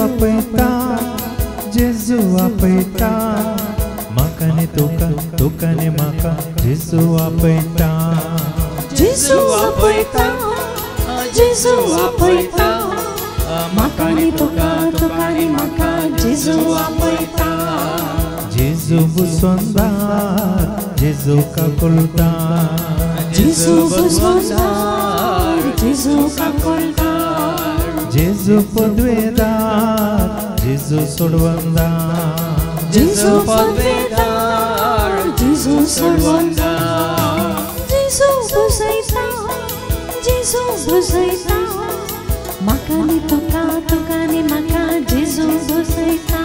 आपयता जेजू आपयता म्हाका नी तुका तुका नी म्हाका जेजू आपयता जेजू आपयता जेजू आपयता म्हाका नी तुका तुका नी म्हाका जेजू आपयता जेजू बुसवंदार जेजू काकुलदार जेजू बुसवंदार जेजू काकुलदार जेजू पदवेदार जेजू सोडवंदार जेजू पदवेदार जेजू सोडवंदार जेजू बुसयता जेजू बुसयता म्हाका नी तुका तुका नी म्हाका जेजू बुसयता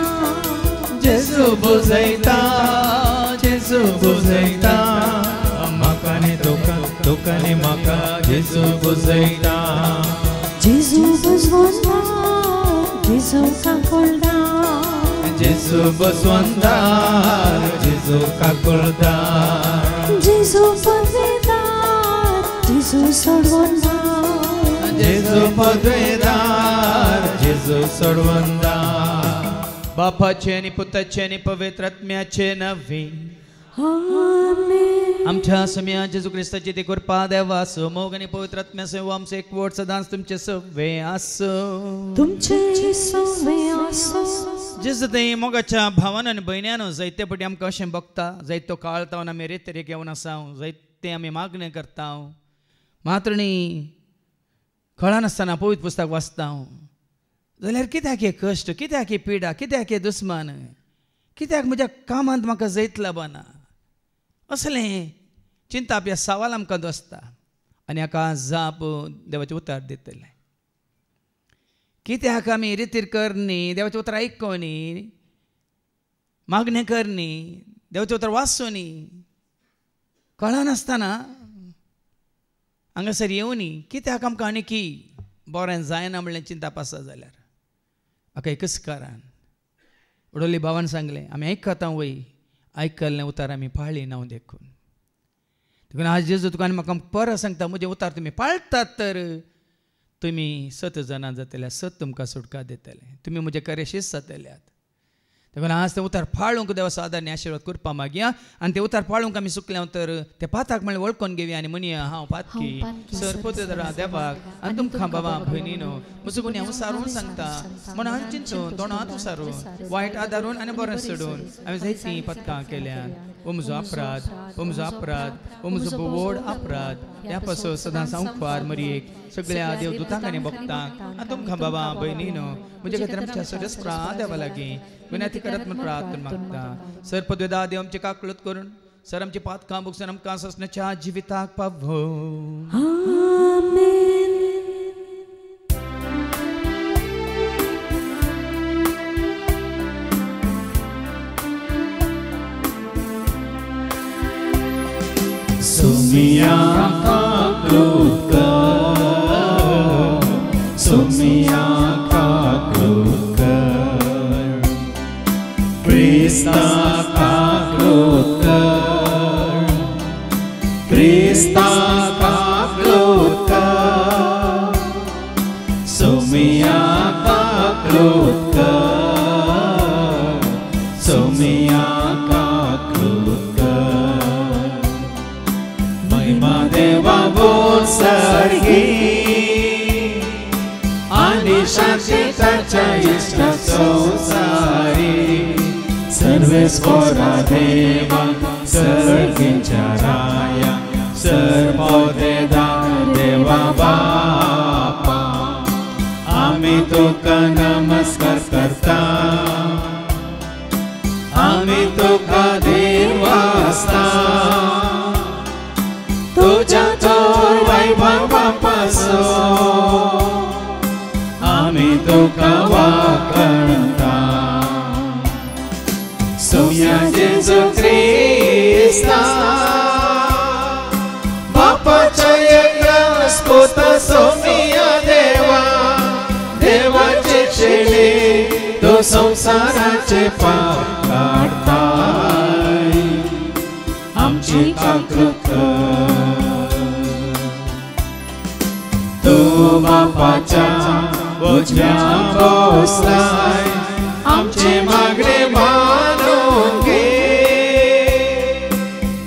जेजू बुजयता जेजू बुजयता म्हाका नी तुका तुका नी म्हाका जेजू बुजयता जेजू बुसवंदार जेजू काकुलदार जेजू बुसवंदार जेजू काकुलदार जेजू पदवेदार जेजू सोडवंदार जेजू पदवेदार जेजू सोडवंदार बापाचे आणि पुताचे आणि पवित्र आत्म्याचे नावे आमेन आमच्या समया जेजू ख्रिस्ताची ती कृपा देवा मोग आणि पवित्र आत्म्याचे व आमचे एक वोट सदांच तुमचे सवे असो तुमचे सवे असो जेजू ते मोगाच्या भावानं आणि भयण्यानं जायते पटी आमकां अशें बघता जायतो काळ तावन आमी रेतरेक येवन आसा जायते आमी मागणें करता मात्रणी कळनासतना पवित्र पुस्तक वाचता जाल्यार कित्याक हे कश्ट कित्याक ही पिडा कित्याक हे दुस्मान कित्याक म्हज्या कामांत म्हाका जैत लाबना असलें चिंता ह्या सवाल आमकां दोसता आनी हाका जाप देवाचें उतर दितलें कित्याक आमी रितीर करनी देवाचें उतर आयकोनी मागणें करनी देवाचें उतर वाचोनी कळनासतना हांगासर येवनी कित्याक आमकां आनीकी बरें जायना म्हणलें चिंता पासता जाल्यार म्हाका एकच कारण उडोली भावान सांगलें आमी आयकता वय आयकल्लें उतर आमी पाळ्ळी नांव देखून देखून आज जेजू तुका आनी म्हाका परत सांगता म्हजें उतर तुमी पाळटात तर तुमी 7 जाणां जातल्यार 7 तुमकां सुटका दितले तुमी म्हजे करेशीस जातल्यात देखून आज तें उतर पाळूंक देवा सादारणी आशिर्वाद करपा मागया आनी तें उतर पाळूंक आमी सुकल्या तर तें पाताक म्हणलें वळखून घेवया आनी म्हणया हांव पातकी सर पोतेदारा देवाक आनी तुमकां बाबा भयणीनो म्हजो गुन्यांव उसारून सांगता मनांत चिंतून तोंडांत उसारून वायट आदारून आनी बरें सोडून आमी जायतीं पथकां केल्यात हो म्हजो अपराध हो म्हजो अपराध हो म्हजो व्हड अपराध ह्या पासून सदांच हांव खुवार मरयेक सगळ्या देवदूतांक आनी भक्तांक आनी तुमकां बाबा भयणीनो म्हजे खातीर आमच्या सरस्प्रा देवा लागीं विनंती करत म्हण प्रार्थना मागता सर पदवेदार देव आमची काकळत करून सर आमची पातकां बुकसन आमकां ससण्याच्या जिविताक पावो आमेन Sumia kakluka Sumia kakluka Krista kakluka Krista kakluka Sumia kakluka Sumia kakluka Deva sargi ani shantitacha ishta sansari सर्वेश्वरा देवा सर्गिंच्या राया सर्वोदेदा देवा बापा आम्ही तुका नमस्कार करता आम्ही तुका देवास्ता तुझ्या थोर वैभवापासो आम्ही तुका वाकणता सोम्या जेजू ख्रिस्ता बापाच्या एकच पुत सोम्या देवा देवाचे शेळे तो संसाराचे पाप काढताय आमची काकूक तू बापाच्या व बोजा बसलाय आमचे मागणे मानून घे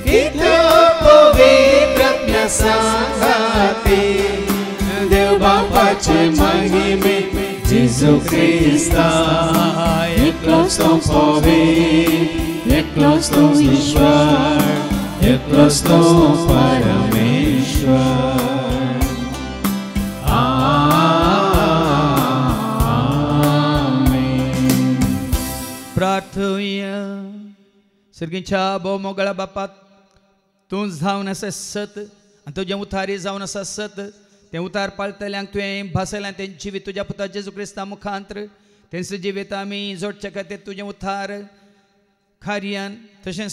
किती पवित्र सांगाती देव बापाचे महिमे जेजू ख्रिस्ता एकलोच तो पवित्र एकलोच तो ईश्वर एकलोच तो परमेश्वर प्रार्थूया सर्गीच्या भोव मोगळा बापात तूं जावन आसा सत आनी तुजें उतारी जावन आसा सत तें उतार पाळटल्यांक तुवें भासयल्यां तें जिवीत तुज्या पुता जेजू क्रिस्ता मुखांतर तेंच जिवीत आमी जोडचे खातीर तुजें उतार कार्यान तशेंच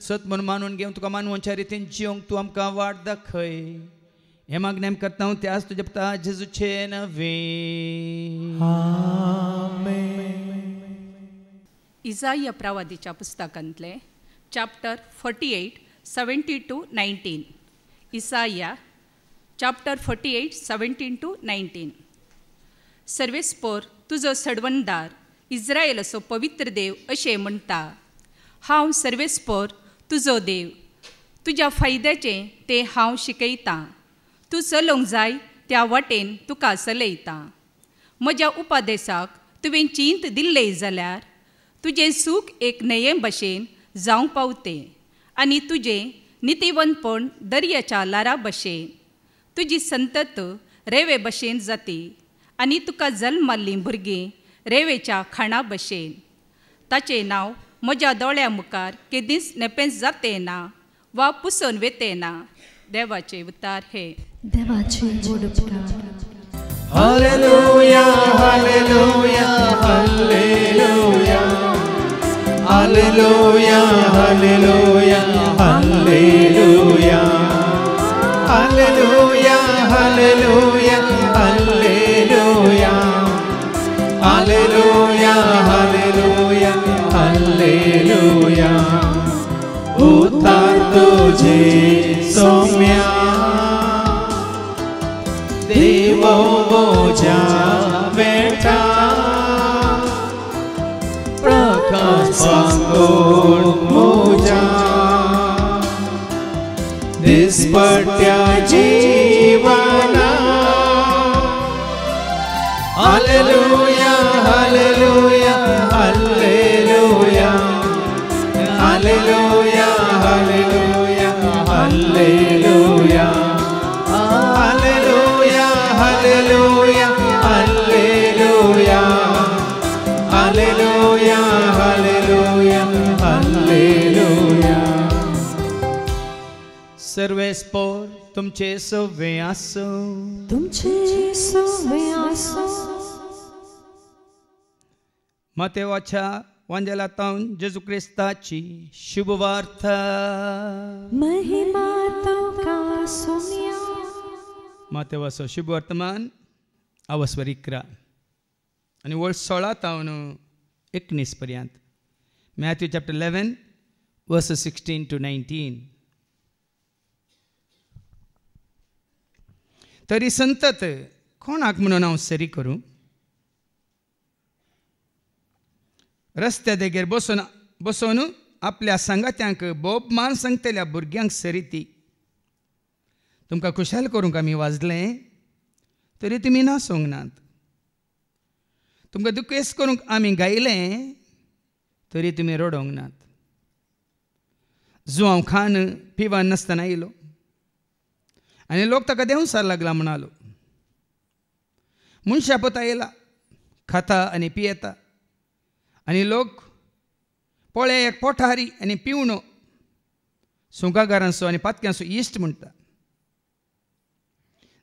सत म्हणून मानून घेवन तुका मानवाच्या रितीन जिवंक तूं आमकां वाट दाखय हे मागणें करता हांव त्याच तुज्या पुता जेजूचे नवे इसाया प्रवादीच्या पुस्तकांतले चॅप्टर 48 17 to 19 इसाया चॅप्टर 48 17 to 19 सर्वेस्पोर तुजो सडवणदार इस्रायल असो पवित्र देव अशें म्हणटा हांव सर्वेस्पोर तुजो देव तुज्या फायद्याचें तें हांव शिकयतां तूं चलोवंक जाय त्या वाटेन तुका चलयतां म्हज्या उपादेशाक तुवें चिंत दिल्लें जाल्यार तुजें सूख एक न्हंये भशेन जावंक पावतें आनी तुजें नितीवंतपण दर्याच्या लारा भशेन तुजी संतत रेवे भशेन जाती आनी तुका जल्माल्लीं भुरगीं रेवेच्या खाणा भशेन ताचें नांव म्हज्या दोळ्या मुखार केदींच नेपें जातें ना वा पुसून वेतें ना देवाचे उतार हे देवाचे गोड उपकार हालेलुया हालेलुया हालेलुया हालेलुया हालेलुया हालेलुया हालेलुया हालेलुया हालेलुया हालेलुया हालेलुया हालेलुया उतार तुझे सौम्या देव मोजा बेटा प्रकाश सांगोड मोजा दिसपट्या जीवना हालेलुया हालेलुया हालेलुया हालेलुया हालेलुया हालेलुया हालेलुया हालेलुया हालेलुया हालेलुया हालेलुया हालेलुया सर्वेस्पोर तुमचे सवे आसो तुमचे सवे आसो मतेवाच्या वांजेलातावन जेजू क्रिस्ताची शुभवार्ता महिमा तुका सोम्या मतेवाचो शुभ वर्तमान आवस्वर 11 आनी वर्ड 16 तावन 19 पर्यंत मॅथ्यू चॅप्टर 11 वर्सेस 16 to 19 तरी संतत कोणाक म्हणून हांव सरी करूं रस्त्या देगेर बसून आपल्या सांगात्यांक बोबमान सांगतल्या भुरग्यांक सरी ती तुमकां खुशाल करूंक आमी वाजलें तरी तुमी नासोंक नात तुमकां दुखेस करूंक आमी गायलें तरी तुमी रडोंक नात जो हांव खान पिवान नासतना येयलो आनी लोक ताका देंवसार लागला म्हणालो मनशा पोता येयला खाता आनी पियेता आनी लोक पोळे एक पोठारी आनी पिवणो सुंकागारांचो आनी पातक्यांचो इश्ट म्हणटा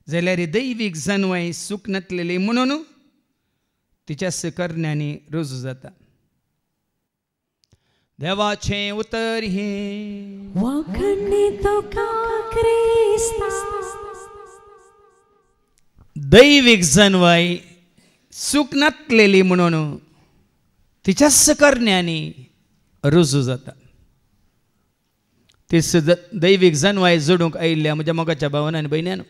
जाल्यार ही दैवीक जानवाय सूख नटलेली म्हणून तिच्याच करण्यांनी रुजू जाता देवाचें उतर हे वाखणी तुका क्रिस्ता दैवीक जानवाय सूख नटलेली म्हणून तिच्याच करण्यांनी रुजू जाता ती दैवीक जानवाय जोडूंक आयिल्ल्या म्हज्या मोगाच्या भावांनी आनी भयण्यान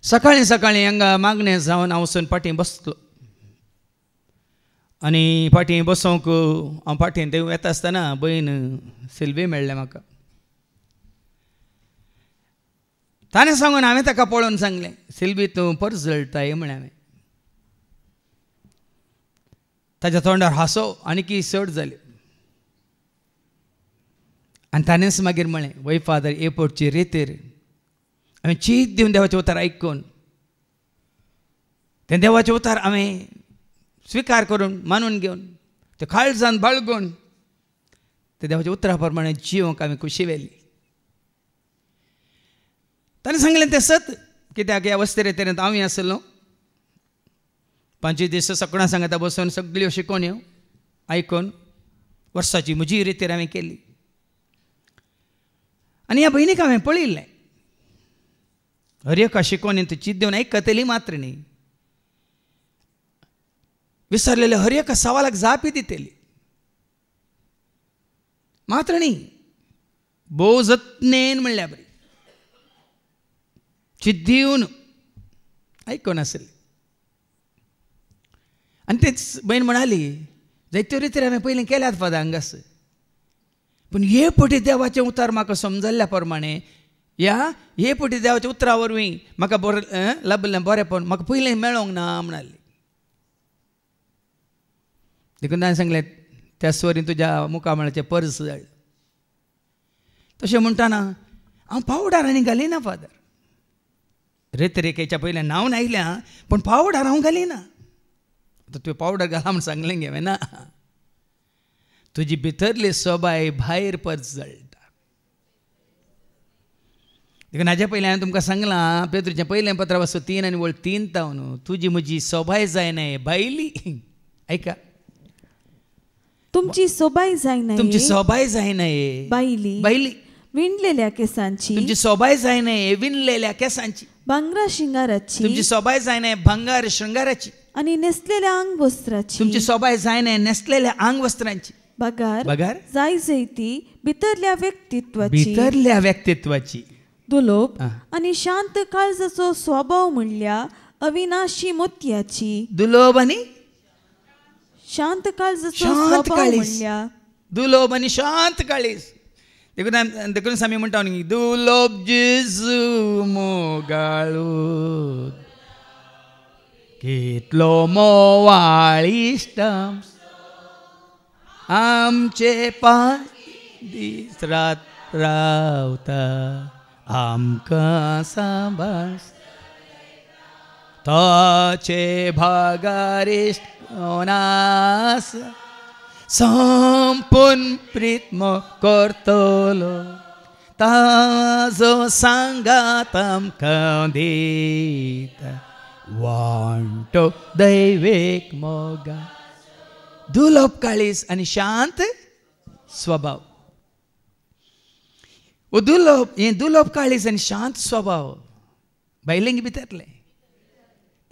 सकाळी सकाळी हांगा मागणे जावन हांव वचून फाटीं बसलो आनी फाटीं बसोंक हांव फाटीं देव येता आसतना भयण सिल्वी मेळ्ळें म्हाका. ताणें सांगून हांवें ताका पळोवन सांगलें, सिल्वी तूं परस जळटाय म्हळें हांवें. ताच्या तोंडार हांसो आनीक चड जालें. आनी ताणेंच मागीर म्हळें, वय फादर एअरपोर्टची रेतेर हांवें चीत दिवन देवाचें उतर आयकून तें देवाचें उतर हांवें स्विकार करून मानून घेवन तें काळजान बाळगून तें देवाच्या उतरा प्रमाणे जिवंक हांवें खुशी व्हेली. ताणें सांगलें तें सत, कित्याक ह्या वस्ते रेतेरेंत हांवूय आसलो. 5 दीस सकाळां सांगता बसून सगळ्यो शिकोवण्यो आयकून वर्साची म्हजी रेतेर हांवें केली. आनी ह्या भयणीक हांवें पळयल्लें, हर एका शिकोवणेंत चित दिवन आयकतली मात्र न्ही, विसरलेले हर एका सवालाक जापी दितली मात्र न्ही, भोव जतनेन म्हणल्यार बरी चित दिवन आयकून आसली. आनी तेच भयण म्हणाली, जायत्यो रितीर हांवें पयलीं केल्यात फादर हांगास, पूण हे पटी देवाचें उतर म्हाका समजल्ल्या प्रमाणे हे पटी देवाच्या उतरा वरवीं म्हाका बरें लाभलें बरेंपण म्हाका पयलें मेळोंक ना म्हणाली. देखून ताणें सांगलें, त्या स्वरीन तुज्या मुखामळाचें पर्स जाळ. तशें म्हणटाना हांव पावडार आनी घालिना फादर. रेतरेकेच्या पयलें न्हांवन आयल्या पूण पावडार हांव घालिना. आतां तुवें पावडर घाला म्हण सांगलें गे ना, तुजी भितरली सोबाय भायर पर्स जळटा. देखून हाज्या पयलीं हांवें तुमकां सांगलां, पेद्रूचें पयलें पत्र वाचो 3 आनी 3 तावन, तुजी म्हजी सोबाय जायना भायली. आयका, तुमची सोबाय जायना तुमची सोबाय जायना बायली बायली, विणलेल्या केसांची, तुमची सोबाय जायना विणलेल्या केसांची, भांगरा शिंगाराची, तुमची सोबाय जायना भांगार शृंगाराची, आणि नेसलेल्या अंग वस्त्राची, तुमची सोबाय जायना नेसलेल्या आंग वस्त्रांची, बगार जाय जैती भितरल्या व्यक्तित्वाची, भितरल्या व्यक्तित्वाची, दुलोप आणि शांत काळजाचो स्वभाव म्हणल्या अविनाशी मोत्याची, दुलोभ आणि शांत काळजाचो शांत स्वभाव काळीज, म्हणल्या दुलोभ आणि शांत काळीज. देखून आमी म्हणटा न्ही, दुलोभ जेजू मोगाळू कितलो मोवाळिश्ट आमचे पांय दीस रात रावता आमकां सांबाळ. ताचे भागारिश्ट कोणास संपून प्रीतमो करतलो, ताजो सांगात आमकां दिता वांटो दैवेक मोगा. दुलोभ काळीज आनी शांत स्वभाव. दुलोभ काळीज आनी शांत स्वभाव बायलेंगे भितरले.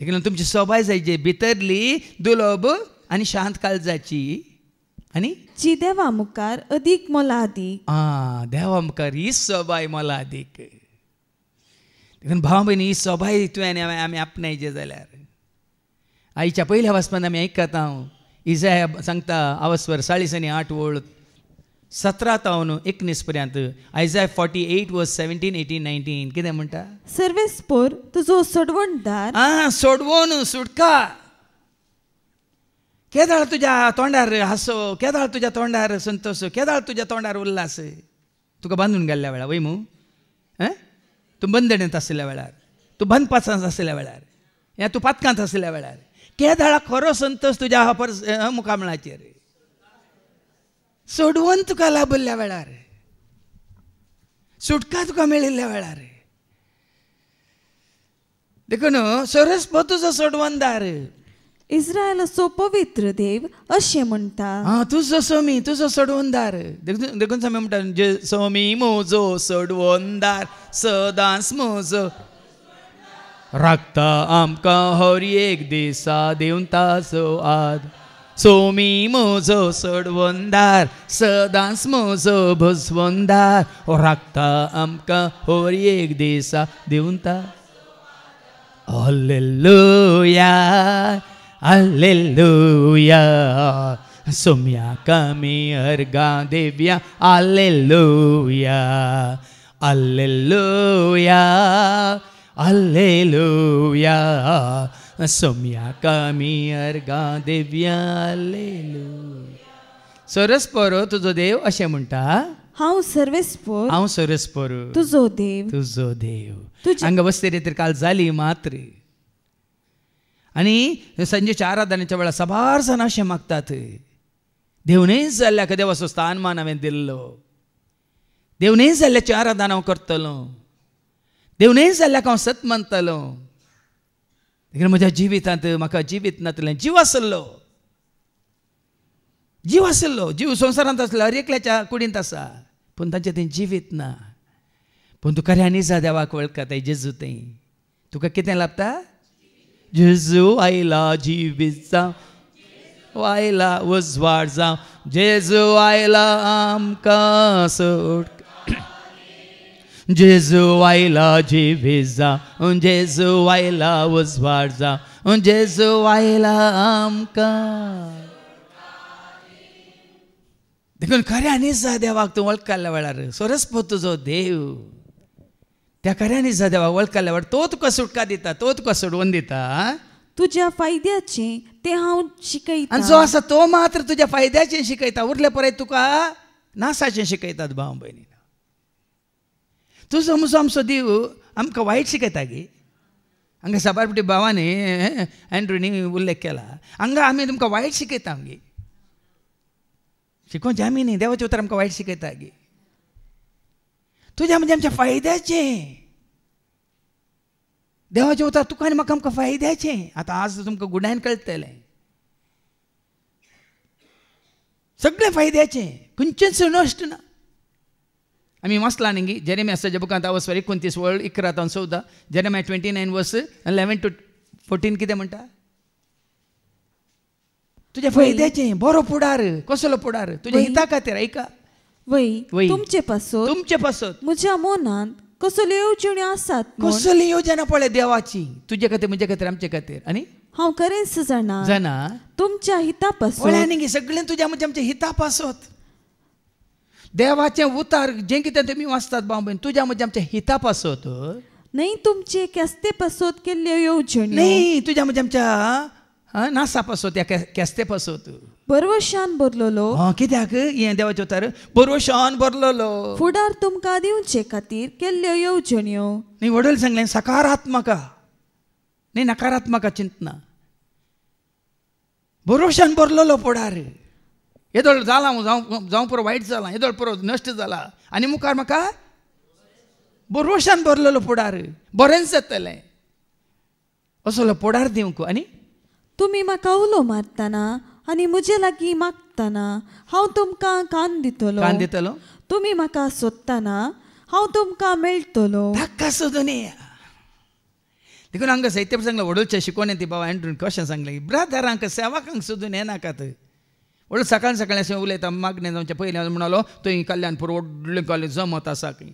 देखून तुमची सोबाय जायची भितरली दुलोभ आनी शांत काळजाची, आनी जी देवा मुखार अदीक मोलादीक. देवा मुखार ही सोबाय मोलादीक. देखून भाव भयणी, ही सोबाय तुवें आमी आपणायचे जाल्यार आईच्या पयल्या वाचपान आमी आयकतात. हांव इजाया सांगता आवस्वर 40 आनी 8 ओळ 17 तावन 19 पर्यंत. आयजाया 48 वर्स 17, 18, 19 कितें म्हणटा? सर्वेस्पोर तुजो सोडवणदार सोडवून सुटका. केदाळ तुज्या तोंडार हांसो, केदाळ तुज्या तोंडार संतोष, केदाळ तुज्या तोंडार उल्हास. तुका बांदून गेल्ल्या वेळार वय मू तूं बंदणेंत आसल्या वेळार, तूं बंदपाचांत आसल्या वेळार, या तूं पातकांत आसल्या वेळार केदाळा खरो संतोष तुज्या मुखामळाचेर. सोडवून तुका लाभल्ल्या वेळार, सुटका तुका मेळिल्ल्या वेळार. देखून सरस्वो तुजो सोडवणदार. इस्रायलाचो पवित्र देव अशें म्हणटा, तुजो सोमी, तुजो सोडवणदार. देखून सोमी म्हणटा, जे सोमी म्हजो सोडवणदार, सदांच म्हजो राखता आमकां हर एक दिसा दिवन ताचो आद. सोमी म्हजो सोडवणदार, सदांच म्हजो भजवणदार, राखता आमकां हर एक दिसा दिवन ता. हालेलुया हालेलुया सोम्या कमी अर्गा देव्या हालेलुया हालेलुया हालेलुया सोम्या कमी अर्गा देव्या हालेलुया. सरस्परो तुजो देव अशें म्हणटा, हांव सर्वेस्पर हांव सरस्पर तुजो देव. तुजो देव. हांगा बसते तर काल जाली मात्र. आनी संजेच्या आराधनेच्या वेळा सबार जाण अशें मागतात, देव न्ही जाल्ल्याक देवाचो स्थानमान हांवें दिल्लो, देव न्ही जाल्ल्याची आराधना हांव करतलो, देव न्ही जाल्ल्याक हांव सत मानतलो. म्हज्या जिवितांत म्हाका जिवीत नातलें, जीव आसलो, जीव आसलो, जीव संवसारांत आसलो, हर एकल्याच्या कुडींत आसा, पूण तांचें थंय जिवीत ना. पूण तूं खऱ्यांनी जा देवाक वळखता जेजू थंय, तुका कितें लाभता? जेजू आयला जिवीत जावं, आयला उजवाड जावं, जेजू आयला आमकां सोड, जेजू आयला जिवीत जावं, जेजू आयला उजवाड जावं, जेजू आयला आमकां. देखून खऱ्यांनी जा देवाक तूं वळखल्या वेळार सरस्पो तुजो देव, त्या खऱ्यांनी जा देवाक वळखल्या वेळार तो तुका सुटका दिता, तो तुका सोडवून दिता. तुज्या फायद्याचें तें हांव शिकयतां. आनी जो आसा तो मात्र तुज्या फायद्याचें शिकयता, उरले परत तुका नासाचें शिकयतात. भाव भयणी, तुजो म्हजो आमचो देव आमकां वायट शिकयता गे. हांगा साबारपटी भावानी एंड्रूनी उल्लेख केला, हांगा आमी तुमकां वायट शिकयता गे. शिकोवचें आमी न्ही, देवाचें उतर आमकां वायट शिकयता गे. तुज्या म्हणजे आमच्या फायद्याचें देवाचें उतर तुका आनी म्हाका आमकां फायद्याचें. आतां आज तुमकां गुडायन कळटलें, सगळें फायद्याचें, खंयचेंच नश्ट ना. आमी वाचला न्ही जेरेमियाच्या बुकांत अवस्वर 29 वळ 11-14, जेरेमिया 29 वर्स 11-14 कितें म्हणटा? तुज्या फायद्याचें बरो पुडार. कसलो पुडार? तुज्या हिता खातीर. ऐका, वय तुमचे पासत तुमचे पासत म्हज्या मनांत कसल्यो येवजण्यो आसात, कसली योजना पळय देवाची तुजे खातीर, म्हजे खातीर, आमचे खातीर. आनी हांव खरेंच जाणा तुमच्या हिता पासत. पळय सगळें तुज्या म्हणजे आमच्या हिता पासत. देवाचें उतार जें कितें तुमी वाचतात भाव भयण, तुज्या म्हणजे आमच्या हिता पासत. न्ही तुमचे केस्ते पासत केल्ल्यो येवजण्यो, न्ही तुज्या म्हणजे आमच्या नासा पासत, त्या केस्ते पासत. परवशान भरलेलो. कित्याक हें देवाचें उतार परवशान भरलेलो. फुडार तुमकां दिवचे खातीर केल्ल्यो येवजण्यो. न्ही वडील सांगलें सकारात्मक न्ही नकारात्मक चिंतना. भरोशान भरलेलो फुडार. येदोळ जाला जावं पुरो वायट जाला, येदोळ पुरो नश्ट जाला, आनी मुखार म्हाका भरोशान भरलेलो फुडार, बरेंच जातलें असलो फुडार दिवंक. आनी तुमी म्हाका उलो मारतना आनी म्हजे लागीं मागतना हांव तुमकां कान दितलो. तुमी म्हाका सोदतना हांव तुमकां मेळटलो. ताका सोदून या. देखून हांगा साहित्य सांगलें वडोलच्या शिकोवण्यांत ती बाबा एंड्रून कशें सांगलें, ब्रादरांक सेवाकांक सोदून येनाकात. वडोल सकाळ सकाळी अशें उलयता मागणें जावचे पयलीं म्हणलो थंय कल्याण पुरो व्हडलें कॉलेज जमत आसा खंय.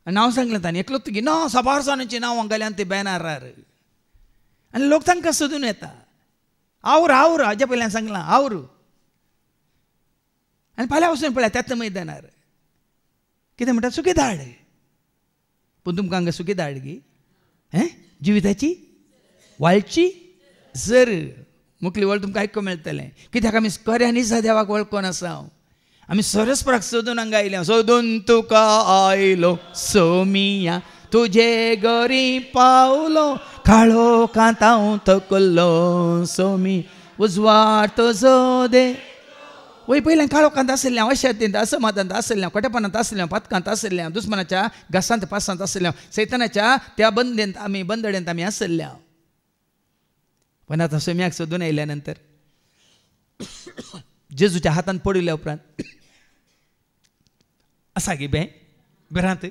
आनी हांव सांगलें ताणें एकलोच तुगे ना साबार जाणांचीं नांवां घाल्यान ते बॅनरार. आनी लोक तांकां सोदून येता. आवरू हाजे पयल्यान सांगलां आवरू. आनी फाल्यां वचून पळया त्याच मैदानार कितें म्हणटा सुकी धाड. पूण तुमकां हांगा सुकी धाड गे जिविताची वाळची जर मुखली वळ तुमकां आयकूंक मेळटलें. कित्याक आमी खऱ्यांनी देवाक वळखून आसा. आमी सरस्पराक सोदून हांगा आयल्या. सोदून तुका आयलो सोमिया तुजे गरी पावलो, काळो कांताव तकलो सोमी उजवाड तुजो दे. वय पयल्यान काळो कांत आसलें, अशांत असमाधानांत आसलें, खोटेपणांत आसलें, पातकांत आसलें, दुस्मनाच्या घासांत पासांत आसलें, सैतानाच्या त्या बंदडेंत आमी आसल्या. पण आतां सोम्याक सोदून आयल्या नंतर जेजूच्या हातांत पडिल्ल्या उपरांत आसा गे बेरांत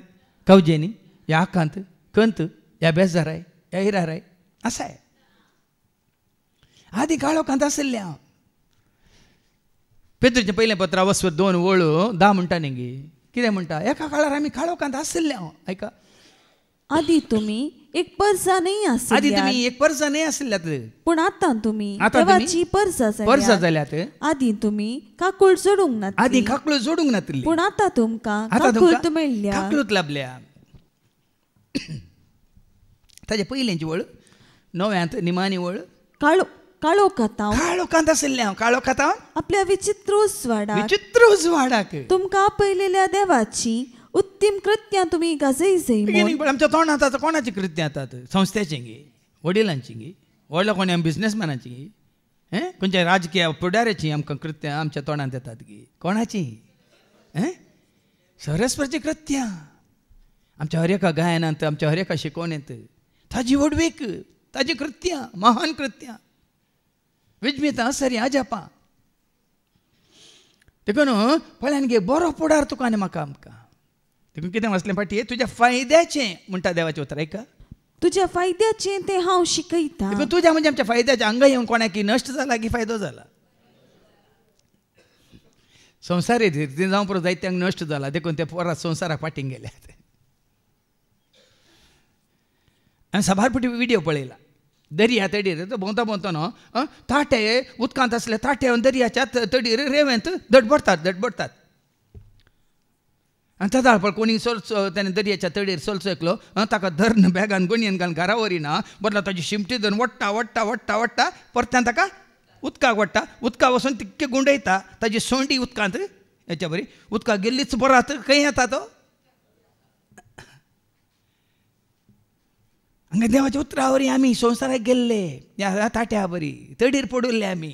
कवजेनी ह्या आकांत कंत ह्या बेजाराय ह्या हिराराय आसाय. आदी काळो कांत आसल्या. पेद्रूचें पयलें पत्र वस्वर 2 वळू 10 म्हणटा न्ही गे. कितें म्हणटा? एका काळार आमी काळो कांत आसल्या. आयका, आदी तुमी एक पर्सानही आधी आसल्यात तुम्ही एक पर्सा नाही असल्यात पण आता तुम्ही आता तुम्ही देवाची पर्सा पर्सा जाल्यात. जाल्यात आधी तुम्ही काकूळ सोडूंक आधी नातली खाकलो जोडूंक नातली पण आता तुमका आता काकुळत मेळ्ळ्या. खाकलूत लाभल्या ताजे पयलींची वळ नव्यांत निमाणी वळ काळो काळो कथाव काळो कांत आसले हांव काळो खाता आपल्या विचित्र उजवाडात विचित्र उजवाडाक तुमका आपयलेल्या देवाची उत्तम कृत्यां तुम्ही गाजयजय म्हूण आमच्या तोंडात आता कोणाची कृत्य येतात संस्थेची गी वडिलांची गी व्हडल्या कोणी बिझनेसमॅनाची गी खंयच्या राजकीय फुडाऱ्याची आमकां कृत्य आमच्या तोंडात येतात गी कोणाची सरस्वतीची कृत्यां आमच्या हर एका गायनांत आमच्या हर एका शिकवणेंत ताजी वडवीक ताजी कृत्यां महान कृत्यां विजमितां सरी आजापा देखून पळयान गे बरो पुडार तुका आनी म्हाका आमकां देखून कितें वाचलें पाटी तुज्या फायद्याचें म्हणटा देवाचें उतर ऐका तुझ्या फायद्याचें तें हांव शिकयतां. देखून तुज्या म्हणजे आमच्या फायद्याचें हांगा येवन कोणाकी नश्ट जाला की फायदो जाला संवसारी रितीन जावं पुरो जायत्यांक नश्ट जाला देखून ते परत संवसाराक फाटींग गेल्यात. हांवें साबार फावटी विडियो पळयला दर्या तडीर भोंवता भोंवता न्हू ताटे उदकांत आसले ताटे दर्याच्या तडीर रेंवेंत धडपडटात आनी त्या धाळपळ कोणी ताणें दर्याच्या तडीर चलचकलो ताका धਰਨ बॅगान गणयेन घालून घरा वरिना बदला ताची शिमटी धरून वट्टा वट्टा वट्टा वट्टा परत्यान ताका उदकाक वट्टा उदकाक वचून तितके गुंडयता ताजी सोंडी उदकांत हेच्या बरी उदकाक गेल्लीच बरात खंय येता तो हांगा देवाच्या उतरा वरी आमी संवसाराक गेल्ले ह्या ताट्या बरी तडीर पडुल्ले आमी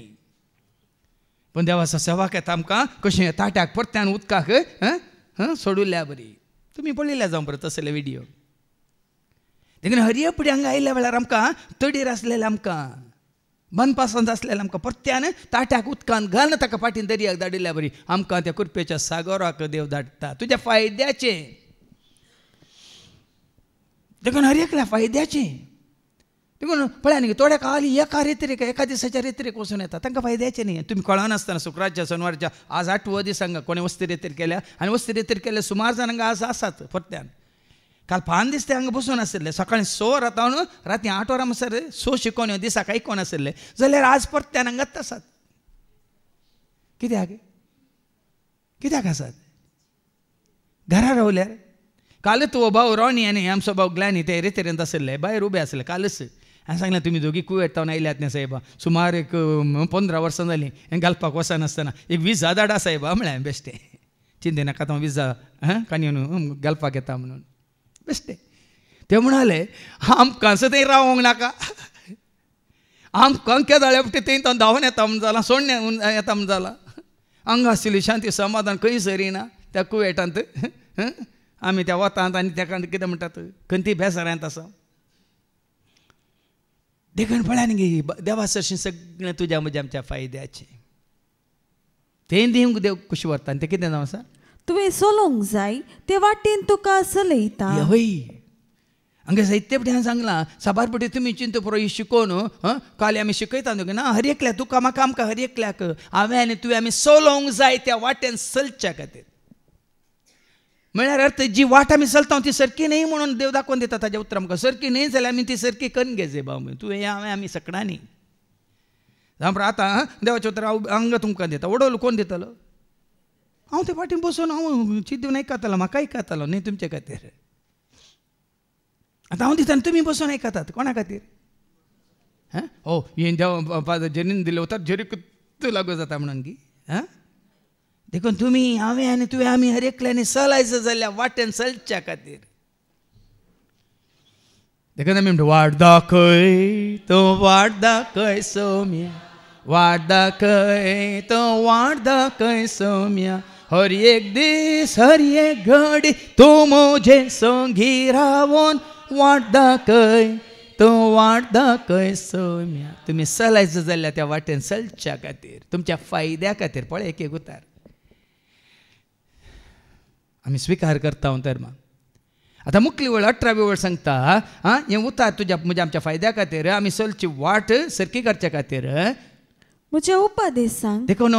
पण देवाचो सेवाक येता आमकां कशें ताट्याक परत्यान उदकाक सोडुल्ल्या बरी तुमी पळयल्या जावं परत तसले विडियो देखून हरये फुडें हांगा आयल्या वेळार आमकां तडीर आसलेले आमकां मनपासंत आसलेले आमकां परत्यान ताट्याक उदकांत घालून ताका फाटीन दर्याक धाडिल्ल्या बरी आमकां त्या कृपेच्या सागराक देव धाडटा तुज्या फायद्याचें देखून हर एकल्या फायद्याचें देखून पळया न्ही थोड्या काली एका रेत्रेक एका दिसाच्या रेत्रेक वचून येता तांकां फायद्याचें न्ही तुमी कळनासतना शुक्रारच्या शनिवारच्या आज 8वो दीस हांगा कोणें वस्ती रेत्रेर केल्या आनी वस्ती रेत्रेर केल्या सुमार जाण हांगा आज आसात परत्यान काल 5 दीस ते हांगा बसून आशिल्ले सकाळीं 6 रातावन राती 8 वरां म्हणसर 6 शिकोवन दिसाक आयकोन आशिल्ले जाल्यार आज परत्यान हांगाच आसात कित्याक आसात घरा रावल्यार कालच वो भाव रॉनी आनी आमचो भाव ग्लॅनी ते रेतेरेंत आशिल्ले भायर उबे आसले कालच हांवें सांगलें तुमी दोगी कुवेतावन आयल्यात न्ही साहेबा सुमार एक 15 वर्सां जालीं हें घालपाक वचनासतना एक 20 धाडा साहेबा म्हळ्यां बेश्टें चिंते नाका तो 20 काणयोन घालपाक येता म्हणून बेश्टें ते म्हणाले आमकां थंय रावोंक नाका आमकां केदाळ्या पटी थंय तो धांवन येता म्हूण जाला सोडण्या येता म्हूण जाला हांगा आशिल्ली शांती समाधान खंय सरिना त्या कुवेटांत आमी त्या वतात आनी त्या कितें म्हणटात खंती बेसाऱ्यांत आसा देखून पळयान गे देवा सरशी सगळें तुज्या म्हज्या आमच्या फायद्याचें तें दिवंक देव कशें व्हरता आनी तें कितें जावं आसा तुवें चलोवंक जाय ते वाटेन तुका चलयता हय हांगा जायते फावटी हांवें सांगलां साबार फावटी तुमी चिंत पुरो ही शिकोवन काल आमी शिकयता न्हू ना हर एकल्याक तुका म्हाका आमकां हर एकल्याक हांवें आनी तुवें आमी चलोवंक जाय त्या वाटेन चलच्या खातीर म्हळ्यार अर्थ जी वाट आमी चलता ती सरकी न्ही म्हणून देव दाखोवन दिता ताजें उतर आमकां सरकी न्ही जाल्यार आमी ती सरकी करून घेजे बाबा तुवें हांवें आमी सकडांनी जावं आतां देवाचें उतर हांगा तुमकां दिता वडोलो कोण दितलो हांव ते फाटीन बसून हांव चिंतून आयकतालो म्हाका आयकतालो न्ही तुमचे खातीर आतां हांव दिता आनी तुमी बसून आयकतात कोणा खातीर हो हें देव जरीन दिलें उतर जरी कुत्त लागू जाता म्हणून की देखून तुमी हांवें आनी तुवें आमी हर एकल्यांनी चलायचं जाल्यार वाटेन चलच्या खातीर देखून आमी म्हणटा वाट दाखय तो वाट दाखय सौम्या वाट दाखय तो वाट दाखय सौम्या हर एक दीस हर एक घडी तूं म्हजे संगी रावोन वाट दाखय तो वाट दाखय सौम्या तुमी चलायचं जाल्यार त्या वाटेन चलच्या खातीर तुमच्या फायद्या खातीर पळय एक उतार आमी स्विकार करता तर मग आता मुखली वेळ 18वी वेळ सांगता हें उतार तुज्या म्हज्या आमच्या फायद्या खातीर आमी चलची वाट सरकी करच्या खातीर म्हज्या उपदेशांक देखून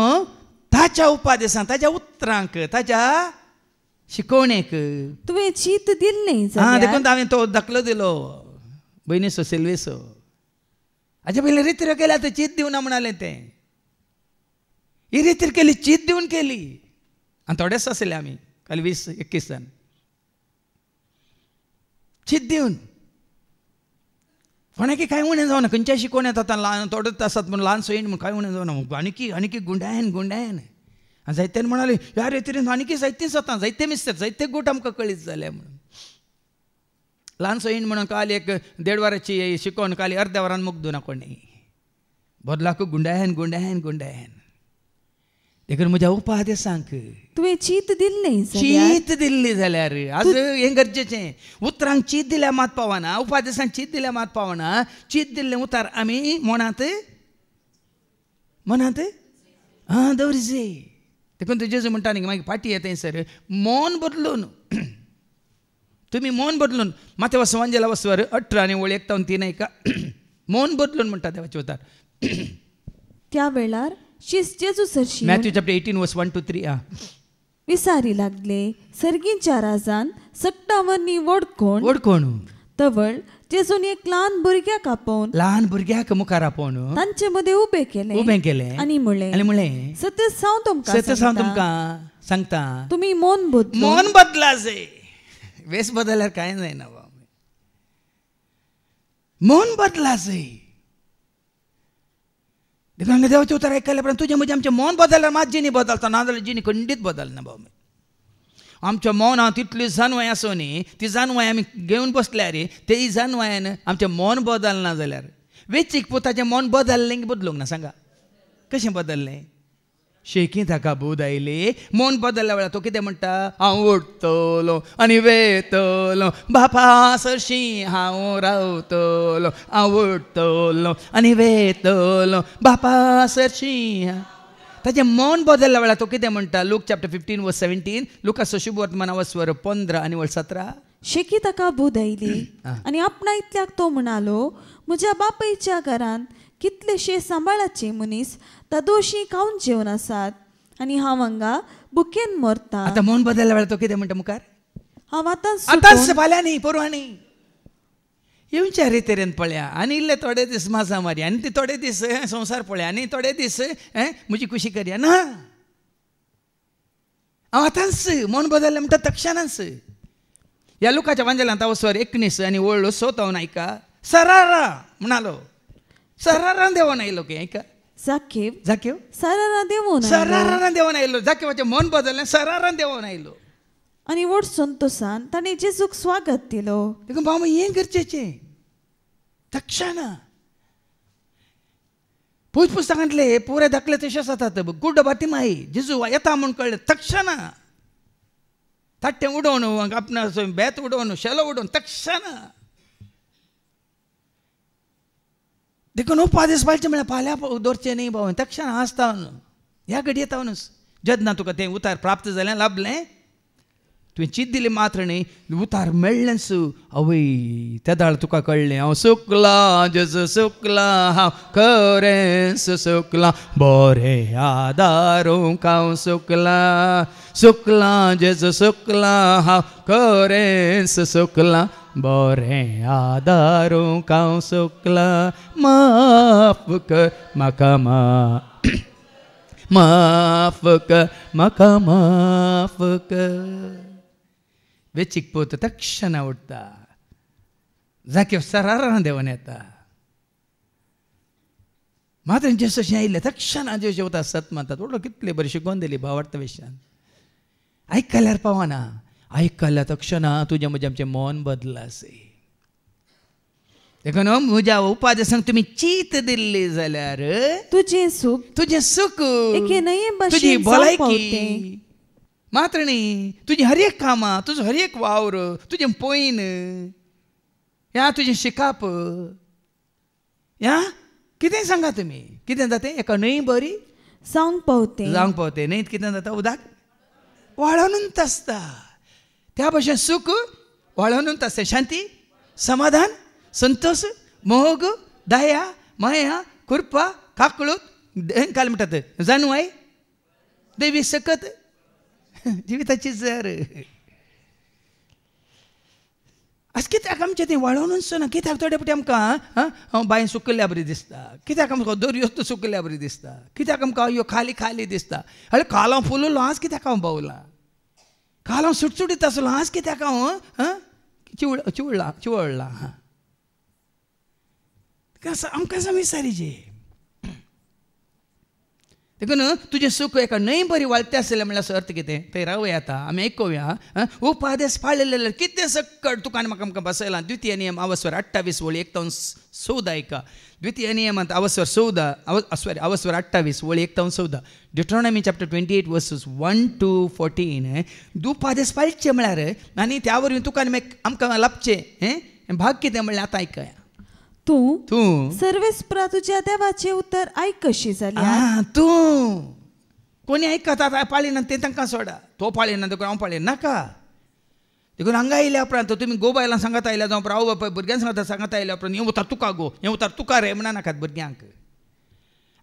ताच्या उपदेशांक ताच्या उतरांक ताच्या शिकवणेक तुवें चीत दिल्लें देखून हांवें तो दाखलो दिलो बहिणीसो सेल्वेसो हाच्या पयलीं रितीर केली आतां चीत दिवना म्हणालें तें ही रितीर केली चीत दिवन केली आनी थोडेच आसले आमी काल 20-21 जाण चीत दिवन कोणाकी कांय उणें जावना खंयच्याशी कोण येता ल्हान थोडेच आसात म्हूण ल्हान सोयीन म्हूण कांय उणें जावना आनीकी गुंडायन आनी जायत्यान म्हणाले ह्या रितीन आनीकी जायतीं जाता जायते मिस्टर जायते गोट आमकां कळीत जाले म्हणून ल्हान सोयीन म्हणून काल 1.5 वराची शिकोवन काल अर्ध्या वरान मुग्दूना कोणी बदलाक गुंडायन देखून म्हज्या उपादेसांक तुवें चीत दिल्लें चीत दिल्ली जाल्यार आज हें गरजेचें उतरांक चीत दिल्या मात पावना उपादेसांक चीत दिल्या मात पावना चीत दिल्लें उतार आमी मनांत दवरचे देखून जेजू म्हणटा न्ही मागीर फाटी येता सर मन बदलून तुम्ही मन बदलून माते वसवांजेला वसवर 18 आणि 1-3 मन बदलून म्हणटा देवाचे उतार त्या वेळार जेजू सरशी मॅथ्यू चॅप्टर 18:1-3 विसारी लागले सर्गींच्या राजान सक्टावरनी वडकोण तवळ जेजून एक ल्हान भुरग्याक मुखार आपोवन तांचे मदें उबे केले आनी म्हळें सत्य सांग तुमकां सांगता तुम्ही मन बदला जाय वेस बदलल्यार कांय जायना मन बदला जाय देखून देवाचें उतर आयकल्या उपरांत तुजें म्हजें आमचें मन बदलल्यार मात जिणी बदलता नाजाल्यार जिणी खंडीत बदलना भाव आमच्या मौनां तितली जानवाय आसूं न्ही ती जानवाय आमी घेवन बसल्यार तेय जानवायान आमचें मन बदलना जाल्यार वेचीक पुताचें मन बदललें की बदलूंक ना सांगा कशें बदललें शेकी ताका बोध आयली मन बदलल्या वेळार तो कितें म्हणटा हांव उठतलो आनी वेतलो बापा सरशी हांव रावतलो हांव उठतलो आनी वेतलो बापा सरशी ताचें मन बदलल्या वेळार तो कितें म्हणटा लूक चॅप्टर 15:17 लुकाचो शुभ वर्तमान वस्वर 15 आणि 17 शेकी ताका बोध आयली आनी आपणा इतल्याक तो म्हणालो म्हज्या बापायच्या घरान कितलेशे सांबाळाचे मनीस ता दोशी खावन जेवन आसात आनी हांव हांगा भुकेन मरता आतां मन बदलल्या वेळार तो कितें म्हणटा मुखार हांव आतांच फाल्यांनी परवांनी येवच्या रितीन पळया आनी इल्ले थोडे दीस मासा मारी आनी ती थोडे दीस संवसार पळया आनी थोडे दीस म्हजी खुशी करया ना हांव आतांच मन बदललें म्हणटा तक्षणांच ह्या लुकाच्या वांजेलांत वचवर 19 आणि 7 आयका सरारा म्हणालो सरारान देवून आयलो की ऐका जाकेव सरारान देवून आयलो जाकेवाचें मन बदललें सरारान देवून आयलो आनी व्हड संतोषान ताणें जेजूक स्वागत दिलो देखून भाव हें गरजेचें तक्षणा पयस पुस्तकांतले पुरे दाखले तशें जातात गुड बातिमाई जेजू येता म्हूण कळ्ळें तक्षणा ताट्टें उडोवन आपणा बेत उडोवन शेलो उडोवन तक्षणा देखून उपादेश पाळचे म्हळ्यार फाल्यां दवरचें न्ही भाव तक्षण आसता ह्या घडये येतावनूच जेन्ना तुका तें उतार प्राप्त जालें लाभलें तुवें चीत दिली मात्र न्ही उतार मेळ्ळेंच आवय त्या दाळ तुका कळ्ळें हांव सुकला जेजू सुकला हांव खरेंच सुकला बरें आदारूंक हांव सुकला जेजू सुकला हांव खरेंच सुकला बरें आदारूंक हांव सुकला माफ कर म्हाका माफ कर वेचीक पोत तक्षणा उठता जाके सरारान देवून येता मात्र जेसोशें आयिल्लें तक्षणा जेव जेवता सत मातात ओडो कितले बरें शिकोवन दिली भावार्थ विशयान आयकल्यार पावना आयकल्या तक्षणा तुजें म्हजें आमचें मन बदला आसय देखून म्हज्या उपादेसांक तुमी चीत दिल्ली जाल्यार तुजें सूख तुजी भलायकी मात्र न्ही तुजी हर एक कामां तुजो हर एक वावर तुजें पयन ह्या तुजें शिकाप ह्या कितें सांगा तुमी कितें जाता एका न्हंय बरी जावंक पावते न्हंयत कितें जाता उदक वाळूनच आसता त्या भशेन सूख वाळूनच आसता शांती समाधान संतोष मोग दया माया कृपा काकळूत काल म्हणटात जानवाय देवी सकत जिविताची जर आज कित्याक आमचें तें वळोनूच ना कित्याक थोडे फावटी आमकां बांय सुकल्ल्या बरी दिसता कित्याक आमकां दर्यो सुकल्ल्या बरी दिसता कित्याक आमकां ह्यो खाली खाली दिसता अरे कालो फुललो आज कित्याक हांव भोंवला कालो सुटसुटीत आसलो आज कित्याक हांव चिवळ्ळा आमकां समज विचारीचे देखून तुजें सूख एका न्हंय बरी वाळटे आसलें म्हणल्यार अर्थ कितें थंय रावया आतां आमी आयकुया उपादेश पाळलेले कितें सक्कट तुका आनी म्हाका आमकां बसयलां द्वितीय नियम अवस्वर 28 वळी 1-14 ऐका द्वितीय नियमांत अवस्वर 28 वळी 1-14 डिट्रॉनॉमी चॅप्टर 28 वर्सेस 1-14 उपादेश पाळचे म्हळ्यार आनी त्या वरवीं तुका आनी आमकां लाभचें भाग कितें म्हणल्यार आतां आयकया तू सर्वेस्परा तुझ्या देवाचे उतर आयक कशी जाल्यार तूं कोणी आयकता पाळिना तें तांकां सोडा तो पाळिना देखून हांव पाळिना नाका देखून हांगा आयल्या उपरांत तुमी गो बायलां सांगत आयल्या जावं आवय बापाय भुरग्यांक सांगत आयल्या उपरांत हें उतर तुका गो हें उतर तुका रे म्हणा नाकात भुरग्यांक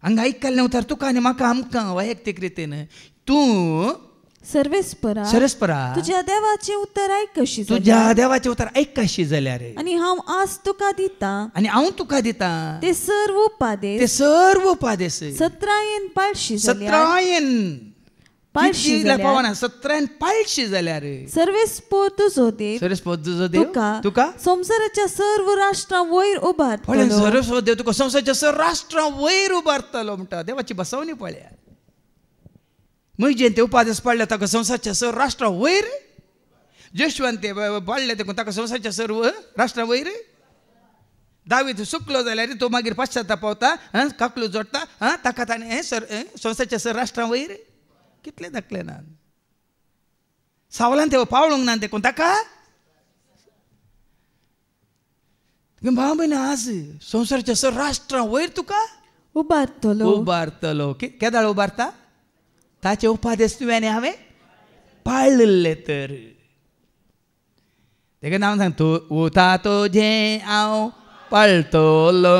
हांगा आयकल्लें उतर तुका आनी म्हाका आमकां वैयक्तीक रितीन तूं सर्वेस्परा तुझ्या देवाचे उतर आयक कशी तुझ्या देवाचे उतर आयक कशी जाल्यार आनी हांव आज तुका दिता आनी हांव तुका दिता ते सर्व उपादेश 17 पाळशी जाल्यार सर्वेस्पोर तुजो देव तुका संवसाराच्या सर्व राष्ट्रां वयर उबारतलो सर्वेस्पोर देव तुका संवसाराच्या सर्व राष्ट्रां वयर उबारतलो म्हणटा देवाची बसवणी पळया म्हजे ते उपादेश पाळले ताका संवसाराच्या सर्व राष्ट्रां वयर जोशुआन ते पाळले देखून ताका संवसाराच्या सर्व राष्ट्रां वयर दावीद सुकलो जाल्यार तो मागीर पाश्चात्ताप पावता काकलू जोडटा ताका ताणें संवसाराच्या सर्व राष्ट्रां वयर कितले दाखले ना सावलान ते पावळूंक ना देखून ताका भाव भयण आज संवसाराच्या सर्व राष्ट्रां वयर तुका उबारतलो केदाळ उबारता ताचे उपादेश तुवें आनी हांवें पाळले तर तेका हांव सांगता उता तुजें हांव पाळटलो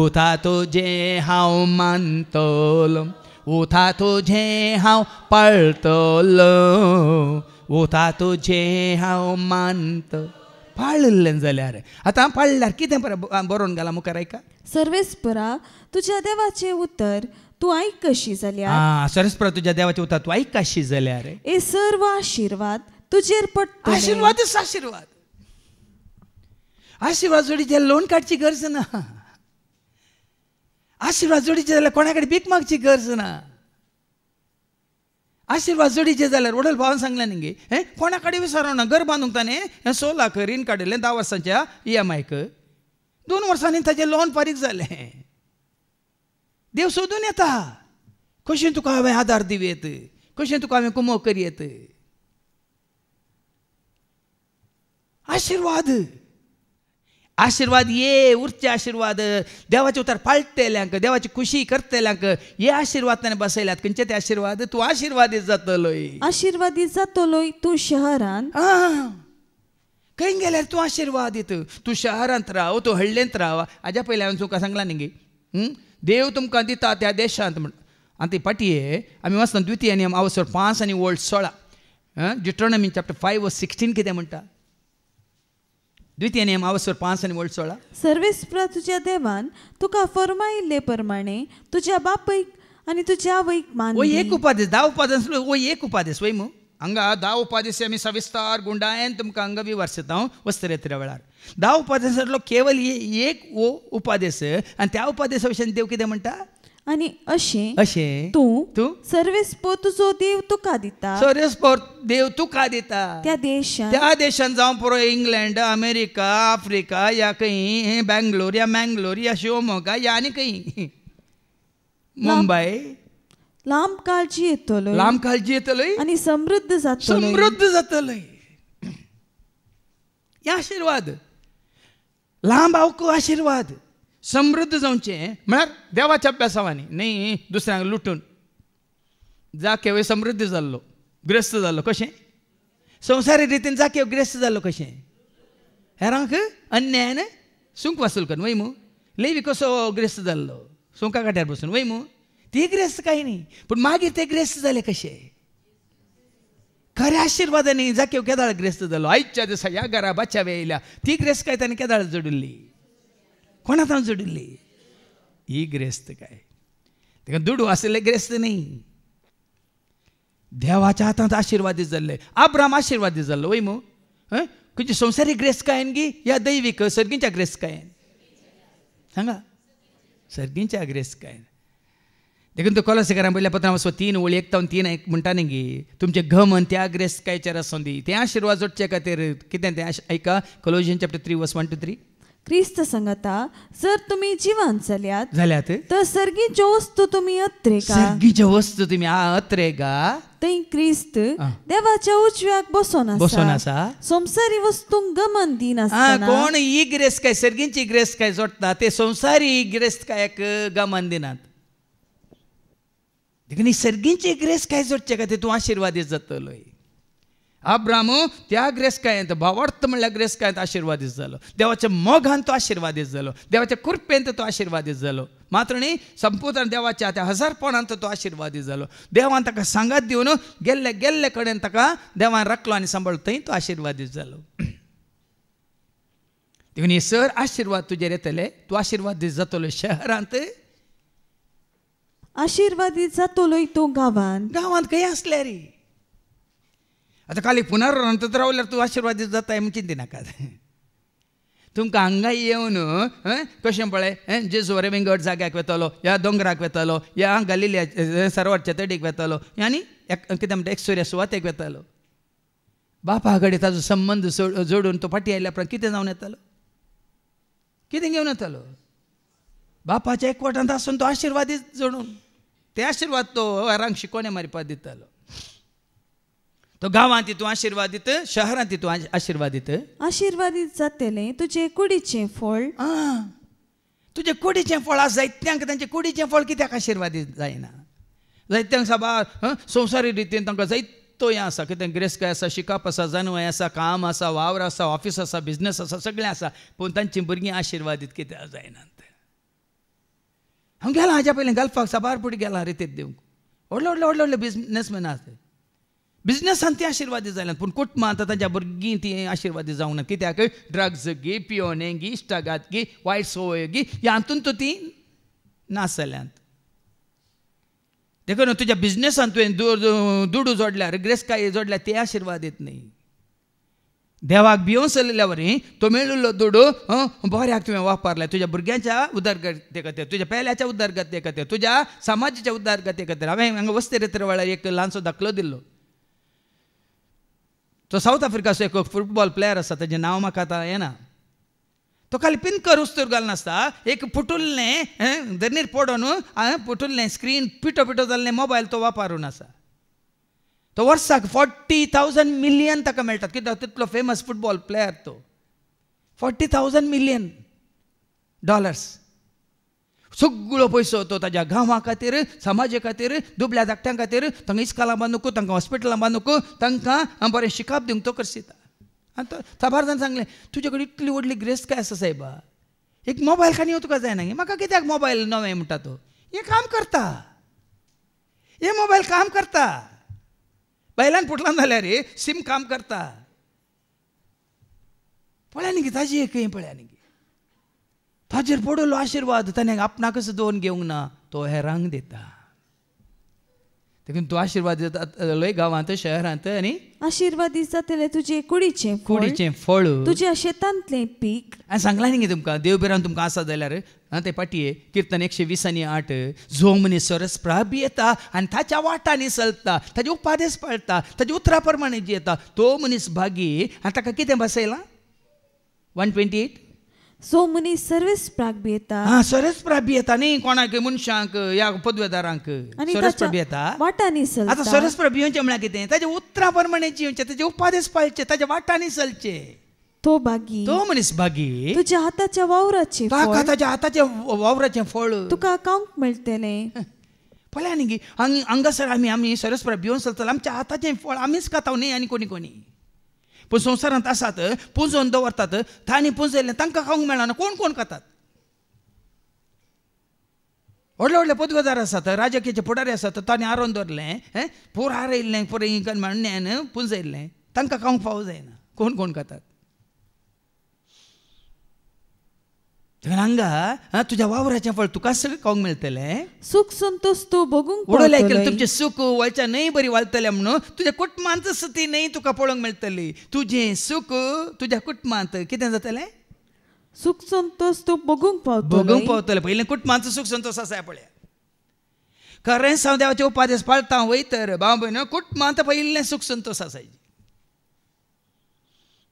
उता तुजें हांव मानतलो उता तुजें हांव पाळटलो उता तुजें हांव मानतलो पाळिल्लें जाल्यार आतां पाळल्यार कितें बरोवन घाला मुखार आयका सर्वेस्परा तुज्या देवाचें उतर तूं आयक कशी जाल्यार सर्वेस्परा तुज्या देवाचें उतर तूं आयक कशी जाल्यार हे सर्व आशिर्वाद तुजेर पडटले आशिर्वाद जोडीचे लोन काडची गरज ना आशिर्वाद जोडीचे जाल्यार कोणा कडेन भीक मागची गरज ना आशिर्वाद जोडीचे जाल्यार वडील भावान सांगलें न्ही कोणा कडेन विचारूं ना घर बांदूंक ताणें 16 लाख रीण काडिल्लें 10 वर्सांच्या EMIक 2 वर्सांनी ताचें लोन फारीक जालें देव सोदून येता कशें तुका हांवें आदार दिवेत कशें तुका हांवें कुमो करयेत आशिर्वाद ये उरचे आशिर्वाद देवाचे उतर पाळटल्यांक देवाची खुशी करतल्यांक हे आशिर्वाद ताणें बसयल्यात खंयचे ते आशिर्वाद तूं आशिर्वादीत जातलोय तूं शहरान खंय गेल्यार तूं आशिर्वादीत तूं शहरांत राव तूं हळ्ळेंत राव हाज्या पयलीं हांवें तुमकां सांगलां न्ही देव तुमकां दिता त्या देशांत म्हण आनी ती पाटये आमी वाचता द्वितीय नियम अवस्वर 5 आनी वोल्ट 16 डिट्रॉनॉमी चॅप्टर 5:16 कितें म्हणटा द्वितीय नियम अवस्वर 5 आनी वोल्ट 16 सर्वेस्परा तुज्या देवान तुका फरमायिल्ले प्रमाणे तुज्या बापयक आनी तुज्या आवयक मान दी एक उपादेश 10 उपादेश एक उपादेश वय मू हांगा 10 उपादेश आमी सविस्तार गुंडायेन तुमकां हांगा विवरता वस्त्रयात्रे वेळार 10 उपादेशांतलो केवल एक उपादेश आनी त्या उपादेशा विशयी देव कितें म्हणटा आनी अशें तूं सर्वेस्पोर तुजो देव तुका दिता सर्वेस्पोर देव तुका दिता त्या देशांत जावं पुरो इंग्लंड अमेरिका आफ्रिका या खंय बेंगलोर या मँगलोर या शिवमोगा या आनी खंय मुंबय लांब काळजी येतलोय आनी समृद्ध जातलोय या आशिर्वाद लांब आशिर्वाद समृद्ध जावचें म्हळ्यार देवाच्या अभ्यासावानी न्ही दुसऱ्यांक लुटून जाकेव समृद्ध जाल्लो ग्रस्त जाल्लो कशें संवसारीक रितीन जाकेव ग्रस्त जाल्लो कशें हेरांक अन्यायान सुंक वसूल करून वय मू लेवी कसो ग्रस्त जाल्लो सुंका काट्यार बसून वय मू ती ग्रस्त काय न्ही पूण मागीर ते ग्रस्त जाले कशे खऱ्या आशिर्वादाने जाकेव केदाळ ग्रेस्त जालो. आयच्या दिसा ह्या घरा बच्चा येयल्या ती ग्रेस्त काय ताणें केदाळ जोडिल्ली, कोणा तावन जोडिल्ली? ही ग्रेस्त काय तेका दुडू आसले ग्रेस्त न्ही. देवाच्या हातांत आशिर्वादीत जाल्ले. अब्राम आशिर्वादीत जाल्लो वय मू. खंयची संवसारीक ग्रेस्त कायन गी या दैवीक सर्गींच्या ग्रेस्त कायन? सांगा. सर्गींच्या ग्रेस्त कायन. देखून तो कोलोसेकारांक पहिल्या पत्रांत 3:1-3 म्हणटा न्ही गी तुमचे घमन त्या ग्रेस्त कायचेर आसूं दी. ते आशिर्वाद जोडचे खातीर कितें तें ऐका. कोलोसियन्स चॅप्टर 3 वर्स 1-3. क्रिस्त सांगता जर तुम्ही जिवंत जाल्यात तर सर्गीच्यो वस्तू तुम्ही अत्रेका. सर्गीच्यो वस्तू तुम्ही अत्रेका. थंय क्रिस्त देवाच्या उजव्याक बसून आसा. संसारी वस्तूंक गमन दिनासतना कोण ही ग्रेस्त काय सर्गींची ग्रेस्त काय जोडटा ते संसारी ग्रेस्त कायक गमन दिनात. देखून सर्गींची ग्रेस्त काय जोडचे का ते तूं आशिर्वादीत जातलोय. अब्राम त्या ग्रेस्त कायंत भावार्थ म्हणल्यार ग्रेस्त कायंत आशिर्वादीत जालो. देवाच्या मोगान तो आशिर्वादीत जालो. देवाच्या कृपेंत तो आशिर्वादीत जालो. मात्र न्ही संपूर्ण देवाच्या त्या हजारपणांत तो आशिर्वादीत जालो. देवान ताका सांगात दिवन गेल्ले कडेन ताका देवान राखलो आनी सांबाळलो. थंय तो आशिर्वादीत जालो. देखून हे सर आशिर्वाद तुजेर येतले. तूं आशिर्वादीत जातलो शहरांत, आशिर्वादीत जातलोय तो गांवांत खंय आसल्यार. आता खाली पुनरावृत्त रावल्यार तूं आशिर्वादीत जाताय म्हण चिंती नाका. तुमकां हांगा येवन कशें पळय जेजू रेविंगड जाग्याक वेतलो, ह्या दोंगराक वेतलो, ह्या गलिल्या सरोवरच्या तडीक वेतलो आनी कितें म्हणटा एकसुऱ्या सुवातेक वेतलो. बापा कडेन ताजो संबंद जोडून तो फाटी आयल्या उपरांत कितें जावन येतालो? कितें घेवन येतालो? बापाच्या एकवटांत आसून तो आशिर्वादीत जोडून ते आशिर्वाद तो हेरांक शिकोवणे मारपाक दितालो. तो गांवांत तूं आशिर्वादीत, शहरांत तूं आशिर्वादीत. आशिर्वादीत जातले तुजे कुडीचें फळ. तुजें कुडीचें फळ आसा. जायत्यांक तांचें कुडीचें फळ कित्याक आशिर्वादीत जायना? जायत्यांक साबार संवसारी रितीन तांकां जायतो हें आसा. कितें गिरेस्त आसा, शिकप आसा, जानवय आसा, काम आसा, वावर आसा, ऑफिस आसा, बिझनस आसा, सगळें आसा. पूण तांचीं भुरगीं आशिर्वादीत कित्याक जायनात? हांव गेलां हाज्या पयलीं गल्फाक साबार पुटी गेलां रितीत दिवंक. व्हडले बिझनसमॅन आसात. बिझनसान ती आशिर्वादीत जाल्यात पूण कुटुंबांत तांच्या भुरगीं ती आशिर्वादीत जावंक ना. कित्याक? ड्रग्स गी, पियोने गी, इश्टागात गी, वायट सवय गी ह्या हातूंत ती नास जाल्यांत. देखून तुज्या बिझनसान तुवें दुडू जोडल्यार, ग्रेस्तकाय जोडल्यार ते आशिर्वादीत न्ही. देवाक भिवून चल्ल्या वरी तो मेळिल्लो दुडू बऱ्याक तुवें वापरला. तुज्या भुरग्यांच्या उदरगते खातीर, तुज्या पेल्याच्या उदरगते खातीर, तुज्या समाजाच्या उदरगते खातीर. हांवें हांगा वस्तेरेत्र वेळार एक ल्हानसो दाखलो दिल्लो. तो साऊथ आफ्रिकाचो एक फुटबॉल प्लेयर आसा, ताचें नांव म्हाका आतां येना. तो खाली पिनकर उस्तूर घालनासता एक पुटुल्लें धरणीर पडोवन पुटुल्लें स्क्रीन पिटो जाल्लें मोबायल तो वापरून आसा. तो वर्साक 40,000 मिलियन ताका मेळटात. कित्याक तितलो फेमस फुटबॉल प्लेयर तो. 40,000 मिलियन डॉलर्स. सगळो पयसो तो ताज्या गांवा खातीर, समाजा खातीर, दुबळ्या धाकट्यां खातीर, तांकां इस्कालां बांदूंक, तांकां हॉस्पिटलां बांदूंक, तांकां बरें शिकप दिवंक तो करता. आनी तो साबार जाण सांगलें तुजे कडेन इतली व्हडली ग्रेस्त काय आसा सायबा, एक मोबायल खानी तुका जायना. म्हाका कित्याक मोबायल नवें म्हणटा तो? हें काम करता, हे मोबायल काम करता. बायलान फुटलां जाल्यार सीम काम करता. पळया न्ही ताजी एक पळया न्ही ताजेर पडलो आशिर्वाद. ताणें आपणाकच दवरून घेवंक ना, तो हेरांक दिता. देखून तूं आशिर्वाद दितालोय गांवांत, शहरांत. आनी आशिर्वादीत जातले तुजे कुडीचें फळ, तुज्या शेतांतलें पीक. हांवें सांगलां न्ही तुमकां देवबिरान तुमकां आसा जाल्यार ते पाटये कीर्तन 120:8 जो मनीस सरस प्राबी येता आनी ताच्या वाटांनी चलता, ताजे उपादेश पाळटा, ताजे उतरा प्रमाणे जियेता, तो मनीस भागी. आनी ताका कितें बसयलां? 128 सो मनीस सर्वेस प्राग येता. सरस प्राबी येता न्ही कोणाक मनशांक या पदवेदारांक सरस प्राबी येता वाटांनी चलता. आतां सरस प्राबी येवचें म्हळ्यार कितें? ताजे उतरा प्रमाणे जिवचें, ताजे उपादेश पाळचे, ताज्या वाटांनी चलचे. तो भागी, तो मनीस भागी. तुज्या हाताच्या वावराचें ताका ताज्या हाताच्या वावराचें फळ तुका खावंक मेळटलें. पळया न्ही हांगासर आमी सरस प्राबी येवन चलतले, आमच्या हाताचें फळ आमीच खाता न्ही आनी कोणी. पूण संवसारांत आसात पुंजोवन दवरतात, तांणी पुंजयलें तांकां खावंक मेळना. कोण खातात? व्हडले व्हडले पदवेदार आसात, राजकीय फुडारी आसात, तांणी आरोवन दवरलें, पूर हारयल्लें, पूर म्हणण्यान पुंजयल्लें, तांकां खावंक फावो जायना. कोण कोण खातात? हांगा तुज्या वावराचें फळ तुका सगळें खावंक मेळटलें. सुख संतोष तूं भोगूंक उडोवलें पावतलोय. केलें तुमचें सूख वयच्या न्हंय बरी वालतलें म्हणून तुज्या कुटुंबांत ती न्हंय तुका पळोवंक मेळटली. तुजें सूख तुज्या कुटुंबांत कितें जातलें? सुख संतोष तूं भोगूंक भोगूंक पावतलोय. पावतलें. पयलें कुटुंबांचो सूख संतोश आसा पळया. खरेंच हांव देवाचे उपादेश पाळटा वय तर भाव भयण कुटुंबांत पयलें सूख संतोश आसायची.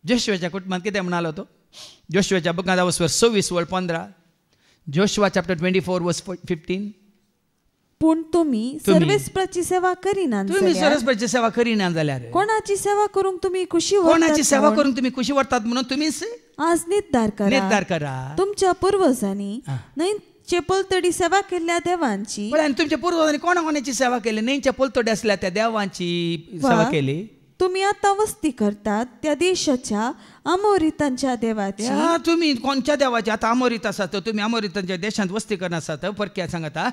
जोशुआच्या कुटुंबांत कितें म्हणालो तो? जोशुआच्या बुकांत 26:15. Joshua chapter 24:15. पूण तुम्ही सर्वेस्पराची सेवा करिनात तुम्ही जाल्यार सरस्वतीची सेवा करिना जाल्यार कोणाची सेवा करूंक तुम्ही खुशी कोणाची सेवा व्हरतात करून तुम्ही खुशी व्हरतात म्हणून तुम्हीच आज निर्धार निर्धार करा. करा. तुमच्या पूर्वजांनी न्हंयचे पलतडी सेवा केल्ल्या देवांची पण तुमच्या पूर्वजांनी कोणाची सेवा केली? न्हंयच्या पलतोड्या असल्या त्या देवांची सेवा केली. तुम्ही आता वस्ती करतात त्या देशाच्या अमोरितांच्या देवाची. तुम्ही कोणच्या देवाची? आता अमोरित आसात, तुम्ही अमोरितांच्या देशांत वस्ती करना आसात. परक्या सांगता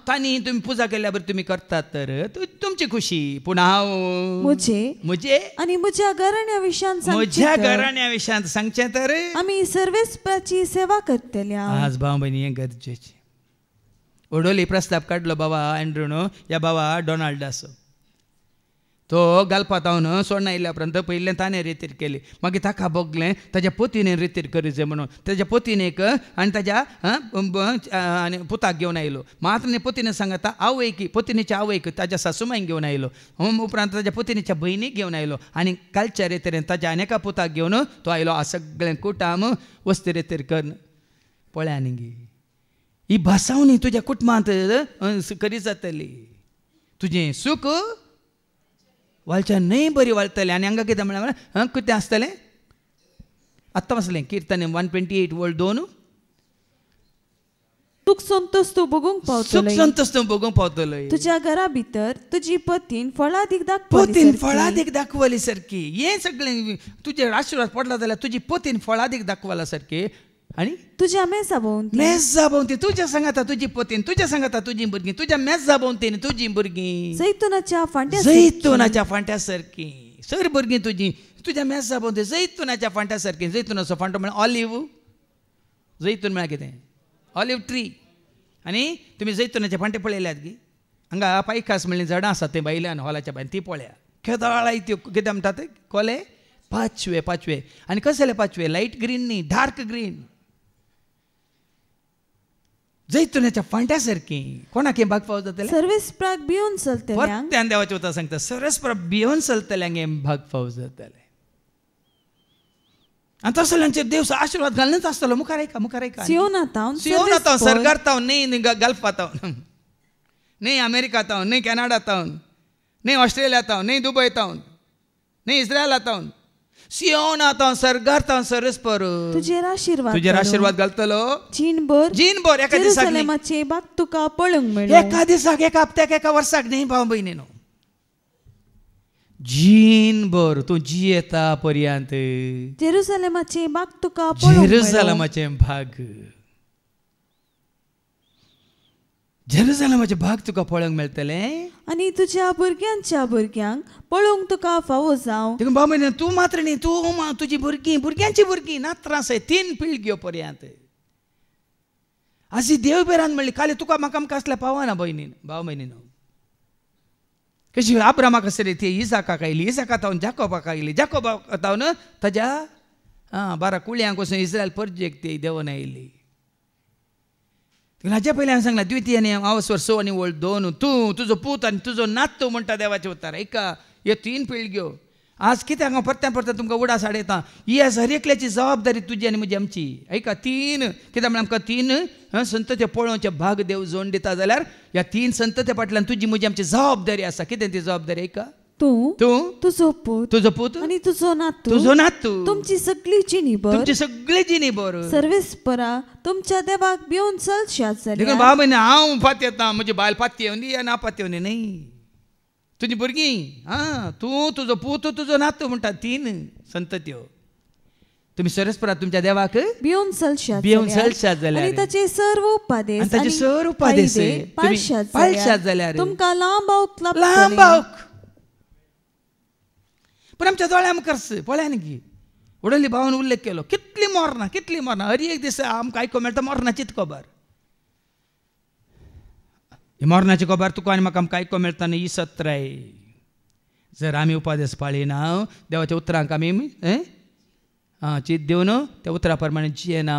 तांणी तुम्ही पुजा केल्या बरी तुम्ही करतात तर तुमची खुशी. पूण हांव म्हजे आणि म्हज्या घराण्या विशयान म्हज्या घराण्या विशयान सांगचें तर आमी सर्वेस्पराची सेवा करतल्या. आज भाव भयणी हें गरजेचें. ओडोली प्रस्ताव काडलो बाबा एंड्रूनो, ह्या बाबा डोनाल्डाचो. तो घालपाक हांव सोडना येयल्या उपरांत पयलें ताणें रितीर केली. मागीर ताका भोगलें ताज्या पोतीन रितीर करूचें म्हणून. ताज्या पोतीनेक आनी ताज्या आनी पुताक घेवन आयलो. मात्र पोतीने सांगता आवयक, पोतिनेच्या आवयक ताज्या सासूमाईक घेवन आयलो. उपरांत ताज्या पोतिनेच्या भयणीक घेवन आयलो. आनी कालच्या रितीरेन ताज्या आनी एका पुताक घेवन तो आयलो. आ सगळें कुटाम वस्ती रितीर कर. पळय आनी ही भासावणी तुज्या कुटुंबांत करी जातली. तुजें सूख वालच्या न्हंय बरी वालतलें. आनी हांगा कितें म्हळ्यार कितें आसतलें? आत्तां वाचलें कीर्तन 128:2. सुख संतोष तूं भोगूंक पावतलोय. सूख संतोष तूं भोगूंक पावतलोय. तुज्या घरा भितर तुजी पतीन फळादीक पतीन फळादीक दाखवली सारकी. हें सगळें तुजेर आशिर्वाद पडला जाल्यार तुजी पतीन फळादीक दाखवला सारकी. आनी तुज्या मेजा भोंवती मेजा भोंवती तुज्या सांगता तुजी पतीन, तुज्या सांगता तुजी भुरगीं, तुज्या मेजा भोंवतीन तुजी भुरगीं जैतुनाच्या फांट्या सारकी. सर भुरगीं तुजी तुज्या मेजा भोंवती जैतुनाच्या फांट्या सारकी. जैतुनाचो फांटो म्हळ्यार ऑलिव्ह. जैतून म्हळ्यार कितें? Olive tree. आनी तुमी जैतुनाचे फांटे पळयल्यात गी? हांगा पायखास म्हणली झाडां आसात तें भायल्यान हॉलाच्या भायर ती पळया. केदाळाय त्यो कितें म्हणटात कोले? पाचवे. आनी कसले पाचवे? लायट ग्रीन न्ही, डार्क ग्रीन. जैतुनाच्या फांट्या सारकी. कोणाक हें भाग फावो जातलें? सर्वेस्पराक भिवून चलतल्यांक. परत्यान देवाचें उतर सांगता सर्वेस्पराक भिवून चलतल्यांक हें भाग फावो जातलें. आनी तसल्यांचेर देव आशिर्वाद घालनच आसतलो. मुखार ऐका. सियोनातावन सरगारतावन न्हय गल्फातावन, न्हय अमेरिकातावन, न्हय कॅनडातावन, न्हय ऑस्ट्रेलियातावन, न्हय दुबयतावन, न्हय इस्रायलातावन, सियोनातावन सरगारतावन सर्वेस्पर तुजेर आशिर्वाद घालतलो. जीनभर एका दिसाक जेरुसलेमाचे भाग तुका पळोवंक मेळटले. एका दिसाक, एका हप्त्याक, एका वर्साक न्हय भाव भयणीनो. जीनभर तूं जियेता पर्यंत जेरुसलेमाचे भाग तुका पळोवंक जेरुसलेमाचे भाग तुका पळोवंक मेळटलें. आनी तुज्या भुरग्यांच्या भुरग्यांक पळोवंक तुका फावो जावं. देखून बाबा तूं मात्र न्ही, तूं तुजी भुरग्यांची भुरगीं नात्रास 3 पिळग्यो पर्यंत. अशी देवबेरान म्हणली खाली तुका म्हाका असल्या पावना भयणीन भाव भयणीनो. कशी आब्रामाक आसली ती इसाकाक आयली, इसाकातावन जाकोबाक आयली, जाकोबातावन ताज्या 12 कुळ्यांक वचून इस्रायल परजेक ती देवन आयली. हाच्या पयलीं हांवें सांगलां द्वितीय आवस्वर 6 आनी 2 तूं तुजो पूत आनी तुजो नातू म्हणटा देवाचें उतर. एका ह्यो 3 पिळग्यो. आज कित्याक हांव परत्या तुमकां उडास हाडयता. ही आज हर एकल्याची जबाबदारी तुजी आनी म्हजी आमची. ऐका 3 कित्याक म्हळ्यार आमकां 3 संतते पळोवचे भाग देव जोड दिता जाल्यार ह्या 3 संतते फाटल्यान तुजी म्हजी आमची जबाबदारी आसा. कितें ती जबाबदारी? ऐका तूं तुजो पूत आनी तुजो नातू तुमची सगळी जिणीभर सर्वेस्परा तुमच्या देवाक भिवून चलशात जाल्यार. बाबा हांव पात येता, म्हजी बायल पाती येवनी आनी हांव पाती येवनी न्हय. तुजी भुरगीं तूं तुजो पूत तुजो नातू म्हणटा 3 संतत्यो. तुम्ही सरस्परात तुमच्या देवाक भिवून चलशात भिवून जाल्यार, चलशात जाल्यार, आनी ताचे सर्व उपादेश आनी ताचे आनी सर्व उपादेश कायदे तुम्ही पाळशात जाल्यार तुमकां लांबावक लांब लाभतले. पण आमच्या दोळ्या मुखार पळयान की उडोली भावान उल्लेख केलो, कितली मोरना हर एक दीस आमकां आयको मेळटा मोरनाचीच खबर. ही मोरनाची खबर तुका आनी म्हाका आमकां आयको मेळटा न्ही, ही सत्राय. जर आमी उपादेश पाळिना देवाच्या उतरांक आमी चीत दिवन त्या उतरा प्रमाणे जियेना,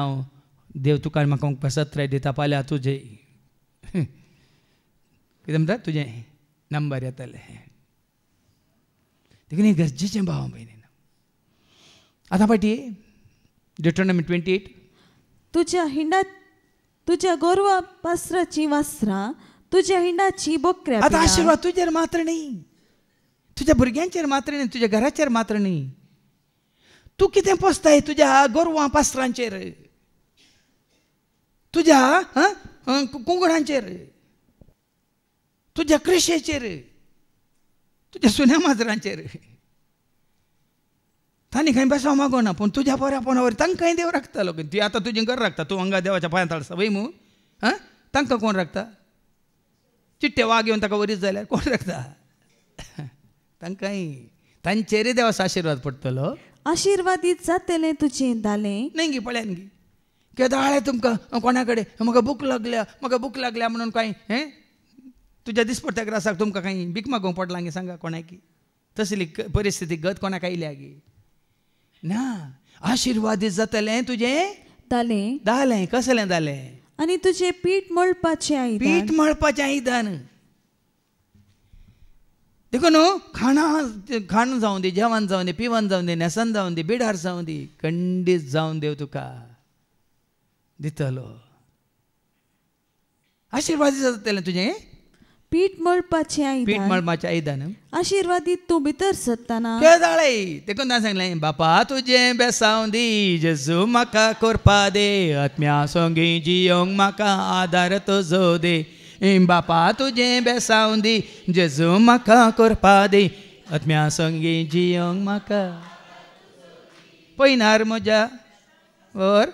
देव तुका आनी म्हाका सत्राय दिता, फाल्यां तुजें कितें म्हणटा तुजें नंबर येतले. देखून हे गरजेचें भाव भयणीन. आतां पाटी डिट्रोनॉमी 28, तुज्या गोरवा पासराची वस्त्रां, तुज्या हिंडाची बोकऱ्या आतां पिलां. आशिर्वाद तुजेर मात्र न्ही, तुज्या भुरग्यांचेर मात्र न्ही, तुज्या घराचेर मात्र न्ही. तूं कितें पोसताय तुज्या गोरवां पासरांचेर, तुज्या कुंगडांचेर, तुज्या कृशेचेर, तुज्या सुन्या माजरांचेर. तांणी खंय बेसांव मागोना, पूण तुज्या पोरापोणावर तांकांय देव राखतालो. ती आतां तुजें घर राखता, तूं हांगा देवाच्या पांयां ताळसा वय मू, तांकां कोण राखता? चिट्टे वाग येवन ताका वरीच जाल्यार कोण राखता? तांकांय तांचेरय देवाचो आशिर्वाद पडटलो. आशिर्वादीत जातलें तुजें दालें. न्ही गी पळयान गी केदाळे तुमकां कोणा कडेन म्हाका भूक लागल्या म्हणून कांय तुज्या दिसपट्ट्या ग्रासाक तुमकां कांय भीक मागोवंक पडलां गे सांगा कोणाकी? तसली परिस्थिती गत कोणाक आयल्या गे ना. आशिर्वादीत जातलें तुजें दालें दालें. कसलें दालें? आनी तुजें पीठ मळपाचें आयदान. पीठ मळपाचें आयदान. देखो न्हू, खाण जावं दी, जेवण जावं दी, पिवण जावं दी, नेसन जावं दी, बिडार जावं दी, खंडीत जावन देव तुका दितलो. आशिर्वादीत जातलें तुजें पीठ मळपाचें पीठ आयदान. मळपाचें आयदान. आशिर्वादीत तूं भितर सत्ताना केदाळे देखून ताणें सांगलें, बापा तुजें बेसांव दी, जेजू म्हाका कोरपा दे, आत्म्या सोंगी जियोंक म्हाका आदार तुजो दे. बापा तुजें बेसांव दी, जेजू म्हाका कोरपा दे, आत्म्या सोंगी जियोंक म्हाका. पयनार म्हज्या वर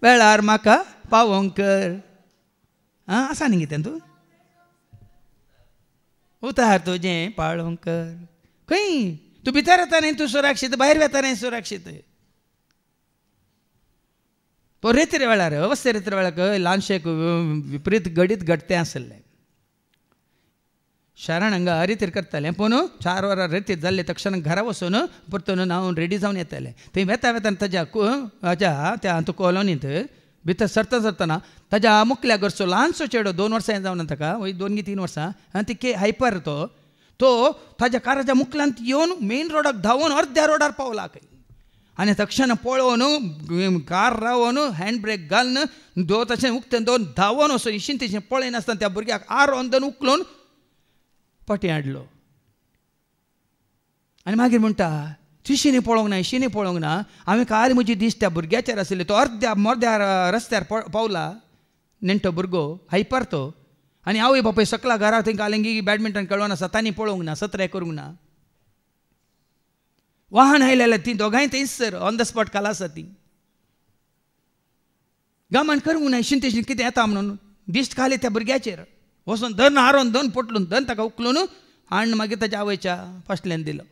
वेळार म्हाका पावोंक कर. आसा न्ही कितें तूं? उतार तुजें पाळोवंक कर. खंय तूं भितर येता न्ही तूं सुरक्षीत, भायर वेता न्ही सुरक्षीत. तो रेत्रे वेळार अवस्थे रेत्रे वेळाक ल्हानशें विपरीत घडीत घडतें आसलें. शारान हांगा रितीर करतालें, पूण 4 वरां रेतीर जाल्ले तक्षण घरा वचून परतून हांव रेडी जावन येतालें. थंय वेता ताच्या त्या कॉलनींत भितर सरतना ताच्या मुखल्या घरचो ल्हानसो चेडो 2 वर्सां जावन ताका 2-3 वर्सां, आनी ती हायपर तो ताच्या काराच्या मुखल्यांत येवन मेन रोडाक धांवून अर्द्या रोडार पावला खंय. आनी तक्षण पळोवन कार रावन हँड ब्रेक घालून तशें उक्तें दोन धांवून वचून इशीन तेशें पळयनासतना त्या भुरग्याक आरोन दोन उखलून पटी हाडलो. आनी मागीर म्हणटा शिनी पळोवंक ना, शिनी पळोवंक ना. हांवें काल म्हजी दिश्ट त्या भुरग्याचेर आसली. तो अर्द्या रस्त्यार पावला, नेणटो भुरगो हायपर तो. आनी आवय बापूय सकला घरा थंय कालिंगी बॅडमिंटन खेळून आसा, तांणी पळोवंक ना, सत्रे करूंक ना. वाहन आयलेलें ती दोगांय थंयसर ऑन द स्पॉट काला आसा. ती गमन करूंक ना, इशीन तेशीन कितें येता म्हणून दिश्ट खाली त्या भुरग्याचेर वचून धन हारोवन धन पटलून धन ताका उखलून हाडून मागीर ताच्या आवयच्या फाटल्यान दिलो.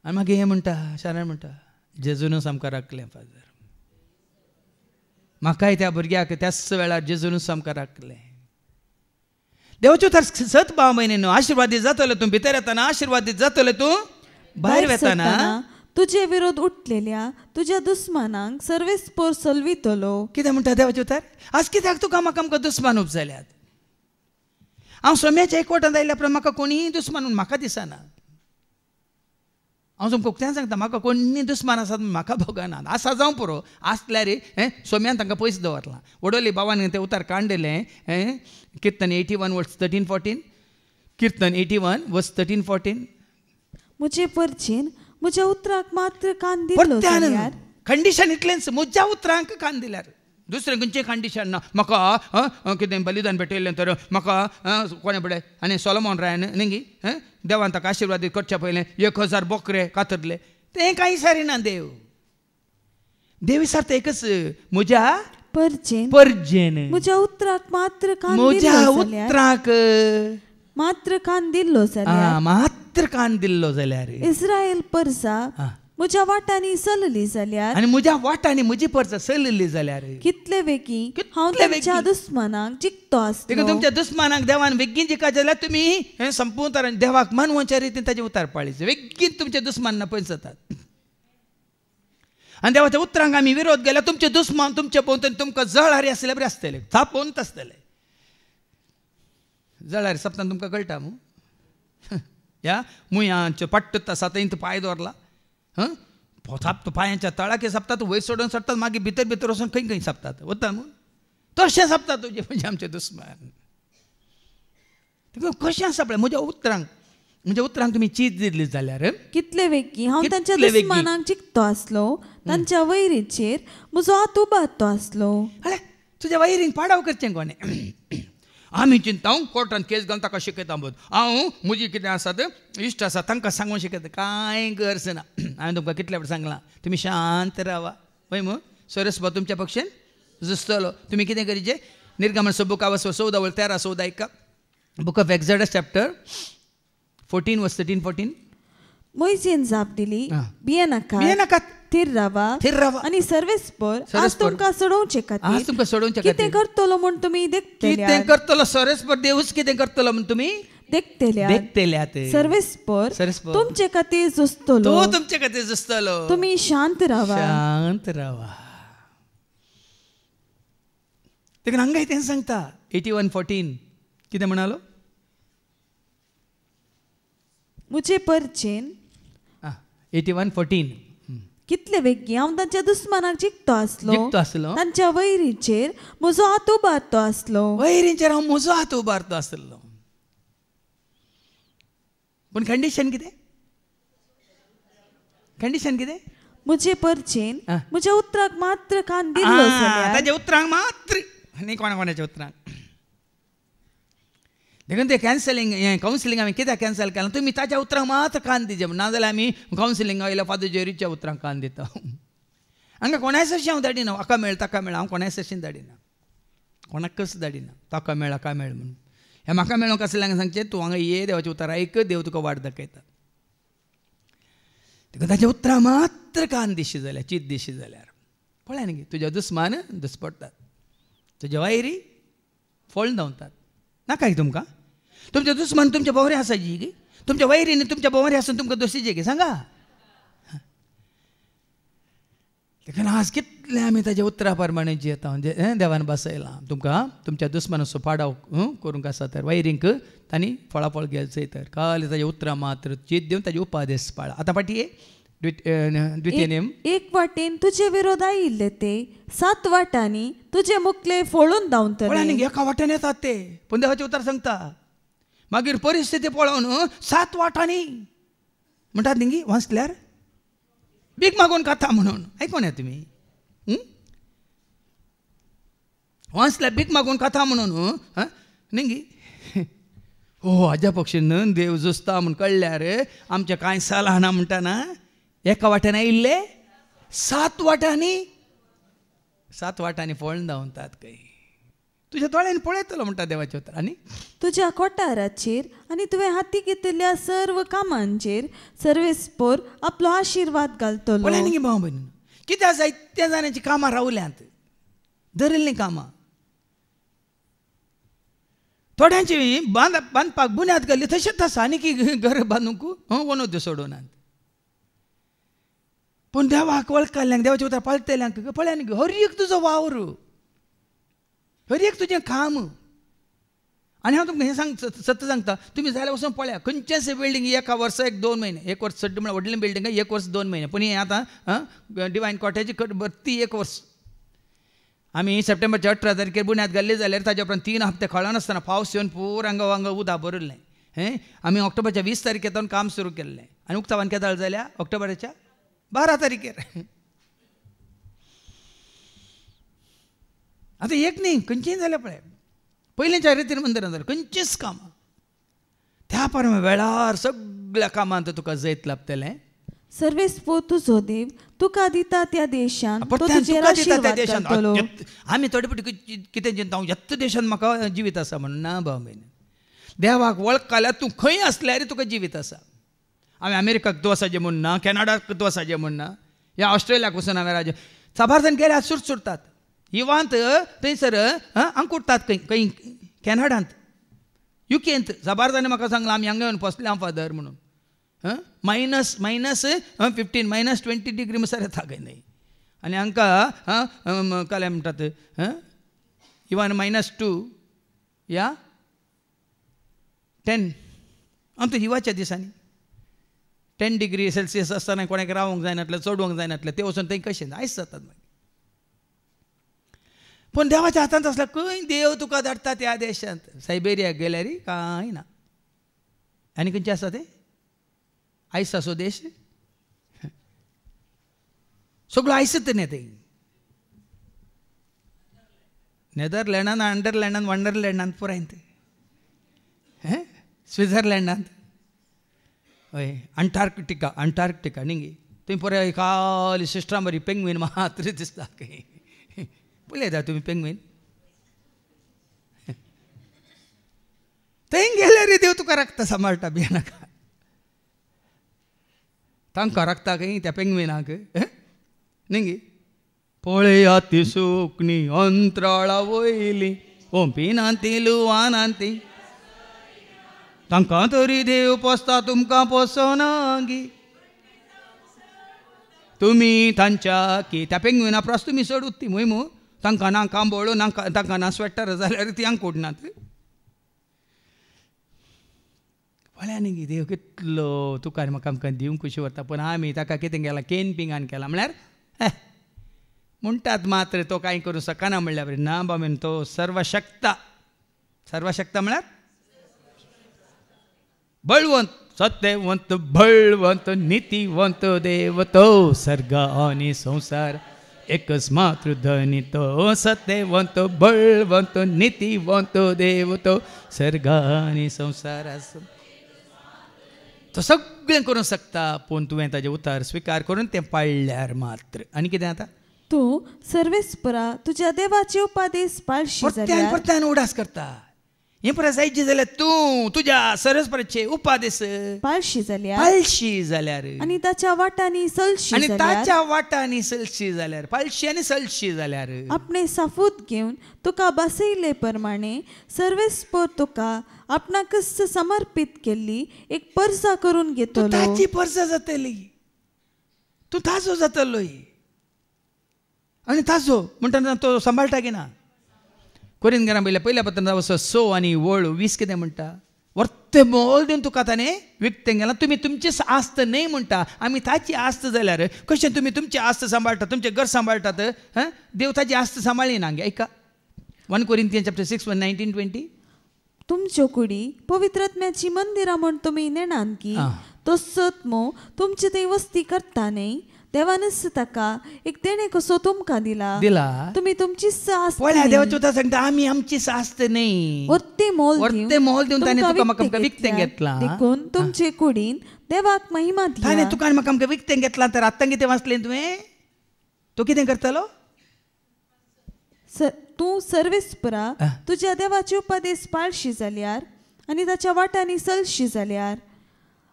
आनी मागीर हें म्हणटा, शारान म्हणटा, जेजून सामको राखलें फादर. म्हाकाय त्या भुरग्याक त्याच वेळार जेजून सामको राखलें. देवाच्यो तर सत भाव म्हयने आशिर्वादीत जातलो तूं भितर येताना, आशिर्वादीत जातलो तूं भायर वेताना. तुजे विरोध उठलेल्या तुज्या दुस्मानांक सर्वेस्पोर सलवितलो. कितें म्हणटा देवाच्यो तर? आज कित्याक तुका म्हाका आमकां दुस्मान उपजाल्यात? हांव सोम्याच्या एकवटांत आयल्या उपरांत म्हाका कोणीय दुस्मान म्हाका दिसना. हांव तुमकां उक्त्यान सांगता, म्हाका कोणी दुस्मान आसात म्हाका भोगना. आसा जावं पुरो, आसल्यार सोम्यान तांकां पयस दवरलां. वडोली बाबान तें उतार काडलेलें किर्तन 81 वर्स 13-14. किर्तन 81 वर्स 13-14. म्हजे परचेन म्हज्या उतराक मात्र कान दिलो जाल्यार. कंडिशन इतलेंच, म्हज्या उतरांक कान दिल्यार दुसरें खंयचें कंडिशन ना. म्हाका कितें बलिदान भेटयलें तर म्हाका कोणे पळय आनी सोलोमोन रायन न्ही देवान ताका आशिर्वादीत करचे पयलें 1000 बोकरे कातरले. ते काही सारिना देव. देव विचारता एकच, म्हज्या परचेन परजेन, म्हज्या उतराक मात्र कान म्हज्या दिल्लो जाल्यार, उतराक मात्र कान दिल्लो जाल्यार, मात्र कान दिल्लो जाल्यार, इस्रायल परसा म्हज्या वाटांनी चलली जाल्यार, आनी म्हज्या वाटांनी म्हजी परसां चलली जाल्यार, कितले बेगी हांव कितले तांच्या बेगी. दुस्मानाक जिखतो आसलो. तुमच्या दुस्मानाक देवान बेगीन जिका जाल्यार तुमी हें संपून उतार देवाक मानवाच्या रितीन ताजे उतार पाळीचे. बेगीन तुमच्या दुस्मानांना पयस जातात. आनी देवाच्या उतरांक आमी विरोध केल्यार तुमचे दुस्मान तुमचे पळोवन तुमकां जळारी आसले बरें आसतले, थापोवन आसतले. जळारी सप्तान तुमकां कळटा मू ह्या मुयांचे पट्ट सातयंत पांय दवरला, थाप पांयाच्या तळाके सपतात, वयर सोडून सडटात, मागीर भितर भितर वचून खंय खंय सपतात. वता न्हू तशें सपतात तुजे म्हणजे आमचे दुस्मान. कशें आसा पळय म्हज्या उतरांक तुमी चीज दिली जाल्यार, कितले बेगी हांव तांच्या कितले बेगी. दुस्मानाक जिखतो आसलो, तांच्या वैरीचेर म्हजो हात उबारतो आसलो. अरे तुज्या वैरींक पाडाव करचें कोणें. आमी चिंता हांव कोर्टान केस घालून ताका शिकयता बोध, हांव म्हजी कितें आसात इश्ट आसा तांकां सांगून शिकयता. कांय गरज ना. हांवें तुमकां कितले फावटी सांगलां, तुमी शांत रावा. पळय मग सरस्वत तुमच्या पक्षान जुस्तलो. तुमी कितें करीचें, निर्गमन बुका 14:13-14 बुक ऑफ एक्झॉडस चॅप्टर 14 वर्स 13-14. मोइसेन जाप दिली, भियेनाकात, भियेनाकात, थीर रावा, थीर रावा. आनी सर्वेस्पर आज सर्वेस्पर. तुमकां सोडोवचे आज खातीर तुमकां सोडोवचे कितें खातीर करतलो म्हूण तुमी कितें देखतेल्यात, करतलो सरस्पर देवूच कितें करतलो म्हूण तुमी देखतेल्यात, देखतेल्यात. सर्वेस्पर सर्वेस्पर. तुमचे खातीर झुजतलो. तो तुमचे खातीर जुस्तलो. तुमी शांत रावा. शांत रावा. देखून हांगा तें सांगता 81:14 कितें म्हणालो, मुझे परचेन 81:14 कितले बेगी हांव तांच्या दुस्मानाक जिखतो जिखतो आसलो, तांच्या वैरीचेर म्हजो हात उबारतो आसलो. वैरींचेर हांव म्हजो हात उबारतो आसलो. पूण कंडिशन कितें, कंडिशन कितें, मुझे परचेन म्हज्या उतराक मात्र कान दिल्लो जाल्यार, ताज्या उतरांक मात्र आनी कोणाच्या उतरांक. देखून ते कॅन्सलिंग हें कावन्सिलींग आमी कित्याक कॅन्सल केलां, तुमी ताज्या उतरांक मात्र कान दिजे म्हण. नाजाल्यार आमी कावन्सिलिंगा वयल्या फादर जेरीच्या उतरांक कान दिता. हांगा कोणाय सरशी हांव धाडिना, हाका मेळ ताका मेळ, हांव कोणाय सरशीन धाडिना, कोणाक कस धाडिना. ताका मेळ हाका मेळ म्हणून. हें म्हाका मेळूंक असल्यांक सांगचें, तूं हांगा ये देवाचें उतर आयक, देव तुका वाट दाखयता. देखून ताज्या उतरां मात्र कान दिशी जाल्यार, चीत दिशी जाल्यार पळय न्ही, तुज्या दुस्मान दुस्पडटात, तुज्या वैरी फोळून धांवतात. नाका तुमकां तुमचे दुस्मान तुमचे बोवरे आसाची गे, तुमच्या वैरींनी तुमच्या बोवरे आसून तुमकां दोशीचे गे, सांगा. देखून आज कितले आमी ताज्या उतरा प्रमाणे जियेता. म्हणजे देवान बसयलां तुमकां तुमच्या दुस्मानाचो पाडाव करूंक आसा तर वैरींक तांणी फळाफळ घ्यायचंय तर काल ताज्या उतरां मात्र चीत दिवन ताजे उपादेश पाळा. आतां फाटी द्वितीय नेम. एक वाटेन तुजे विरोध आयिल्ले ते 7 वाटांनी तुजे मुखले फोळून धांवतले. एका वाटेन येतात ते, पूण देवाचें उतर सांगता मागीर परिस्थिती पळोवन 7 वाटांनी म्हणटात न्ही वाचल्यार भीक मागून खाता म्हणून. आयकोन या तुमी वाचल्यार भीक मागून खाता म्हणून न्ही. हो हाज्या पक्षीन देव जुस्ता म्हूण कळल्यार आमचें कांय सालाना म्हणटाना एका वाट्यान आयिल्ले 7 वाटांनी फोळून धांवतात खंय. तुज्या दोळ्यान पळयतलो म्हणटा देवाचें उतर. आनी तुज्या कोठाराचेर आनी तुवें हाती घेतिल्ल्या सर्व कामांचेर सर्वेस्पर आपलो आशिर्वाद घालतलो. पळय न्ही भाव भयण, कित्याक जायत्या जाणांची कामां रावल्यांत, धरिल्लीं कामां. थोड्यांची बांदपाक बुन्याद घाली तशेंच आसा, आनी की घर बांदूंक वनोद्यो सोडूनात. पूण देवाक वळखल्यांक देवाच्या उतर पाळटल्यांक पळय न्ही हर एक तुजो वावर, हर एक तुजें काम. आनी हांव तुमकां हें सत्य सांगता, तुमी जाल्यार वचून पळया खंयचेच बिल्डींग एका वर्सा 2 म्हयने, 1 वर्स सड्ड म्हळ्यार व्हडलें बिल्डींग 1 वर्स 2 म्हयने. पूण हें आतां डिवायन कॉटेज ती 1 वर्स. आमी सप्टेंबरच्या 18 तारखेर बुन्याद घाल्ली जाल्यार ताजे उपरांत 3 हप्ते कळना नासतना पावस येवन पूर हांगा उदक भरल्लें. आमी ऑक्टोबरच्या 20 तारखेर काम सुरू केल्लें आनी उक्तावण केदाळ जाल्या ऑक्टोबराच्या 12 तारखेर. आतां एक न्ही खंयचीय जाल्यार पळय, पयलींच्या रितीन मंदिरान जाल्यार खंयचीच कामां त्या प्रमाणे वेळार सगळ्या कामांत तुका जैत लाभतलें. सर्वेस्पो तुझो देव तुका दिता त्या देशान तो परत्यान तुजेर तुका दिता त्या आशीर्वाद देशांत करतलो. आमी थोडे फावटी कितें चिंता येत्त देशांत म्हाका जिवीत आसा म्हणून ना भाव भयण. देवाक वळखल्यार तूं खंय असल्यार तुका जिवीत आसा. हांवें अमेरिकाक तूं आसा जें म्हूण ना, कॅनडाक तूं आसा जें म्हूण ना, या ऑस्ट्रेलियाक वचून हांवें राज साबार जाण गेल्यार सुरतात. इवांत थंयसर अंकुडटात खंय कॅनडांत, युकेंत साबार जाणी म्हाका सांगलां आमी हांगा येवन पोसले हांव फादर म्हणून. -15 -20 डिग्री म्हणसर येता खंय न्हय. आनी हांकां काले म्हणटात इवन -2 या 10 आमच्या हिवाच्या दिसांनी 10 डिग्री सेल्सियस आसतना कोणाक रावंक जायनातलें, चडोवंक जायनातलें, ते वचून थंय कशें आयस जातात मागीर. पूण देवाच्या हातांत आसल्यार खंय देव तुका धाडटा त्या देशांत. सायबेरियाक गेल्यार कांय ना. आनी खंयचें आसा तें आयस आसो देश, सगळो आयसच न्ही थंय. नेदरलँडान, अंडरलँडान, वंडरलँडान पुराय थंय. स्वित्झर्लँडांत हय अंटार्क्टिका न्ही थंय पुराय खाली सिस्टम बरी पेंग्वीन मात्र दिसता. पळयता तुमी पेंग्वीन थंय गेल्यार देव तुका राखता सांबाळटा भियेनाका. तांकां राखता खंय त्या पेंग्विनाक न्ही. पळया ती सुकणी अंतराळा वयली ओंपिनांती लुवानांती तांकां तरी देव पोसता तुमकां पोसना गी. तुमी तांच्या की त्या पेंग्विना प्रस तुमी चड उत्ती मोहिमू तांकां ना कांबोळो ना तांकां ना स्वेटर जाल्यार ती हांग कोडनात. पळया न्ही देव कितलो तुका आनी म्हाका आमकां दिवंक कशी व्हरता. पूण आमी ताका कितें केलां केनपिंगान केलां म्हळ्यार म्हणटात मात्र तो कांय करूं शकना म्हणल्यार बरें ना बाबा तो सर्वशक्ता. सर्वशक्ता म्हळ्यार बळवंत सत्यवंत बळवंत नितीवंत देव तो सर्ग आनी संसार एकच मात्र धनी तो. सत्यवंत बळवंत नितीवंत देव तो सर्ग आनी संसार तो सगळें करूं शकता. पूण तुवें ताजें उतार स्विकार करून तें पाळल्यार मात्र. आनी कितें जाता तूं सर्वेस्परा तुज्या देवाचे उपादेश पाळशी जाल्यार परत्यान उडास करता. हें परत जायची जाल्यार तूं तुज्या सर्वेस्पराचे उपादेश पाळशी जाल्यार पाळशी जाल्यार आनी ताच्या वाटांनी चलशी आनी जाल्यार ताच्या वाटांनी चलशी जाल्यार पाळशी आनी चलशी जाल्यार आपणे साफूत घेवन तुका बसयले प्रमाणे सर्वेस्पर तुका आपणाकच समर्पित केल्ली एक पर्सा करून घेतलो. ताची पर्सा जातली. तूं ताजो जातलोय आनी ताजो म्हणटा तो सांबाळटा की ना. कोरिंथीयांक पहिल्या पत्रांत 6 आनी 20 कितें म्हणटा वर्ते मोल दिवन तुका ताणें विकतें गेलां. तुमी तुमचीच आस्त न्हय म्हणटा आमी ताची आस्त जाल्यार कशें तुमी तुमची आस्त सांबाळटात तुमचें घर सांबाळटात. देव ताची आस्त सांबाळ्ळी ना. ऐका 1 Corinthians chapter 6 verse 19-20. तुमच्यो कुडी पवित्रात्म्याची मंदिरां म्हूण तुमी नेणान की तसोच मो तुमचे थंय वस्ती करता न्हय. देवानच ताका एक देणे कसो तुमकां दिला. तुमी तुमची आस्त पळय देवाचो उतार सांगता आमी आमची आस्त न्हय वर्ते मोल दिवन ताणें तुका म्हाका आमकां विकतें घेतलां. देखून तुमचे कुडीन देवाक महिमा दिया. ताणें तुका आनी म्हाका आमकां विकतें घेतलां. तर आतां कितें वाचलें तुवें तो कितें करतलो. तूं सर्वेस्परा तुज्या देवाचे उपादेश पाळशी जाल्यार आनी ताच्या वाटांनी चलशी जाल्यार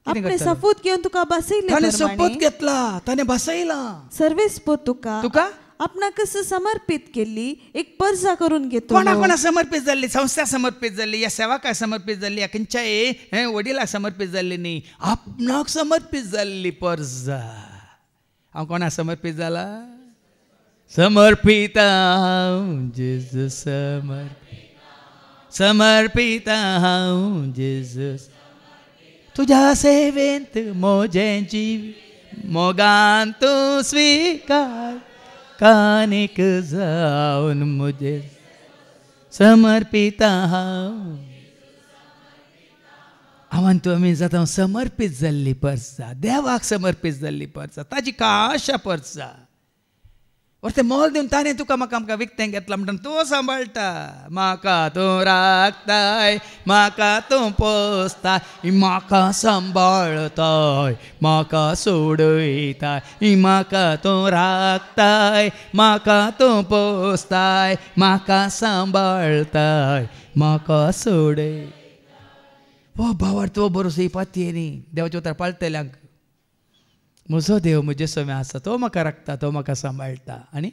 आपणे सपूत घेवन तुका बसयले ताणें सपूत घेतला ताणें बसयला. सर्वेस्पो तुका आपणाकच समर्पित केल्ली एक पर्सा करून घेतो. कोणा समर्पित जाल्ली संस्था समर्पित जाल्ली या सेवकाक समर्पित जाल्ली या खंयच्याय वडिलाक समर्पित जाल्ली न्ही आपणाक समर्पित जाल्ली पर्सा. हांव कोणाक समर्पित जाला समर्पित हांव जेजूस समर्पित हांव जेजूस तुझ्या सेवेंत मोजें जीव मोगान तूं स्वीकार कानीक जावन मुझे समर्पित हांव. हांव तुमी जाता समर्पित जाल्ली पर्सा देवाक समर्पित जाल्ली पर्सा ताजी खाशा पर्सा. वरते मोल दिवन ताणें तुका म्हाका आमकां विकतें घेतलां म्हणटा तूं सांबाळटा. म्हाका तूं राखताय, म्हाका तूं पोसताय, म्हाका सांबाळताय, म्हाका सोडयताय, म्हाका तूं राखताय, म्हाका तूं पोसताय, म्हाका सांबाळताय, म्हाका सोडय. हो भावार तो बरोसो ही पातये न्ही देवाच्या उतार पाळटल्यांक. म्हजो देव म्हजे समे आसा, तो म्हाका राखता, तो म्हाका सांबाळटा. आनी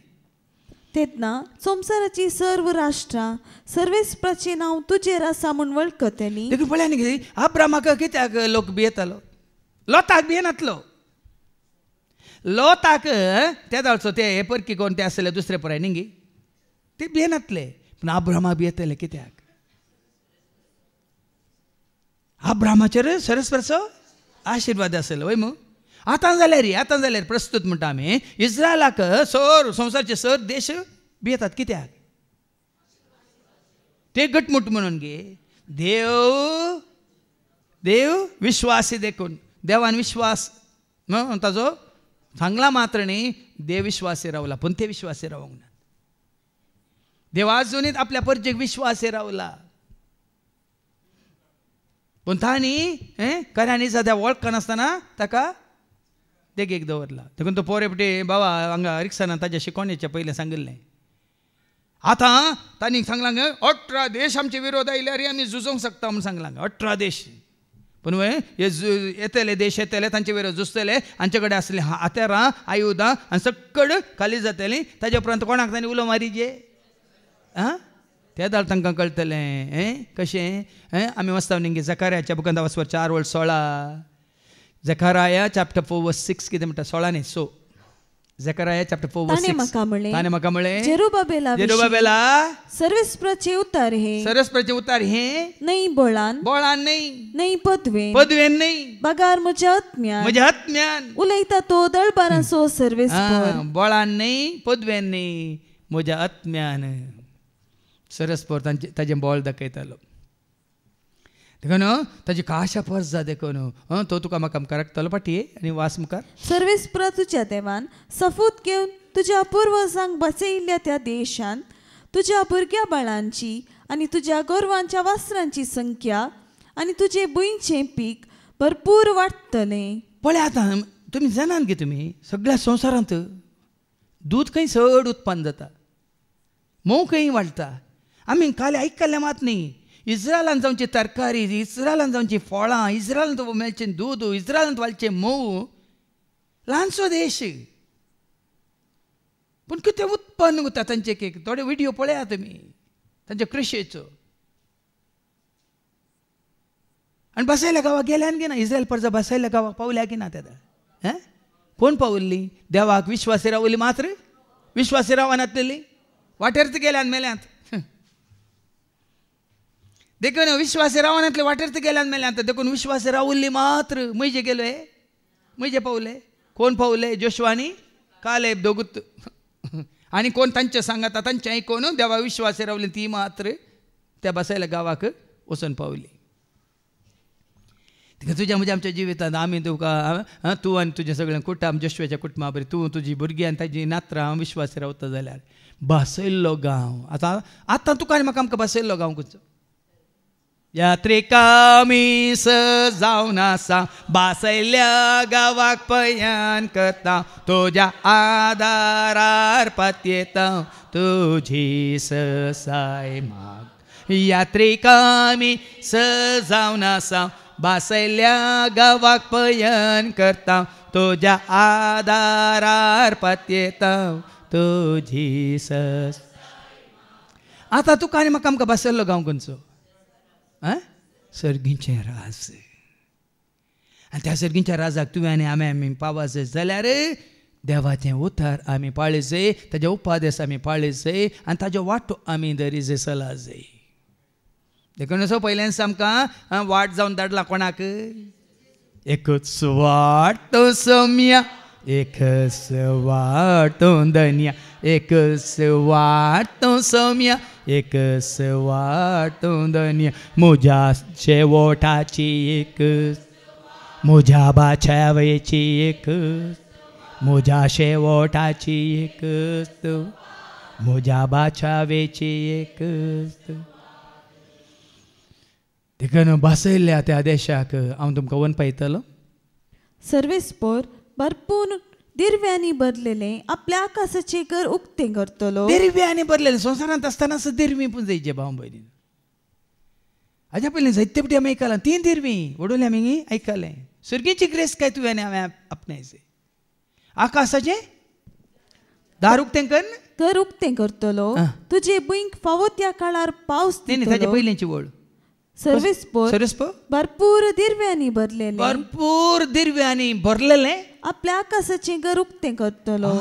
तेन्ना संवसाराची सर्व राष्ट्रां सर्वेस्पराचें नांव तुजेर आसा म्हूण वळखतलीं. देखून पळया न्ही अब्रामाक कित्याक लोक भियेतालो, लोताक भियेनातलो. लोताक त्या दाळचो ते हे परकी कोण ते आसले दुसरे पराय न्ही ते भियेनातले, पूण अब्रामाक भियेतले कित्याक? अब्रामाचेर सरस्वराचो आशिर्वाद आसलो वय मू. आतां जाल्यार प्रस्तुत म्हणटा आमी इस्रायलाक सर संवसारचे सर देश भियेतात कित्याक? ते घटमूट म्हणून गे देव विश्वासी देखून देवान विश्वास ताजो सांगला मात्र न्ही देव विश्वासी रावला, पूण ते विश्वासी रावंक ना. देव आजुनीत आपल्या परजेक विश्वासी रावला, पूण तांणी खऱ्यांनी सद्या वळखना नासतना ताका देगेक दवरला. देखून तो पोरेपटी बाबा हांगा रिक्षान ताच्या शिकोवणेच्या पयलें सांगिल्लें. आतां तांणी सांगलां 18 देश आमचे विरोध आयल्यार आमी झुजोवंक शकता म्हणून सांगलां. 18 देश पूण येतले देश येतले तांचे विरोध झुजतले, हांचे कडेन आसली हात्यारां आयुधां आनी सकड खाली जातलीं. ताजे उपरांत कोणाक तांणी उलो मारीजे त्या दाळ तांकां कळटलें कशें. आमी वचता न्ही जकार्याच्या बुकांत वचपार 4:16 जकाराया चॅप्टर 4:6 कितें म्हणटा 16 न्ही 6 जकाराया चॅप्टर 4:6 ताणें म्हाका म्हळें जेरुबाबेला सर्वेस्पराचें उतार हे नाही बोळान नाही पदवेन नाही बगार म्हज्या आत्म्यान उलयता तो दळबाराचो सर्वेस्पर. बोळान नाही पदवेन नाही म्हज्या आत्म्यान सरस्पर ताजें बोळ दाखयतालो. देखून ताजी काशा पर्स जा देखून तो तुका म्हाका राखतलो पाटी आनी वास मुखार. सर्वेस्परा तुज्या देवान सफूत घेवन तुज्या पुर्वजांक बसयिल्ल्या त्या देशांत तुज्या भुरग्या बाळांची आनी तुज्या गोरवांच्या वासरांची संख्या आनी तुजे भुंयचें पीक भरपूर वाडटलें. पळय आतां तुमी जाणात गे तुमी सगळ्या संवसारांत दूद खंय चड उत्पन्न जाता, मोव खंय वाडटा. आमी काल आयकल्लें मात न्ही इस्रायलांत जावची तरकारी, इस्रायलांत जावची फळां, इस्रायलांत मेळचें दूद, इस्रायलांत वाडचें मोव. ल्हानसो देश पूण कितें उत्पन्न उरता तांचे थोडे व्हिडियो पळया तुमी तांच्या कृशेचो. आनी बसयल्या गांवाक गेल्या गे ना इस्रायल परजा बसयल्या गांवाक पावल्या की ना त्या कोण पावल्ली? देवाक विश्वासी रावली मात्र विश्वासी रावनासलेली वाटेर गेल्यान मेल्यांत. देखून विश्वासी रावनातले वाटेर गेल्यान मेल्यांत. देखून विश्वासी रावल्ली मात्र मैजे गेले मैजे पावले. कोण पावले? जोशुआ आनी कालेब दोगूत. आनी कोण तांचे सांगता तांचे आयकून देवा विश्वासी रावली ती मात्र त्या बसयल्या गांवाक वचून पावली. तुज्या म्हज्या आमच्या जिवितांत आमी तुका तूं आनी तुजें सगळें कुटुंब जोशुआच्या कुटुंबा बरें तूं तुजी भुरगीं आनी ताजी नात्रां विश्वासी रावता जाल्यार बसयल्लो गांव. आतां तुका आनी म्हाका आमकां बसयल्लो गांव खंयचो? यात्रिका जावन आसा बसयल्ल्या गांवाक पयान करता तुज्या आदारार पातयेता तुजी ससाय माग. यात्रिका जावन आसा बसयल्ल्या गांवाक पयन करता तुज्या आदारार पातयेता तुजी सस. आतां तुका आनी म्हाका आमकां बसयल्लो गांव खंयचो? सर्गीचें राज. आनी त्या सर्गीच्या राजाक तुवें आनी आमी पावस जाल्यार देवाचें उतार आमी पाळी जाय, ताजे उपादेश आमी पाळी जाय आनी ताजो वांटो आमी धरी जाय चला जाय. देखून असो पयल्यान आमकां वाट जावन धाडला कोणाक? एकच वाटो सोम्या एकच वाटो धन्या एकच वाटो सोम्या एकच वाटो धन्या म्हज्या शेवटाची एकच म्हज्या बाच्यावेची एकच म्हज्या शेवटाची एकच तू, म्हज्या बाचावेची एकच तू. देखून बसयल्ल्या त्या देशाक हांव तुमकां वन पळयतलो. सर्वेस्पर भरपूर दिरव्यांनी भरलेले आपल्या आकाशाचे घर उक्ते करतलो. दिरव्यांनी भरलेले संवसारांत आसतना सुद्दां दिरवी पूण जायचे भाव भयणी. हाज्या पयलीं जायते आमी आयकलां 3 दिरवी वडोवली आमी आयकलें. सर्गीची ग्रेस काय तुवें हांवें आपणायचे. आकाशाचे दार उक्तें कर, घर उक्ते करतलो. तुजे भुंयक फावो त्या काळार पावस ताजे दितलो. पयलींची वळ. सर्वेस्पर भरपूर दिरव्यांनी भरलेले भरपूर दिरव्यांनी भरलेले आपल्या आकाशाचे घर उक्ते करतलो.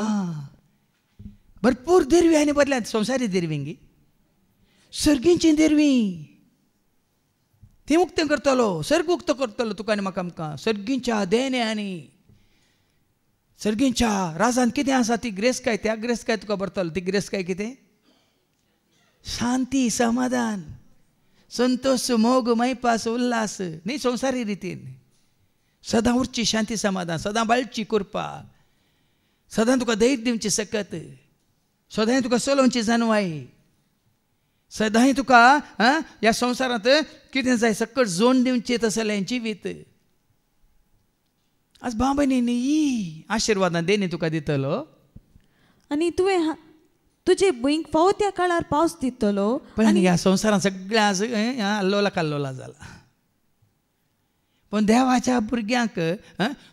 भरपूर दिरव्यांनी भरल्यात. संवसारी दिरवींगी सर्गींची दिरवी ती उक्तें करतलो. सर्ग उक्तो करतलो तुका आनी म्हाका आमकां. सर्गींच्या देण्यांनी सर्गींच्या राजान कितें आसा ती ग्रेस काय, त्या ग्रेस काय तुका भरतलो. ती ग्रेस काय कितें? शांती, समाधान, संतोष, मोग, मैपास, उल्हास. न्ही संवसारी रितीन सदां उरची शांती समाधान, सदां बाळची कृपा, सदां तुका धैर्य दिवची सकत, सदां तुका चलोवची जानवाई, सदां तुका ह्या संवसारांत कितें जाय सकट जोड दिवचें तसलें जिवीत. आज भाव भयणींनी ही आशिर्वादां देणी तुका दितलो. आनी तुवें तुजे भुंयक फावो त्या काळार पावस दितलो. पण ह्या संवसारांत सगळ्या अल्लोला कल्लोला जाला. पण देवाच्या भुरग्यांक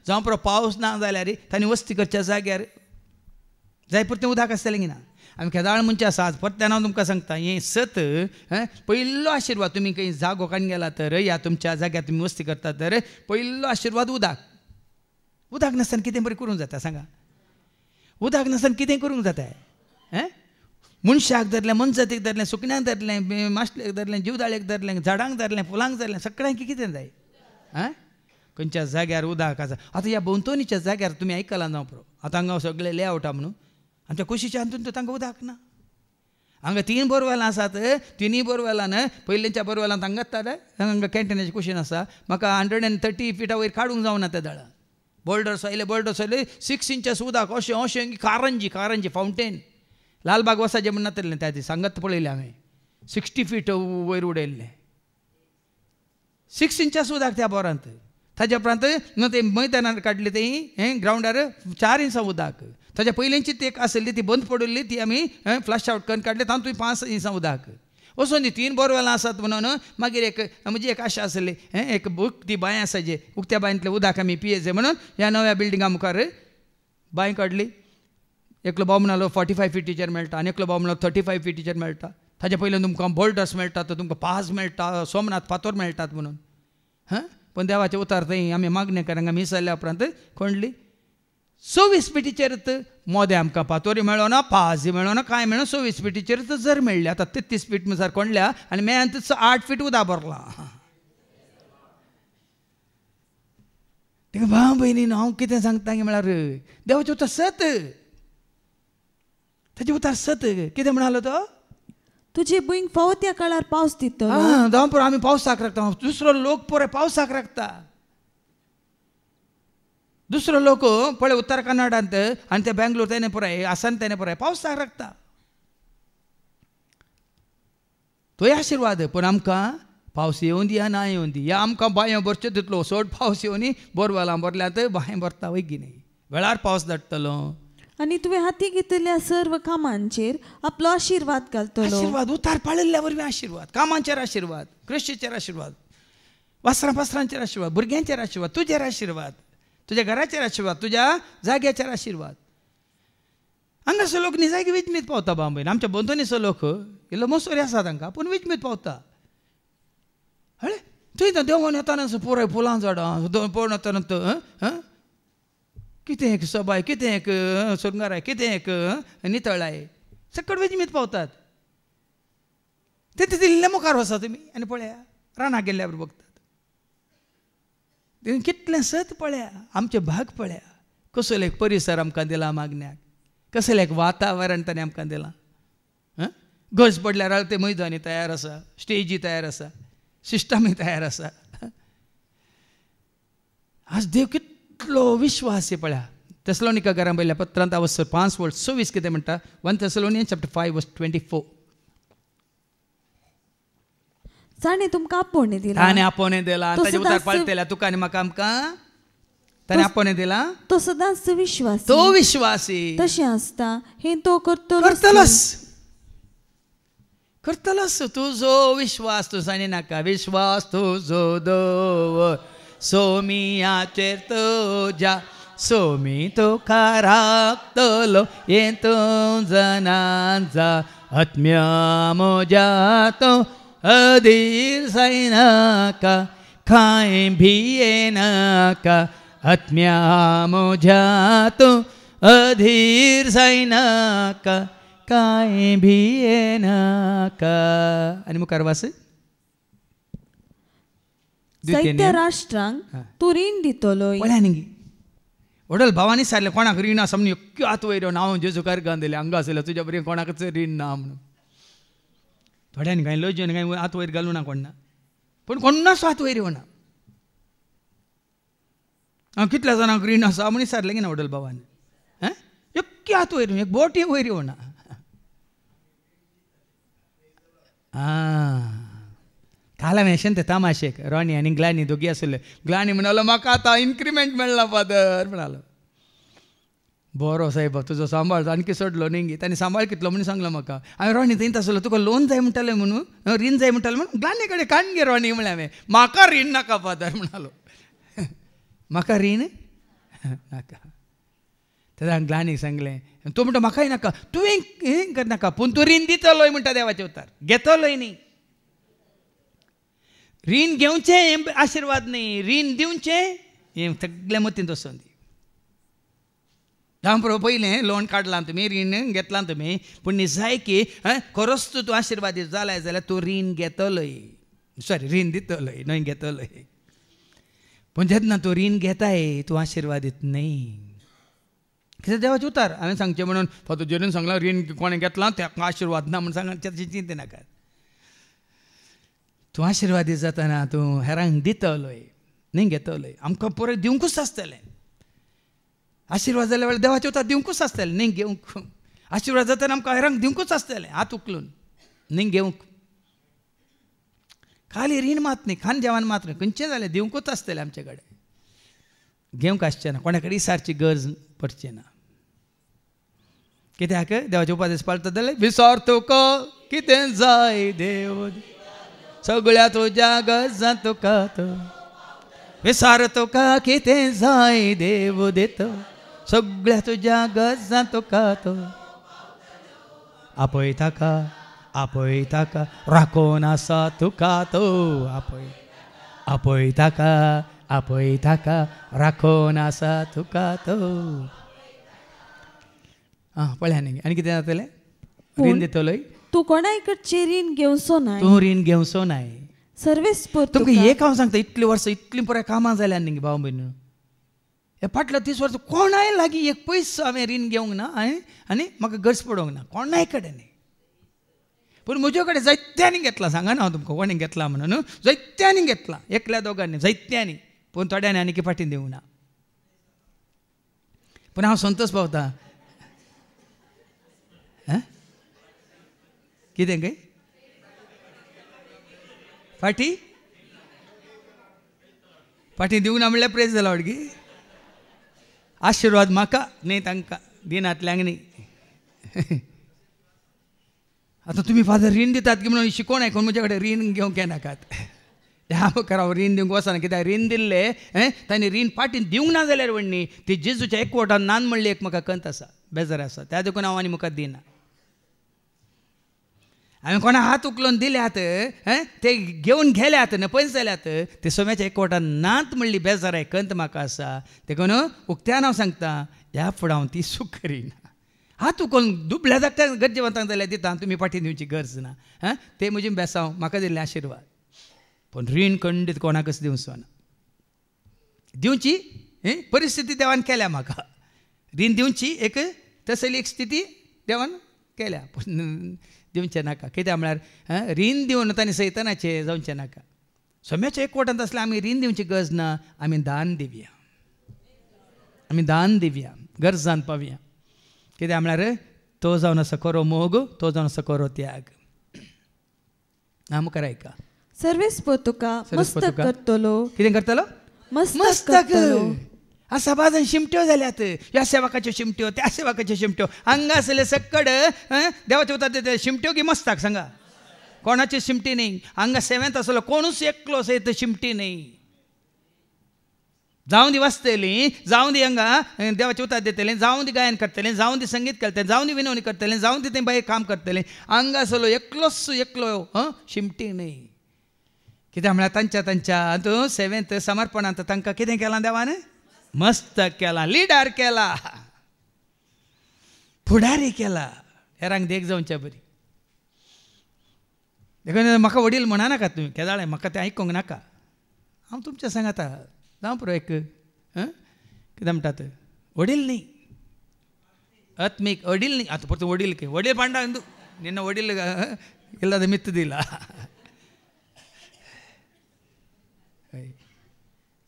जावं पुरो पावस ना जाल्यार तांणी वस्ती करच्या जाग्यार जाय पुरतें उदक आसतलें ना. आमी केदाळ म्हणचे आसा. आज परत्यान हांव तुमकां सांगता, हें सत पयलो आशिर्वाद. तुमी खंय जागो काडून गेला तर ह्या तुमच्या जाग्यार तुमी वस्ती करता तर पयलो आशिर्वाद उदक. उदक नासतना कितें बरें करूंक जाता सांगा? उदक नासतना कितें करूंक जाता? मनशाक धरलें, मनजातीक धरलें, सुकण्याक धरलें, माशलेक धरलें, जीवदाळेक धरलें, झाडांक धरलें, फुलांक धरलें, सगळ्यांक कितें जाय? खंयच्या जाग्यार उदक आसा. आतां ह्या भोंवतणीच्या जाग्यार तुमी आयकलां जावं पुरो. आतां हांगा सगळे लेआवटा म्हणून आनी त्या कुशीच्या हातून तांकां उदक ना. हांगा 3 बोरवेलां आसात. 3 बोरवेलान पयलींच्या बोरवेलांत हांगा हांगा कॅन्टिनाची कुशीन आसा. म्हाका 130 फिटा वयर काडूंक जावना त्या दळां. बोल्डर्स आयले 6 इंचस उदक अशें अशें कारंजी फावंटेन. लालबाग वसाचें म्हण नातलें त्या दिसा सांगत पळयलें हांवें. 60 फीट वयर उडयल्लें. 6 इंचस उदक त्या बोरांत. ताज्या उपरांत ते मैदानार काडली ती ग्रावंडार 4 इंचां उदक. ताज्या पयलींची ती एक आसली ती बंद पडली, ती आमी फ्लश आवट करून काडली. तातूंत 5 इंचां उदक. वचून ती 3 बोरवेलां आसात म्हणून मागीर म्हजी एक आशा आसली एक ती बांय आसा जे उक्त्या बांयतलें उदक आमी पियेचें म्हणून ह्या नव्या बिल्डिंगा मुखार बांय काडली. एकलो बाव म्हणलो 45 फिटीचेर मेळटा आनी एकलो बाव म्हणलो 35 फिटीचेर मेळटा. ताजे पयलीं तुमकां बोल्डर्स मेळटात, तुमकां पाज मेळटा, सोमनाथ फातोर मेळटात म्हणून. पण देवाचे उतार थंय आमी मागणे करांक आमी जाल्ल्या उपरांत कोणली 26 फिटीचेरच मोदें आमकां फातोरी मेळो ना, पाज मेळो ना, कांय मेळो. 26 फिटीचेरच जर मेळ्ळे. आतां 33 फीट मुजार कोणल्या आनी मेळ्यान 8 फीट उदक भरलां. तेका भाव भयणीन हांव कितें सांगता म्हळ्यार देवाचें उतार सत. ताजें उतार सत. कितें म्हणालो तो? तुजे भुंयक फावो त्या काळार पावस दितलो. जावं पुरो आमी पावसाक राखता. दुसरो लोक पळय पावसाक राखता. दुसरो लोक पळय उत्तर कन्नडांत आनी ते बेंगलोर तेणे पळय आसाम तेणे पळय पावसाक राखता. तोय आशिर्वाद. पण आमकां पावस येवं दी ना येवं दी. ह्या आमकां बांयो भरच्यो दितलो. चड पावस येवनी बोरवेलां भरल्यात बांय भरता वयगी न्ही. वेळार पावस धाडटलो. आनी तुवें हाती घेतिल्ल्या सर्व कामांचेर आपलो आशिर्वाद घालतलो. आशिर्वाद उतार पाळिल्ल्या वरवीं आशिर्वाद. कामांचेर आशिर्वाद, कृषीचेर आशिर्वाद, वस्त्रांचेर आशिर्वाद, भुरग्यांचेर आशिर्वाद, तुजेर आशिर्वाद, तुज्या घराचेर आशिर्वाद, तुज्या जाग्याचेर आशिर्वाद. हांगासर लोक न्ही जागी विचमीत पावता. बांबयन आमच्या बोंतोनीचो लोक इल्लो मोसोरी आसा तांकां पूण विचमीत पावता. हळे थंय देवून येताना पुराय फुलां झाडां पळोवन येताना कितें एक सबाय, कितें एक सुरंगाराय, कितें एक नितळाय सकट विचमीत पावतात. ते दिल्ले मुखार वचा तुमी आनी पळया रानाक गेल्ल्या बरोबर बघतात. कितलें सत पळया. आमचे भाग पळया. कसलो एक परिसर आमकां दिला मागण्याक. कसलें एक वातावरण ताणें आमकां दिलां. गरज पडल्यार ते मैदानी तयार आसा, स्टेजी तयार आसा, सिस्टमूय तयार आसा. आज देव कितलो विश्वास पळया. तेसलोनिकाकारां बरयल्ल्या पत्रांत 5:26 कितें म्हणटा 1 Thessalonians chapter 5:24. ताणें तुमकां आपोवणें दिला, ताणें आपोवणें दिला, तो ताचे उतार सदांच पाळटल्या तुका आनी म्हाका आमकां. ताणें आपोवणें दिला, तो सदांच विश्वासी, तो विश्वासी. तशें आसता हें तो करतलोस करतलोस. तुजो विश्वास तूं जाणिनाका, विश्वास तुजो दवर सोमियाचेर तुज्या, सोमी तुका राखतलो हें तूं जाणाजा. आत्म्या म्हज्या तो अधीर जायनाका, कांय भियेनाका. आत्म्या म्हज्या तूं अधीर जायनाका, कांय भियेनाका. आनी मुखार वास. दैत्य राष्ट्रांक तूं रीण दितलोय. पळय न्ही वडल भावानी सांगलें कोणाक रीण आसा म्हणून एक्यो हात वयर हांव जेजूकार घाललें हांगा आसलें तुज्या बरें कोणाकच रीण ना म्हणून. थोड्यांनी कांय लजन कांय हात वयर घालूं ना कोणा, पूण कोणाच हात वयर येवना. हांव कितल्या जाणांक रीण आसा म्हणून सांगलें की ना वडल भावान. एक्यो हात वयर एक बोट वयर येवना. काल हांवें अशें तें तमाशेक रॉनी आनी ग्लानी दोगी आसले. ग्लानी म्हणलो म्हाका आतां इन्क्रिमेंट मेळ्ळा फादर म्हणालो. बरो साहेब तुजो सांबाळ आणखी सोडलो न्ही. ताणें सांबाळ कितलो म्हणून सांगलो म्हाका. हांवें रॉनी थंयत आसलो तुका लोन जाय म्हणटालें म्हणून, रीण जाय म्हणटालें म्हणून. ग्लानी कडेन काण गे रॉनी म्हणलें हांवें. म्हाका रीण नाका फादर म्हणालो. म्हाका रीण नाका. तेन्ना ग्लानीक सांगलें तूं म्हणटा म्हाकाय नाका, तुवें हें करनाका, पूण तूं रीण दितलोय म्हणटा देवाचे उतार. घेतलोय न्ही. रीण घेवचें आशिर्वाद न्ही, रीण दिवचें हें सगळें मतींत वचून दी. हांव पयलें लोन काडलां तुमी, रीण घेतलां तुमी, पूण जाय की खरोच तूं आशिर्वादीत जालाय जाल्यार तूं रीण घेतलोय. सॉरी रीण दितलोय न्हय घेतलोय. पूण जेन्ना तूं रीण घेताय तूं आशिर्वादीत न्ही. कितें देवाचें उतार हांवें सांगचें म्हणून फादर जेरून सांगलां रीण कोणें घेतलां ताका आशिर्वाद ना म्हणून सांगता चिंता नाका. तूं आशिर्वादीत जातना तूं हेरांक दितलोय न्ही घेतलोय. आमकां परत दिवंकूच आसतलें. आशिर्वाद जाल्या वेळार देवाचें उतार दिवंकूच आसतलें न्ही घेवंक. आशिर्वाद जातना आमकां हेरांक दिवंकूच आसतलें हात उखलून न्ही घेवंक. खाली रीण मात न्ही, खान जेवण मात न्ही, खंयचें जालें दिवंकूच आसतलें आमचे कडेन. घेवंक आसचें ना, कोणा कडेन इसारची गरज पडची ना. कित्याक देवाचे उपादेश पाळटा जाल्यार विसर तुका कितें जाय देव सगळ्या तुज्या गरजां तुका तो. विसर तुका कितें जाय देव दितो, सगळ्या तुज्या गरजां तुका तो. आपय ताका राखून आसा तुका तो. आपय ताका राखून आसा तुका तो. पळया न्ही आनी कितें जातलें. रीण दितलोय. तूं कोणाय कडचें रीण घेवचो नाय. तूं रीण घेवचो नाय. सर्वेस्पर तुमकां एक हांव सांगता इतलीं वर्सां इतलीं पुराय कामां जाल्यार न्ही भाव भयण. हे फाटल्या 30 वर्सां कोणाय लागीं एक पयसो हांवें रीण घेवंक ना आनी म्हाका गरज पडोंक ना कोणाय कडेन. पूण म्हजे कडेन जायत्यांनी घेतलां सांगा ना हांव तुमकां कोणें घेतलां म्हणून. जायत्यांनी घेतलां, एकल्या दोगांनी जायत्यांनी, पूण थोड्यांनी आनी फाटीं दिवंक ना. पूण हांव संतोश पावता. कितें काय फाटीं दिवंक ना म्हणल्यार प्रेज जाला वडगी. आशिर्वाद म्हाका न्ही तांकां दिनातल्यांक न्ही. आतां तुमी फादर रीण दितात की म्हणून शिकोवन आयकून म्हजे कडेन रीण घेवंक येनाकात. ह्या मुखार हांव रीण दिवंक वचना. कित्याक रीण दिल्लें तांणी रीण फाटीं दिवंक ना जाल्यार व्हडणी ती जेजूच्या एकवटान नान म्हणली एक म्हाका कंत आसा, बेजार आसा. त्या देखून हांव आनी मुखार दिना. हांवें कोणा हात उखलून दिल्यात ते घेवन गेल्यात न पयस जाल्यात ते सोम्याच्या एकवटान नात म्हणली बेजार आहे कंत म्हाका आसा. देखून उक्त्यान हांव सांगता ह्या फुडें हांव ती सूख करिना. हात उखलून दुबळ्या धाकट्या गरजेवंतांक जाल्यार दिता, तुमी फाटीं दिवची गरज ना. ते म्हजी बेसांव म्हाका दिल्लें आशिर्वाद. पूण रीण खंडीत कोणाकच दिवचो ना. दिवची परिस्थिती देवान केल्या म्हाका. रीण दिवची एक तसली एक स्थिती देवान केल्या, पूण दिवचें नाका. कित्याक म्हळ्यार रीण दिवन तांणी सैतानाचें जावचें नाका. सोम्याच्या एकवटांत आसल्यार आमी रीण दिवची गरज ना. आमी दान दिवया. गरजान पावया. कित्याक म्हळ्यार तो जावन आसा खरो मोग, तो जावन आसा खरो त्याग. मुखार आयका. सर्वेस्पर तुका मस्तक करतलो. कितें करतलो? मस्तक. सभाजन शिमट्यो जाल्यात. ह्या सेवकाच्यो शिमट्यो, त्या सेवकाच्यो शिमट्यो, हांगासले सकड देवाचे उतर शिमट्यो की मस्तक सांगा. कोणाची शिमटी नाही. हांगा सेवेंत आसलो कोणूच एकलो सयत शिमटी नाही. जावं दी वाचतली, जावं दी हांगा देवाचे उतर दितले, जावं दी गायन करतले, जावं दी संगीत करतले, जावं दी विनवणी करतले, जावं दी ते बाहेर काम करतले, हांगा आसलो एकलो शिमटी नाही. कित्याक म्हळ्यार तांच्या सेवेंत समर्पणांत तांकां कितें केलां देवान? मस्तक केला, लिडर केला, फुडारी केला. हेरांक देख जावच्या बरी. देखून म्हाका वडील म्हणा नाका तुमी केदाळे, म्हाका तें आयकूंक नाका. हांव तुमच्या सांगाता जावं पुरो एक कितें म्हणटात वडील न्ही, आत्मीक वडील न्ही. आतां परतून वडील वडील पांडा निन्न वडील इल्लाद मित्त दिला.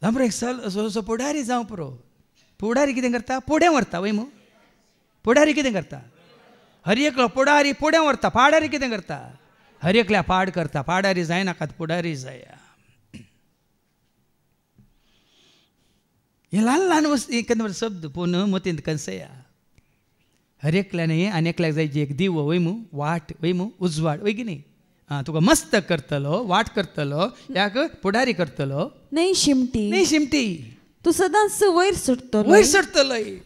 जावं पुरो एक सो पुढारी जावं पुरो. पुढारी कितें करता? फुडें व्हरता वय मू. पुढारी कितें करता? हर एकलो पुढारी फुडें व्हरता. पाडारी कितें करता? हर एकल्या पाड करता. पाडारी जायनाकात, पुढारी जाया. हे ल्हान ल्हान वस्त एकंदर शब्द पूण मतींत कनसया. हर एकल्याने आनी एकल्याक जायची एक दिवो वय मू, वाट वय मू, उजवाड वय की न्ही. तुका मस्तक करतलो, वाट करतलो, याक पुढारी करतलो. नाही शिमटी. तू सदांच वयर सुटतलो.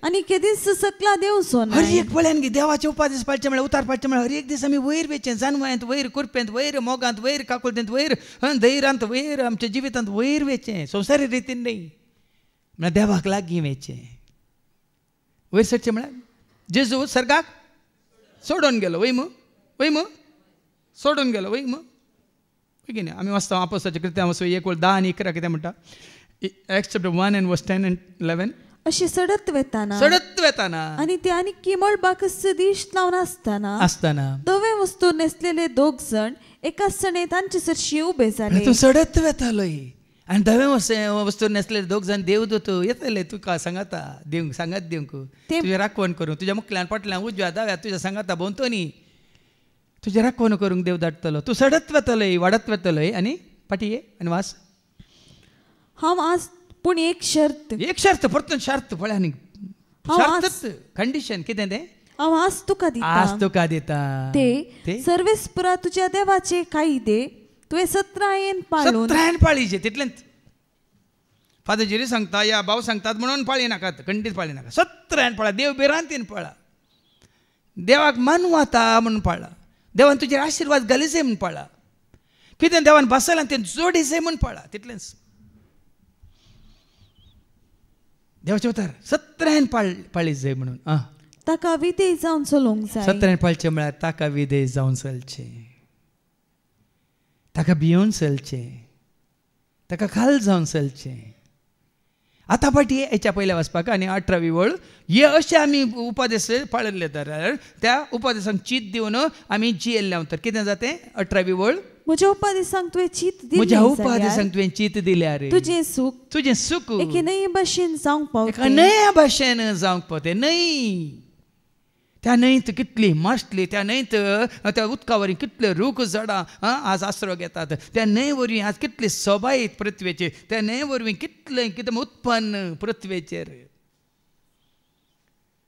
आनी केदीस सकला देवचो ना. हर एक पळयान गे देवाचे उपादेश पाळचे म्हळ्यार उतार पाळचे म्हळ्यार हर एक दीस आमी वयर वेचें, जानवांत वयर, कुरपेंत वयर, मोगांत वयर, काकुळतेंत वयर, धैर्यांत वयर, आमच्या जिवितांत वयर वेचें. संवसारी रितीन न्ही, म्हळ्यार देवाक लागीं वेचें. वयर सरचें म्हळ्यार जेजू सर्गाक सोडून गेलो वय मू सोडून गेलो वय मू. वय की न्ही. आमी वाचता आपोस्ताच्या कृत्यां वचून 1:10 आनी 11 कितें म्हणटा? Acts chapter 1 and verse 10 and 11. अशी सडत वेताना आणि ते आनी किमळबाक दिश लावन आसताना दवे वस्तू नेसलेले 2 जण एकाच सणे तांचे सरशी उबे जाले. तूं सडत वेतालोय आनी धवे वस्तू नेसलेले 2 जण देवदूत येतले तुका सांगाता दिवंक, सांगात दिवंक, तुजें राखण करूंक, तुज्या मुखल्यान फाटल्यान उजव्या दाव्या तुज्या सांगाता भोंवतणी तुजें राखण करूंक देव धाडटलो. तूं सडत वेतलय, वाडत वेतलय आनी फाटी आनी वास. हांव आज पूण एक शर्त परतून शर्त पळय न्ही. शर्त कंडिशन कितें तें? हांव आज तुका दिता ते सर्वेस्परा तुज्या देवाचे कायदे तुवें 17 पाळीचे. तितलेंच फादर जिरी सांगता या भाव सांगतात म्हणून पाळी नाकात, खंडीत पाळी नाका. 17 पाळा. देव भिरांतीन पळा. देवाक मानवाता म्हणून पाळा. देवान तुजेर आशिर्वाद घालिचे म्हूण पाळा. कितें देवान बसलां तें जोडिचे म्हूण पाळा. तितलेंच देवाचे उतार 17 पाळी जाय म्हणून. ताका विधेय जावन चलोवंक जाय. 17 पाळचे म्हळ्यार ताका विधेय जावन चलचें, ताका भियोन चलचें, ताका खाल जावन चलचें. आतां फाटी हेच्या पयल्या वचपाक आनी 18वी वळ हे अशें आमी उपादेश पाळिल्ले जाल्यार त्या उपादेशांक चीत दिवन आमी जियेल्ले उतर कितें जातें? 18वी वळ म्हज्या उपादेशांक तुवें चीत दिल्यार तुजें सूख एके नये भाशेन जावंक पावता. न्हय त्या न्हंयत कितली माशली, त्या न्हंयत त्या उदका वरवीं कितले रूख झाडां आज आसरो घेतात. त्या न्हंये वरवीं आज कितली सोबायत पृथ्वेचेर, त्या न्हंये वरवीं कितलें कितें उत्पन्न पृथ्वेचेर.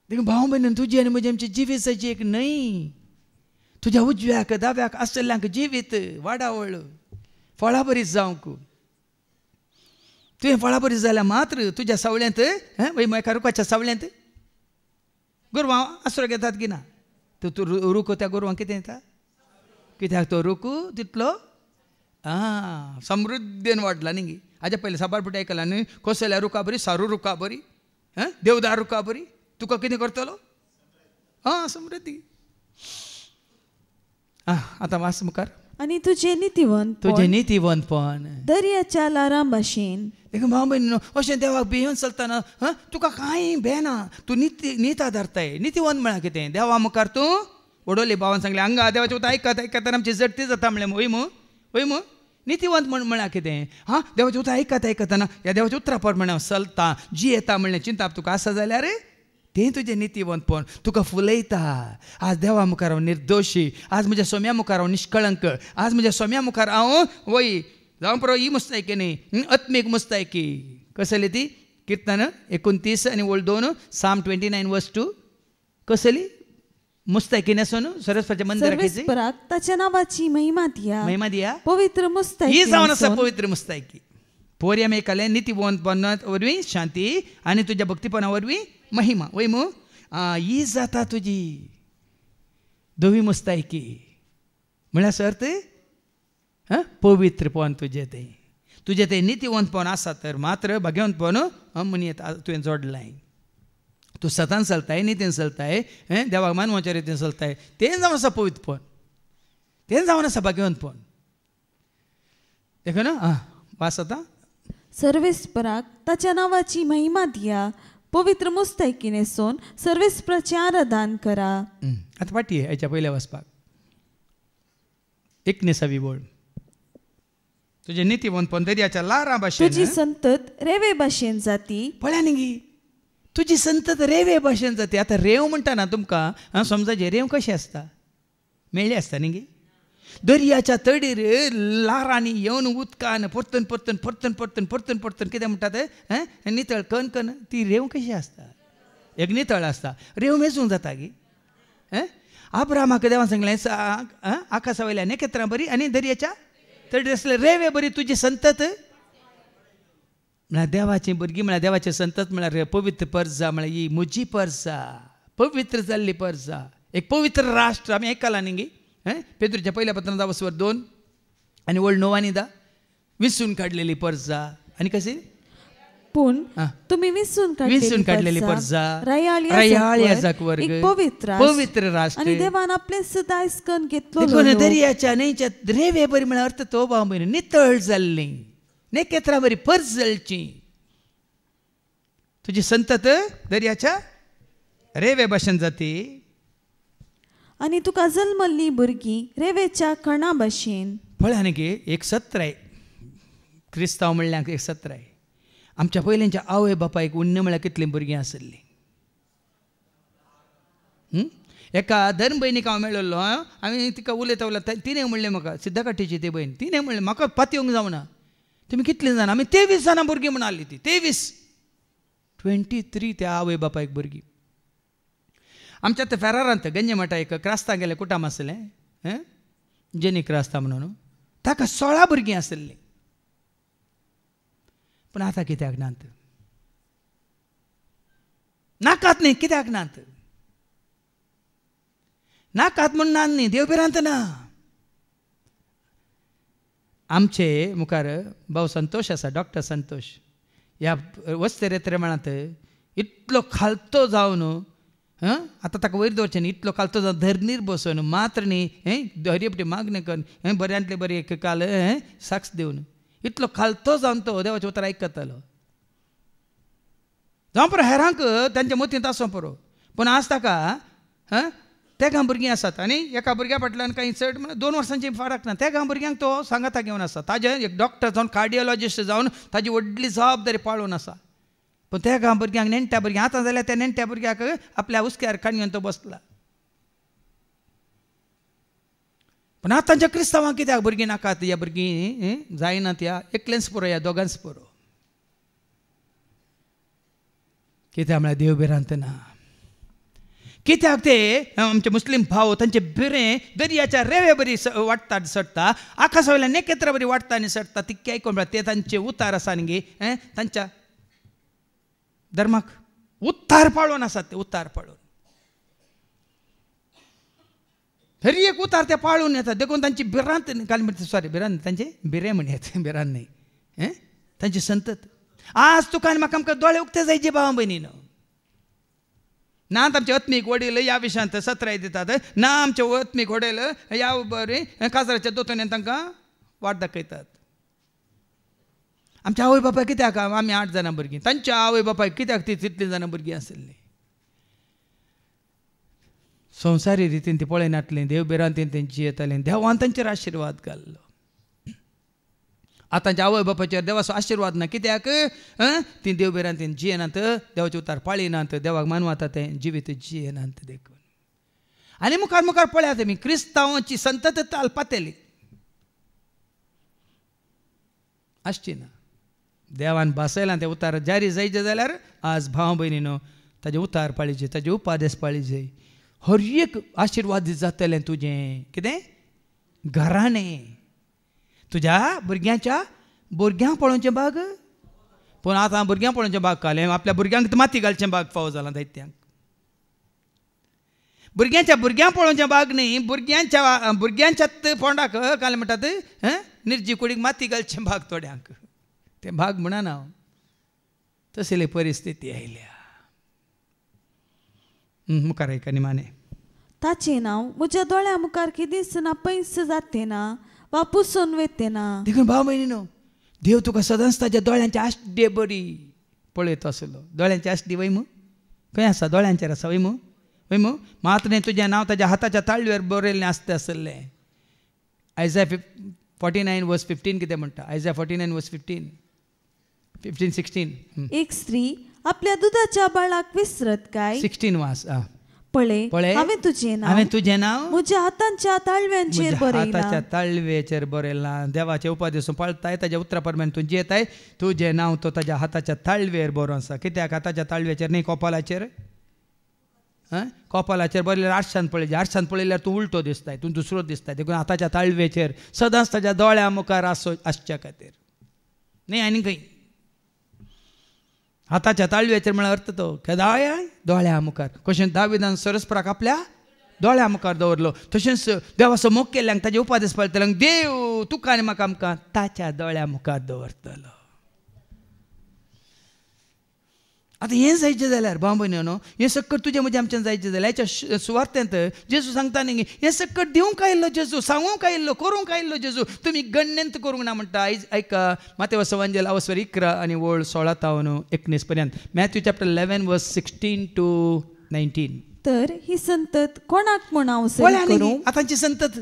देखून भाव भयण तुजी आनी म्हजी आमची जिविताची एक न्हंय. तुज्या उजव्याक दाव्याक आसलेल्यांक जिवीत वाडावळ फळां बरी जावंक. तुवें फळां बरी जाल्यार मात्र तुज्या सावळ्यांत वय एका रुखाच्या सावळ्यांत गोरवां आसरो घेतात की ना? तूं रूख त्या गोरवांक कितें येता? कित्याक तो रूख तितलो समृद्धीन वाडला न्ही. हाज्या पयलीं साबार फुटी आयकलां न्ही, कोसल्या रुखा बरी, सारू रुखा बरी, देवदार रुखा बरी. तुका कितें करतलो? समृद्धी. आतां वास मुखार. आनी तुजें नितीवंतपण दर्याच्या लारां भाशेन. देखून भाव भयण अशें देवाक भियोन चलतना तुका कांय भेना. तूं निता धरताय. नितीवंत म्हळ्यार कितें? देवा मुखार तूं वडोली भावान सांगलें हांगा देवाचें उतर आयकत आमची जडती जाता म्हणलें वय मू. नितीवंत म्हळ्यार कितें? देवाचें उतर आयकतना ह्या देवाच्या उतरा प्रमाणे हांव चलतां, जियेता म्हणलें चिंता तुका आसा जाल्यार तें तुजें नितीवंतपण तुका फुलयता. आज देवा मुखार हांव निर्दोशी, आज म्हज्या सोम्या मुखार हांव निश्कळंक, आज म्हज्या सोम्या मुखार हांव वय जावं परो ही मुस्तायकी न्ही, आत्मीक मुस्तायकी. कसली ती? कीर्तन 29 आणि 2, Psalm 29:2. कसली मुस्तायकी नेसून सरस्वतीच्या मंदिराक सर्वेस्पराक ताच्या नावाची महिमा दिया. पवित्र मुस्तायकी ही जावन आसा पवित्र मुस्तायकी. पोरी आमी आयकलें नितीवंतपणा वरवीं शांती आनी तुज्या भक्तीपणा वरवीं महिमा. वय मू ही जाता तुजी धवी मुस्तायकी. म्हळ्यार सर्त पवित्रपण तुजें तें नितीवंतपण आसा तर मात्र भाग्यवंतपण मनीत तुवें जोडलाय. तूं सतान चलताय, नितीन चलताय, देवाक मानवाच्या रितीन चलताय, तें जावन आसा पवित्रपण, तें जावन आसा भाग्यवंतपण. देखो ना वास आता. सर्वेस्पराक ताच्या नावाची महिमा दिया, पवित्र मुस्तायकी नेसून सर्वेस्पराचें आराधन करा. आतां पाटी हेच्या पयल्या वचपाक 19वी बोल. तुजें नितीवंतपण दर्याच्या लारा भाशेन, तुजी संतत रेवे भाशेन जाती. पळया न्ही गी, तुजी संतत रेवे भाशेन जाती. आतां रेव म्हणटा ना तुमकां समजाचे रेव कशें आसता, मेळ्ळी आसता न्ही गी. दर्याच्या तडीर लारांनी येवन उदकान परतून परतून परतून परतून परतून परतून कितें म्हणटात नितळ कण कण, ती रेव कशी आसता, एक नितळ आसता. रेव मेजूंक जाता गी. आब्रामाक देवान सांगलें आकाशा वयल्या नखेत्रां बरी आनी दर्याच्या तडीर आसले रेवे बरी तुजी संतत. म्हळ्यार देवाची भुरगीं म्हळ्यार देवाचे संतत म्हळ्यार पवित्र पर्जा, म्हळ्यार ही म्हजी पर्जा, पवित्र जाल्ली पर्जा, एक पवित्र राष्ट्र. आमी आयकलां न्ही गी. पेद्रूच्या पहिल्या पत्रांत 10:2 आनी 9 विंचून काडलेली पर्जा. आनी कशी पूण तुम्ही विंचून काडलेली पर्जा, रयाळ याजक वर्ग, पवित्र राष्ट्र. आनी देवान आपले सदांच कण घेतलो. दर्याच्या न्हंयच्या रेवे बरी म्हळ्यार अर्थ तो भाव बरी नितळ जाल्ली, नखेत्रां बरी पर्ज जालची. तुजी संतत दर्याच्या रेवे भाशेन जाती. आनी तुका जल्मल्ली भुरगीं रेवेच्या कणा भाशेन. पळय न्ही गे, एक सत्र आहे क्रिस्तांव म्हणल्यार, एक सत्र आहे. आमच्या पयलींच्या आवय बापायक उन्न म्हळ्यार कितलीं भुरगीं आसलीं. एका धर्म भयणीक हांव मेळिल्लो, हांवें तिका उलयता उलयता तिणें म्हणलें म्हाका, सिद्धकाठीची ती भयण, तिणें म्हणलें म्हाका पाती येवंक जावना. तुमी कितलीं जाणां? आमी 23 जाणां भुरगीं म्हण आसलीं. ती 23 त्या आवय बापायक भुरगीं. आमच्या ते फेरारांत गंजे मठा एक क्रास्तां गेले कुटाम आसलें, जेनी क्रास्तां म्हणून, ताका 16 भुरगीं आसलीं. पूण आतां कित्याक नात? नाकात न्ही, कित्याक नात? नाकात म्हूण ना न्ही, देव भिरांत ना. आमचे मुखार भाऊ संतोष आसा, डॉक्टर संतोष. ह्या वस्तेरेत्रे म्हणत इतलो खालतो जावन आतां ताका वयर दवरचें न्ही, इतलो खालतो जावन धरणीर बसून मात्र न्ही हरिपटी मागणी करून बऱ्यांतले बरें एक काल साक्ष दिवन इतलो खालतो जावन तो देवाचें उतर आयकतालो. जावं पळय हेरांक तांच्या मतींत आसूं पळय, पूण आज ताका तेगा भुरगीं आसात आनी एका भुरग्या फाटल्यान कांय चड म्हळ्यार 2 वर्सांची फरक ना. तेगा भुरग्यांक तो सांगाता घेवन आसा. ताजे एक डॉक्टर जावन कार्डियोलॉजिस्ट जावन ताजी व्हडली जबाबदारी पाळून आसा. पूण तेगा भुरग्यांक नेण्ट्या भुरग्यांक आतां जाल्यार त्या नेण्ट्या भुरग्याक आपल्या उस्क्यार काणयेन तो बसला. पूण आतांच्या क्रिस्तांवांक कित्याक भुरगीं नाकात? ह्या भुरगीं जायनात. ह्या एकलेंच पुरो, ह्या दोगांच पुरो. कित्याक म्हळ्यार देव भिरांत ना. कित्याक ते आमचे मुस्लीम भाव तांचे बिरें दर्याच्या रेवे बरी वाडटा सडटा, आकाशा वयल्यान नखेत्रां बरी वाडटा आनी सडटा. तितके आयकून ते तांचे उतार आसा न्ही तांच्या धर्माक उत्तार पाळून आसात. ते उत्तार पाळून हर एक उतार ते पाळून येतात. देखून तांची भिरांत सॉरी भिरांत तांचे बिरें म्हणयात, भिरांत न्ही, तांची संतत. आज तुका आनी म्हाका आमकां दोळे उक्ते जायचे भावा भयणीनो. ना आमचे आत्मीक वडील ह्या विशयांत सत्राय दितात, ना आमचे आत्मीक वडील ह्या बरें काजराच्या दोतोन तांकां वाट दाखयतात. आमच्या आवय बापाय कित्याक आमी 8 जाणां भुरगीं, तांच्या आवय बापायक कित्याक ती तितलीं जाणां भुरगीं आसलीं? संवसारी रितीन ती पळयनातलीं, देव भिरांतीन तेंची येतालीं, देवान तांचेर आशिर्वाद घाल्लो. आतांच्या आवय बापाचेर देवाचो आशिर्वाद ना कित्याक ती देव बिरान ती जियेनात देवाचे उतार पाळिनात देवाक मानवाता ते जिवीत जियेनात देखून आनी मुखार मुखार पळयात तुमी क्रिस्तांवांची संतत ताल पातेली आसची ना देवान बसयलां ते उतार जारी जायचे जाल्यार आज भाव भयणीनो ताजे उतार पाळीचे ताजे उपादेश पाळीचे हर एक आशिर्वाद जातलें तुजें कितें घराणें तुज्या भुरग्यांक पळोवचें बाग पूण आतां भुरग्यांक पळोवचें बाग कालें आपल्या भुरग्यांक माती घालचें बाग फावो जालां दैत्यांक भुरग्यांक पळोवचें बाग न्ही भुरग्यांच्याच फोंडाक कालें म्हणटात निर्जी कुडीक माती घालचें बाग थोड्यांक ते बाग म्हणना हांव तसली परिस्थिती आयल्या मुखार ऐका निमाणे ताचें नांव म्हज्या दोळ्या मुखार केदींच ना पयस जाते ना वा पुसून वेते ना देखून भाव भयणीनो देव तुका सदांच ताच्या दोळ्यांची आश्टी बरी पळयत आसलो दोळ्यांची आश्टी वय खंय आसा दोळ्यांचेर आसा वय मात न्ही तुजें नांव ताच्या हाताच्या ताळवेर बरयल्लें आसलें आयझाया 49:15 कितें म्हणटा आयझाया 49:15-16 एक स्त्री आपल्या दुधाच्या बाळाक विसरत काय 16 वास पळय हांवें तुजें नांव म्हज्या हातांच्या ताळव्यांचेर बरयलां हाताच्या ताळवेचेर बरयलां देवाचे उपादेश पाळताय ताच्या उतरा परमेन तूं जियेताय तुजें नांव तो ताच्या हाताच्या ताळवेर बरो आसा कित्याक हाताच्या ताळवेचेर न्ही कपालाचेर बरयल्यार आरशान पळयल्यार तूं उलटो दिसताय तूं दुसरो दिसताय देखून हाताच्या ताळवेचेर सदांच ताच्या दोळ्या मुखार आसच्या खातीर न्ही आनी खंय हाताच्या ताळवेचेर म्हळ्यार अर्थ तो केदाय दोळ्या मुखार कशें दाविदान सरस्पराक आपल्या दोळ्या मुखार दवरलो तशेंच देवाचो मोग केल्ल्यांक ताजे उपादेश पाळटल्यांक देव तुका आनी म्हाका आमकां ताच्या दोळ्या मुखार दवरतलो आतां हें जायचें जाल्यार भाव भयणीनो हें सकट तुजें म्हजें आमच्यान जायचें जाल्यार हेच्या सुवार्थेंत जेजू सांगता न्ही हें सकट दिवंक आयिल्लो जेजू सांगूंक आयिल्लो करूंक आयिल्लो जेजू तुमी गण्यंत करूंक ना म्हणटा आयज ऐका मातेवाचो संवंजल 11 आनी वळ 16-19 पर्यंत मॅथ्यू चॅप्टर 11:16-19 तर ही संतत कोणाक म्हूण हांव सरी करूं आतांची संतत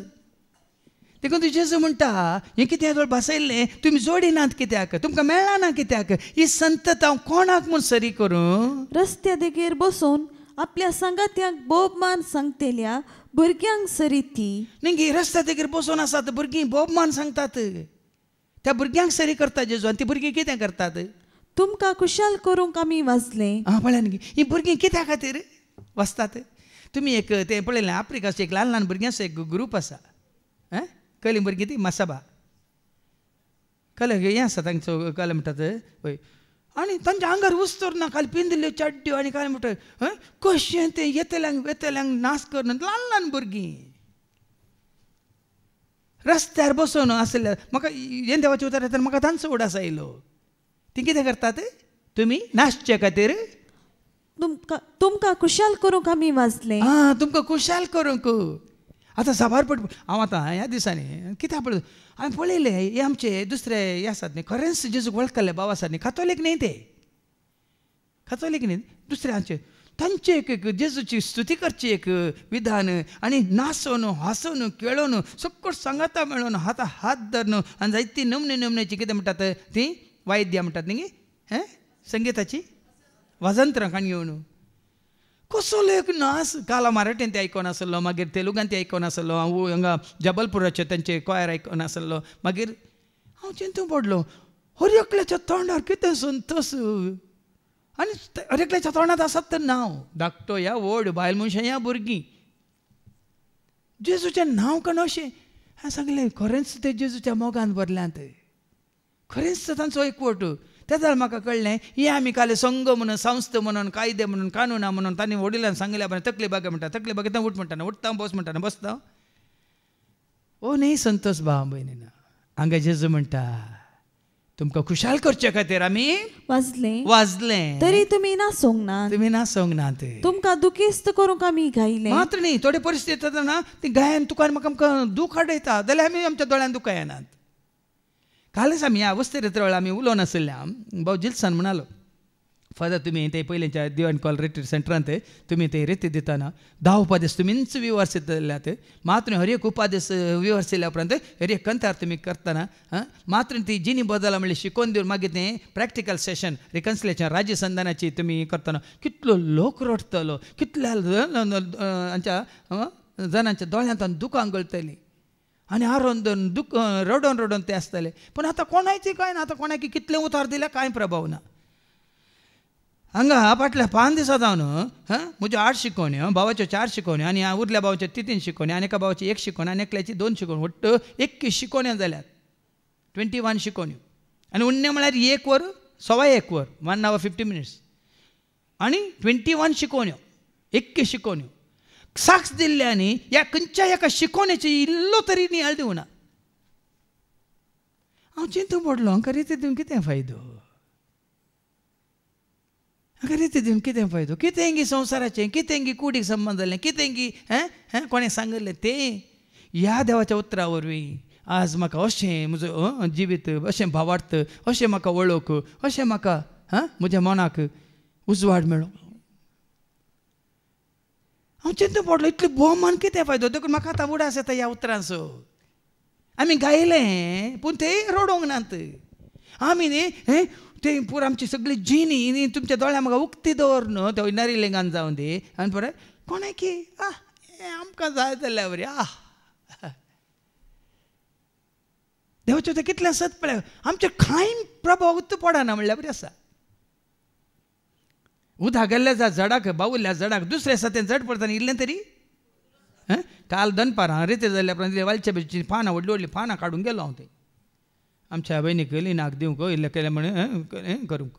देखून तूं जेजू म्हणटा हें कित्याक बसयल्लें तुमी जोडिनात कित्याक तुमकां मेळना ना कित्याक ही संतत हांव कोणाक म्हूण सरी करूं रस्त्या देगेर बसून आपल्या संगात्यांक बोबमान सांगतेल्या भुरग्यांक सरी ती न्ही रस्त्या देगेर बसून आसात भुरगीं बोबमान सांगतात त्या भुरग्यांक सरी करता जेजू आनी ती भुरगीं कितें करतात तुमकां कुशाल करूंक आमी वाचलें पळय न्ही ही भुरगीं कित्या खातीर वाचतात तुमी एक तें पळयलें आफ्रिकाचो एक ल्हान भुरग्यांचो एक ग्रूप आसा कली भुरगीं ती मसाबा कले हें आसा तांचो कले म्हणटात पळय आनी तांच्या आंगार उस्तोर ना खाली पिंदिल्ल्यो चड्ड्यो आनी काय म्हणटा कशें तें येतल्यांक नाच करना ल्हान भुरगीं रस्त्यार बसून आसल्या म्हाका हें देवाचें उतर येता म्हाका तांचो उडास आयलो ती कितें करतात तुमी नाचचे खातीर तुमकां कुशाल करूंक आमी वाचलें तुमकां कुशाल करूंक आतां साबार पड हांव आतां ह्या दिसांनी कित्याक पळय हांवें पळयलें हे आमचे दुसरे हे आसात न्ही खरेंच जेजूक वळखले भाव आसात न्ही कातोलीक न्ही ते कातोलीक न्ही दुसरे आमचे तांचे एक जेजूची स्तुती करची एक विधान आनी नाचून हांसून खेळून सकट सांगाता मेळून हात धरून आनी जायती नमनेची कितें म्हणटात ती वायद्यां म्हणटात न्ही संगीताची वाजंत्रां घेवन कसलो एक नाच काला मराठीन ते आयकोन आसलो मागीर तेलुगान ते आयकोन आसलो हांव हांगा जबलपुराचे तांचे कॉयर आयकोन आसलो मागीर हांव चिंतून पडलो हर एकल्याच्या तोंडार कितें संतोश आनी हर एकल्याच्या तोंडात आसात तर नांव धाकटो ह्या व्हड बायल मनशां ह्या भुरगीं जेजूचें नांव कण अशें हांवें सांगलें खरेंच ते जेजूच्या मोगान भरल्यांत खरेंच तांचो एकवट त्या जाल्यार म्हाका कळ्ळें हें आमी काले संघ म्हणून संस्थ म्हणून कायदे म्हणून कानुना म्हणून तांणी वडिलांनी सांगल्या बरें तकली बागे म्हणटा तकली बागे उठ म्हणटा उठता बस म्हणटा बसता ओ न्ही संतोष भाव भयणीना हांगा जेजू म्हणटा तुमकां खुशाल करचे खातीर आमी वाजलें तरी तुमी नासोंक नात तुमकां दुखेस्त करूंक आमी गायलें मात्र न्ही थोडे परिस्थिती जाता ना ती गायन तुका म्हाका आमकां दूख हाडयता जाल्यार आमी आमच्या दोळ्यान दुखां येनात कालच आमी ह्या अवस्थेर वेळ आमी उलोवन आसल्या भाऊ जिल्सान म्हणालो फादर तुम्ही ते पहिल्यांच्या दिवाण कॉल रिट्रीट सेंटरांत तुम्ही ते रिती दिताना 10 उपादेश तुमीच विवर्सित जाल्यात मात्र हर एक उपादेश विवर्सिल्या उपरांत हर एक कंथार तुम्ही करताना मात्र ती जिनी बदला म्हणजे शिकवून दिवन मागीर तें प्रॅक्टिकल सेशन रिकन्सिलेशन राज्य संधानाची तुम्ही करताना कितलो लोक रडटलो कितल्या जणांच्या दोळ्यांत दुकां गळटली आनी हारोन दुख रडोन ते आसतले पूण आतां कोणाची कांय ना आतां कोणाक कितले उतार दिल्या कांय प्रभाव ना हांगा फाटल्या 5 दिसां जावन म्हज्यो 8 शिकोवण्यो भावाच्यो 4 शिकोवण्यो आनी उरल्या भावाच्यो 3 शिकोवण्यो आनी एका भावाची 1 शिकोवणी आनी एकल्याची 2 शिकोवण्यो वट्ट 21 शिकोवण्यो जाल्यात 21 शिकोवण्यो आनी उरणे म्हळ्यार 1 वर 1.25 वर 1 hour 50 minutes आनी 21 शिकोवण्यो 21 शिकोवण्यो साक्ष दिल्ल्यांनी ह्या खंयच्या एका शिकोवण्याची इल्लो तरी नियाळ दिवना हांव चिंतून पडलो हांकां रिती दिवन कितें फायदो रिती दिवन कितें फायदो कितेंगी संवसाराचें कितेंगी कुडीक संबंद जालें कितेंगी कोणें सांगलें तें ह्या देवाच्या उतरा वरवीं आज म्हाका अशें म्हजो जिवीत अशें भावार्थ अशें म्हाका वळख अशें म्हाका म्हज्या मनाक उजवाड मेळ्ळो हांव चिंतून पडलो इतलें भोवमान कितें फायदो देखून म्हाका आतां उडास येता ह्या उतरांचो आमी गायलें पूण तें रडोंक नात आमी न्ही ते पूर आमची सगळी जिनी तुमच्या दोळ्या म्हाका उक्ती दवर न्हू ते नरिलेंगान जावन दी आनी पळय कोणे की आमकां जाय जाल्यार बरी देवाचें तें कितलें सत पळय आमचे कांय प्रभाव उत पडना म्हणल्यार बरी आसा उदक गेल्ल्या झाडाक बावुल्ल्या झाडाक दुसऱ्या दिसा तें जड पडटा इल्लें तरी काल दनपारां रिते जाल्ल्या उपरांत वालच्या भाजयेची पानां व्हडलीं व्हडलीं पानां काडून गेलो हांव ते आमच्या भयणीक लिनाक दिवंक इल्लें केलें म्हणून करूंक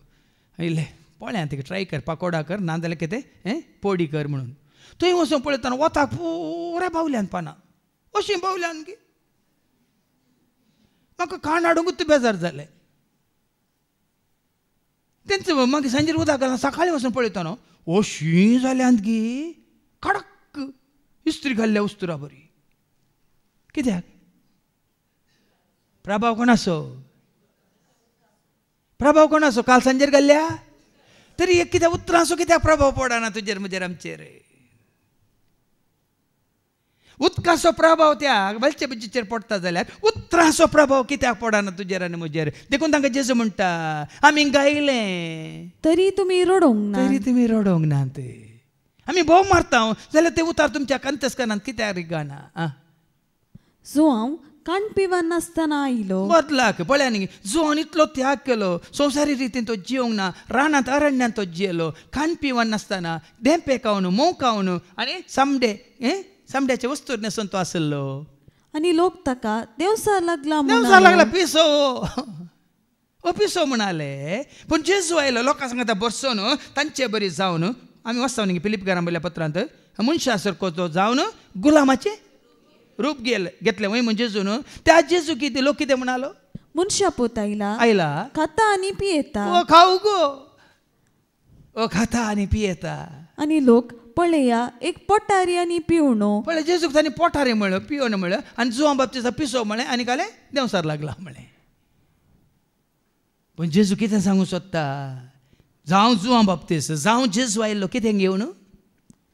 इल्लें पळय तिका ट्राय कर पाकोडा कर ना जाल्यार कितें पोडी कर म्हणून थंय वचून पळयतना वताक पुराय बावल्यान पानां अशीं बावल्यान गे म्हाका काण हाडूंकूच बेजार जालें तेंच मागीर सांजेर उदक घालून सकाळीं वचून पळयता न्हू अशीं जाल्यांत गे कडक इस्त्री घाल्ल्या उस्तुरा बरी कित्याक प्रभाव कोणाचो प्रभाव कोणाचो काल सांजेर घाल्ल्या तरी एक कित्याक उतरांचो कित्याक प्रभाव पडना तुजेर म्हजेर आमचेर उदकाचो प्रभाव त्या वलचे बजीचेर पडटा जाल्यार उतरांचो प्रभाव कित्याक पडना तुजेर आनी म्हजेर देखून तांकां जेजू म्हणटा आमी गायलें तरी तुमी रडोंक नात आमी भोव मारता जाल्यार ते उतार तुमच्या कंतस्कनांत कित्याक रिगाना जो हांव काण पिवान नासतना आयलो बदलाक पळय न्ही जोन इतलो त्याग केलो संवसारी रितीन तो जिवंक ना रानांत अरण्यान तो जियेलो खाण पिवान नासतना देंपे खावन मोव खावन आनी सामड्याचे वस्तूर न्हेसून तो आसलो आनी लोक ताका देवसा लागला पिसो म्हणाले पूण जेजू आयलो लोकां सांगता बसोन तांचे बरी जावन आमी वचता न्ही फिलिप घरांबल्या पत्रांत मनशा सारको तो जावन गुलामाचे रूप घेतले वय म्हणजे जेजू न्हू त्या जेजू कितें लोक कितें म्हणालो मनशा पोत आयला खाता आनी पियेता ओ खाऊ गो ओ खाता आनी पियेता आनी लोक पळया एक पोटारी आनी पिवणो पळय जेजूक तांणी पोटारी म्हळ्यो पिवण म्हळ्यो आनी जुवां बाबतीचा पिसो म्हळें आनी काले देंवसार लागला म्हळें पण जेजू कितें सांगूंक सोदता जावं जुवां बाबतीस जावं जेजू आयिल्लो कितें घेवन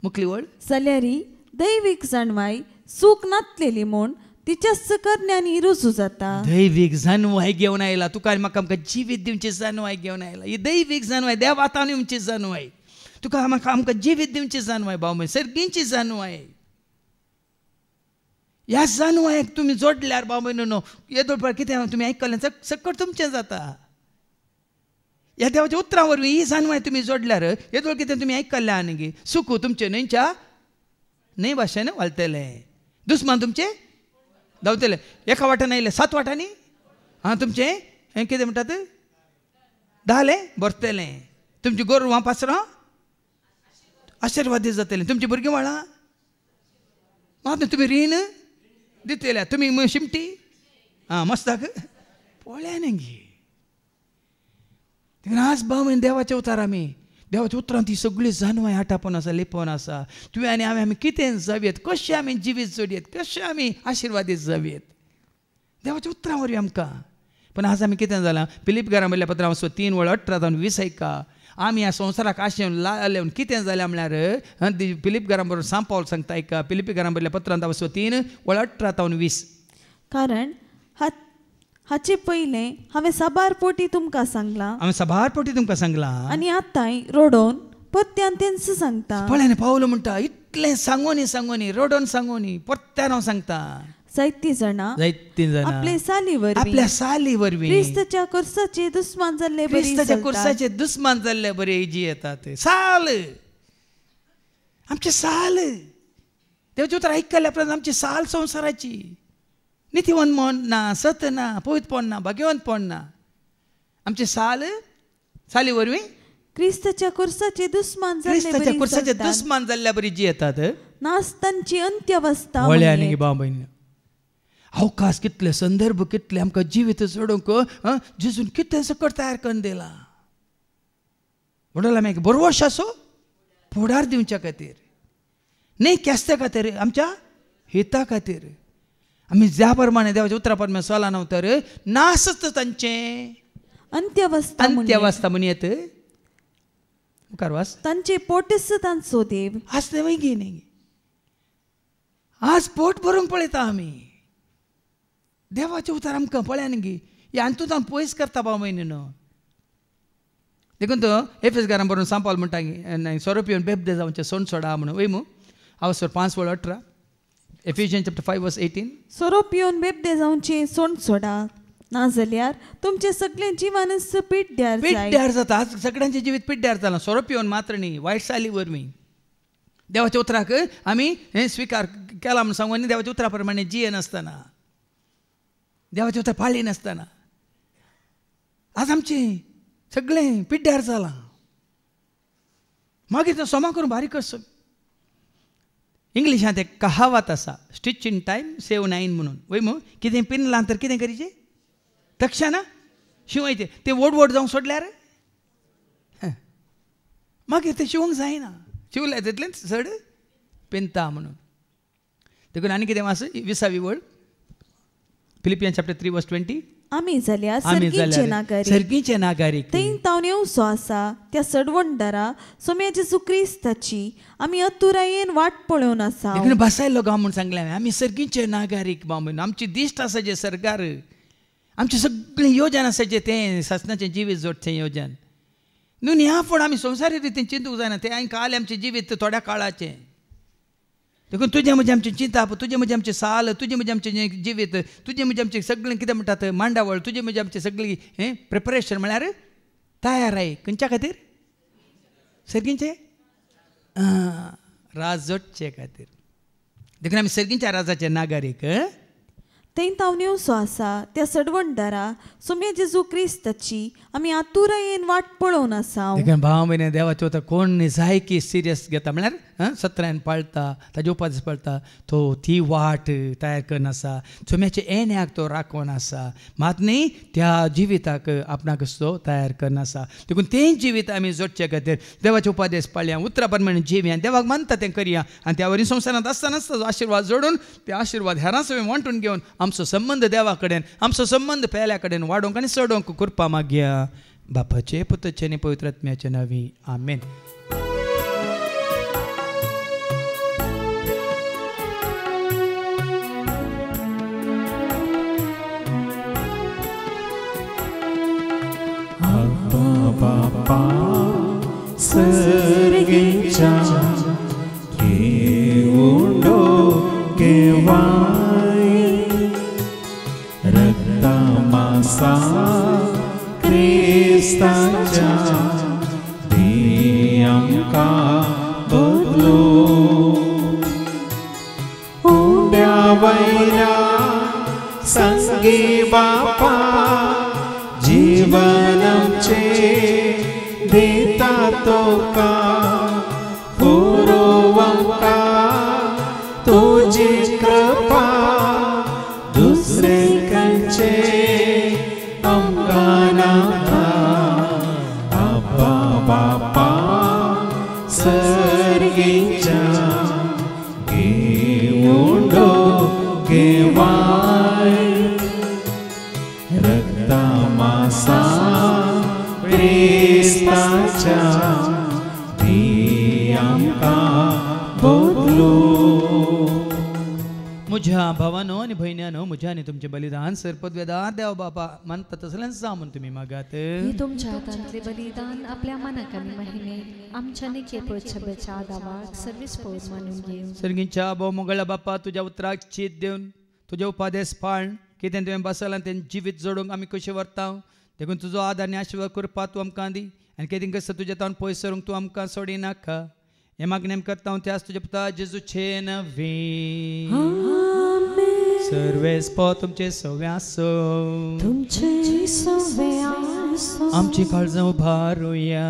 मुखली वळ जाल्यारी दैवीक जाणवाय सूख नातलेली म्हूण तिच्या करण्यांनी रुजू जाता दैवीक जाणवाय घेवन आयला तुका म्हाका आमकां जिवीत दिवची जाणवाय घेवन आयला ही दैवीक जाणवाय देवातान येवची जाणवाय तुका म्हाका आमकां जिवीत दिवची जाणवाय भाव सर्गींची जाणवाय ह्या जाणवायक तुमी जोडल्यार भाव न्हू येदोळपा कितें तुमी आयकल्लें सकट तुमचें जाता ह्या देवाच्या उतरां वरवीं ही जाणवाय तुमी जोडल्यार येदोळ कितें तुमी आयकल्लें आनी सुखू तुमचें न्हयच्या न्हय भाशेन वालतलें दुस्मान तुमचें धांवतलें एका वाटान आयलें 7 वाटांनी तुमचें कितें म्हणटात धालें भरतलें तुमचीं गोरवां पासरां आशिर्वादी जातलें तुमचीं भुरगीं वाळां मात तुमी रीण दितल्या तुमी शिमटी मस्ताक पळया न्ही आज भाव देवाचे उतार आमी देवाच्या उतरांत ती सगळी जाणवाय हाटापण आसा लेपण आसा तुवें आनी आमी कितें जावयेत कशें आमी जिवीत जोडयेत कशें आमी आशिर्वादीत जावयेत देवाच्या उतरां वरवीं आमकां पण आज आमी कितें जालां फिलिप घरांबल्या पत्रां 3:18-20 ऐका आमी ह्या संवसाराक आशेवन लावन कितें जालें म्हळ्यार फिलिप घरां बरोबर सांग पावल सांगता एका फिलिपी घरां बरयल्या पत्रांत 3:18-20 कारण हाचे पयले हांवें साबार पोटी तुमकां सांगलां हांवें साबार पोटी तुमकां सांगलां आनी आतांय रोडोन परत्यान तेंच सांगता पळय पावलो म्हणटा इतलें सांगोनी रोडोन सांगोनी परत्यान हांव सांगता जायतीं जाणां आपले साली वरवीं आपल्या साली वरवीं क्रिस्ताच्या कुर्साचे दुस्मान जाल्ले बरी क्रिस्ताच्या कुर्साचे दुस्मान जाल्ले बरे इजी येतात साल आमचे साल देवाचे उतर आयकल्या प्रमाणे आमची साल संवसाराची नितीवन म्हण ना सत ना पवित्रपण ना भाग्यवंतपण ना आमचे साली वरवीं क्रिस्ताच्या कुर्साचे दुस्मान क्रिस्ताच्या कुर्साचे दुस्मान जाल्ल्या बरी जी येतात नास्तांची अंत्यवस्था वळ्यानी बाबा अवकाश कितले संदर्भ कितले आमकां जिवीत सोडूंक जेजून कितें सकट तयार करून दिला म्हणून आमी बरोवश आसो फुडार दिवच्या खातीर न्ही केस्त्या खातीर आमच्या हिता खातीर आमी ज्या प्रमाणे देवाच्या उतरा प्रमाणे सोला नवतर नासत तांचे अंत्यवस्था म्हणयत मुखार वास तांचे पोटस तांचो देव आज ते वैगी न्ही आज पोट भरूंक पळयता आमी देवाचे उतार आमकां पळया न्ही हे हातूंत पयस करता बाबा न्हू देखून तो एफएस घरां बरोवन सांपाल म्हणटा सोरो पिवन बेबदे जावचे सोण सोडा म्हणून वयमू आवसर 5:18 Ephesians chapter 5:18 सोरो पिवन बेबदे जावचे सोण सोडा नाजाल्यार तुमचे सगळे जिवानस पिड्ड्यार जाता आज सगळ्यांचे जिवीत पिड्ड्यार जालां सोरो पिवन मात्र न्ही वायट साली वरवीं देवाच्या उतराक आमी हे स्विकार केला म्हूण सांगून देवाच्या उतरा प्रमाणे जिये नासतना देवाचे उतर पाळी नासतना आज आमचे सगळें पिड्ड्यार जालां मागीर तो सोमा करून बारीक आसा इंग्लिशांत एक कहावत आसा स्टिच इन टायम सेव 9 म्हणून वयमू कितें पिनलां तर कितें करीचें तक्षणा शिंवयचें तें वोड जावंक सोडल्यार मागीर तें शिवंक जायना शिवल्यार तितलेंच चड पिनता म्हणून देखून आनी कितें वास 20वी वड फिलिपियन्स चॅप्टर 3:20 आमी जाल्यार सर्गीचे नागरीक थंय तावन येवचो आसा त्या सडवंडरा सोम्या जेजू क्रिस्ताची आमी अतुरायेन वाट पळोवन आसा देखून बसायलो गांव म्हूण सांगलें आमी सर्गीचे नागरीक बाबून आमची दिश्ट आसा जे सरकार आमचें सगळें योजन आसा जें तें सासणाचें जिवीत जोडचें योजन न्हू ह्या फूड आमी संवसारी रितीन चिंतूंक जायना तें हांवें काल आमचें जिवीत थोड्या काळाचें देखून तुजें म्हजें आमचें चिंता तुजें म्हजें आमचें साल तुजें म्हजें आमचें जिवीत तुजें म्हजें आमचें सगळें कितें म्हणटात मांडावळ तुजें म्हजें आमचें सगळीं हें प्रिपरेशन म्हळ्यार तयाराय खंयच्या खातीर सर्गींचे राज जोडचे खातीर देखून आमी सर्गींच्या राजाचे नागरीक थंय तावन येवचो आसा त्या सडवंडरा सोम्या जेजू क्रिस्ताची आमी आतुरायेन वाट पळोवन आसा देखून भाव भयणी देवाचे वता कोण जाय की सिरियस घेता म्हळ्यार सत्रान पाळटा ताजे उपास पाळटा तो ती वाट तयार करून आसा सोम्याचे येण्याक तो राखून आसा मात न्ही त्या जिविताक आपणाक तो तयार करून आसा देखून तें जिवीत आमी जोडचे खातीर देवाचे उपादेश पाळया उतरा प्रमाणे जिवया देवाक मानता तें करया आनी त्या वरी संवसारांत आसतना तो आशिर्वाद जोडून ते आशिर्वाद हेरां सगळें वांटून घेवन आमचो संबंध देवा कडेन आमचो संबंध पेल्या कडेन वाडोवंक आनी सोडोवंक कृपा मागया बापाचे पुताचे आनी पवित्र आत्म्याचे नांवी आमेन. बापा सर्गीच्या घेऊंडो केवाई रक्ता मासा क्रिस्ताच्या दी आमकां बदलो उंड्या वयल्या संगी बापा जीवन आमचे दिता तोका पुरोवंका तुजी कृपा दुसरे खंयचे आमकां नाका आब्बा बापा सर्गीच्या घेऊंडो घेवाय रक्ता मासा क्रिस्ताच्या मुझ्या भावानो आणि बहिण्यानो मुझ्या आणि तुमचे बलिदान सरपदवेदार देव बापा म्हणता तसल्यान जामून तुम्ही मागात हे तुमच्या हातांतले बलिदान आपल्या मनाक आनी महिमेक आमच्या निकेपळच्या आदावाक सर्वीस पौर मानून घेऊ. सर्गींच्या भोव मंगळा बापा तुझ्या उतराक चीत देवन तुझ्या उपादेश पाळण कितें तुवें बसलां तें जिवीत जोडूंक आमी कशें व्हरता देखून तुजो आदार आनी आशिर्वाद करपा तूं आमकां दी आनी कितें कसं तुजें तावन पयस सरूंक तूं आमकां सोडी नाका हे मागणें करता हांव त्याच तुज्या पुता जेजूचे नवी सर्वेस्प तुमचे सवे आसो तुमचे सवे आसो आमची काळजां उबारुया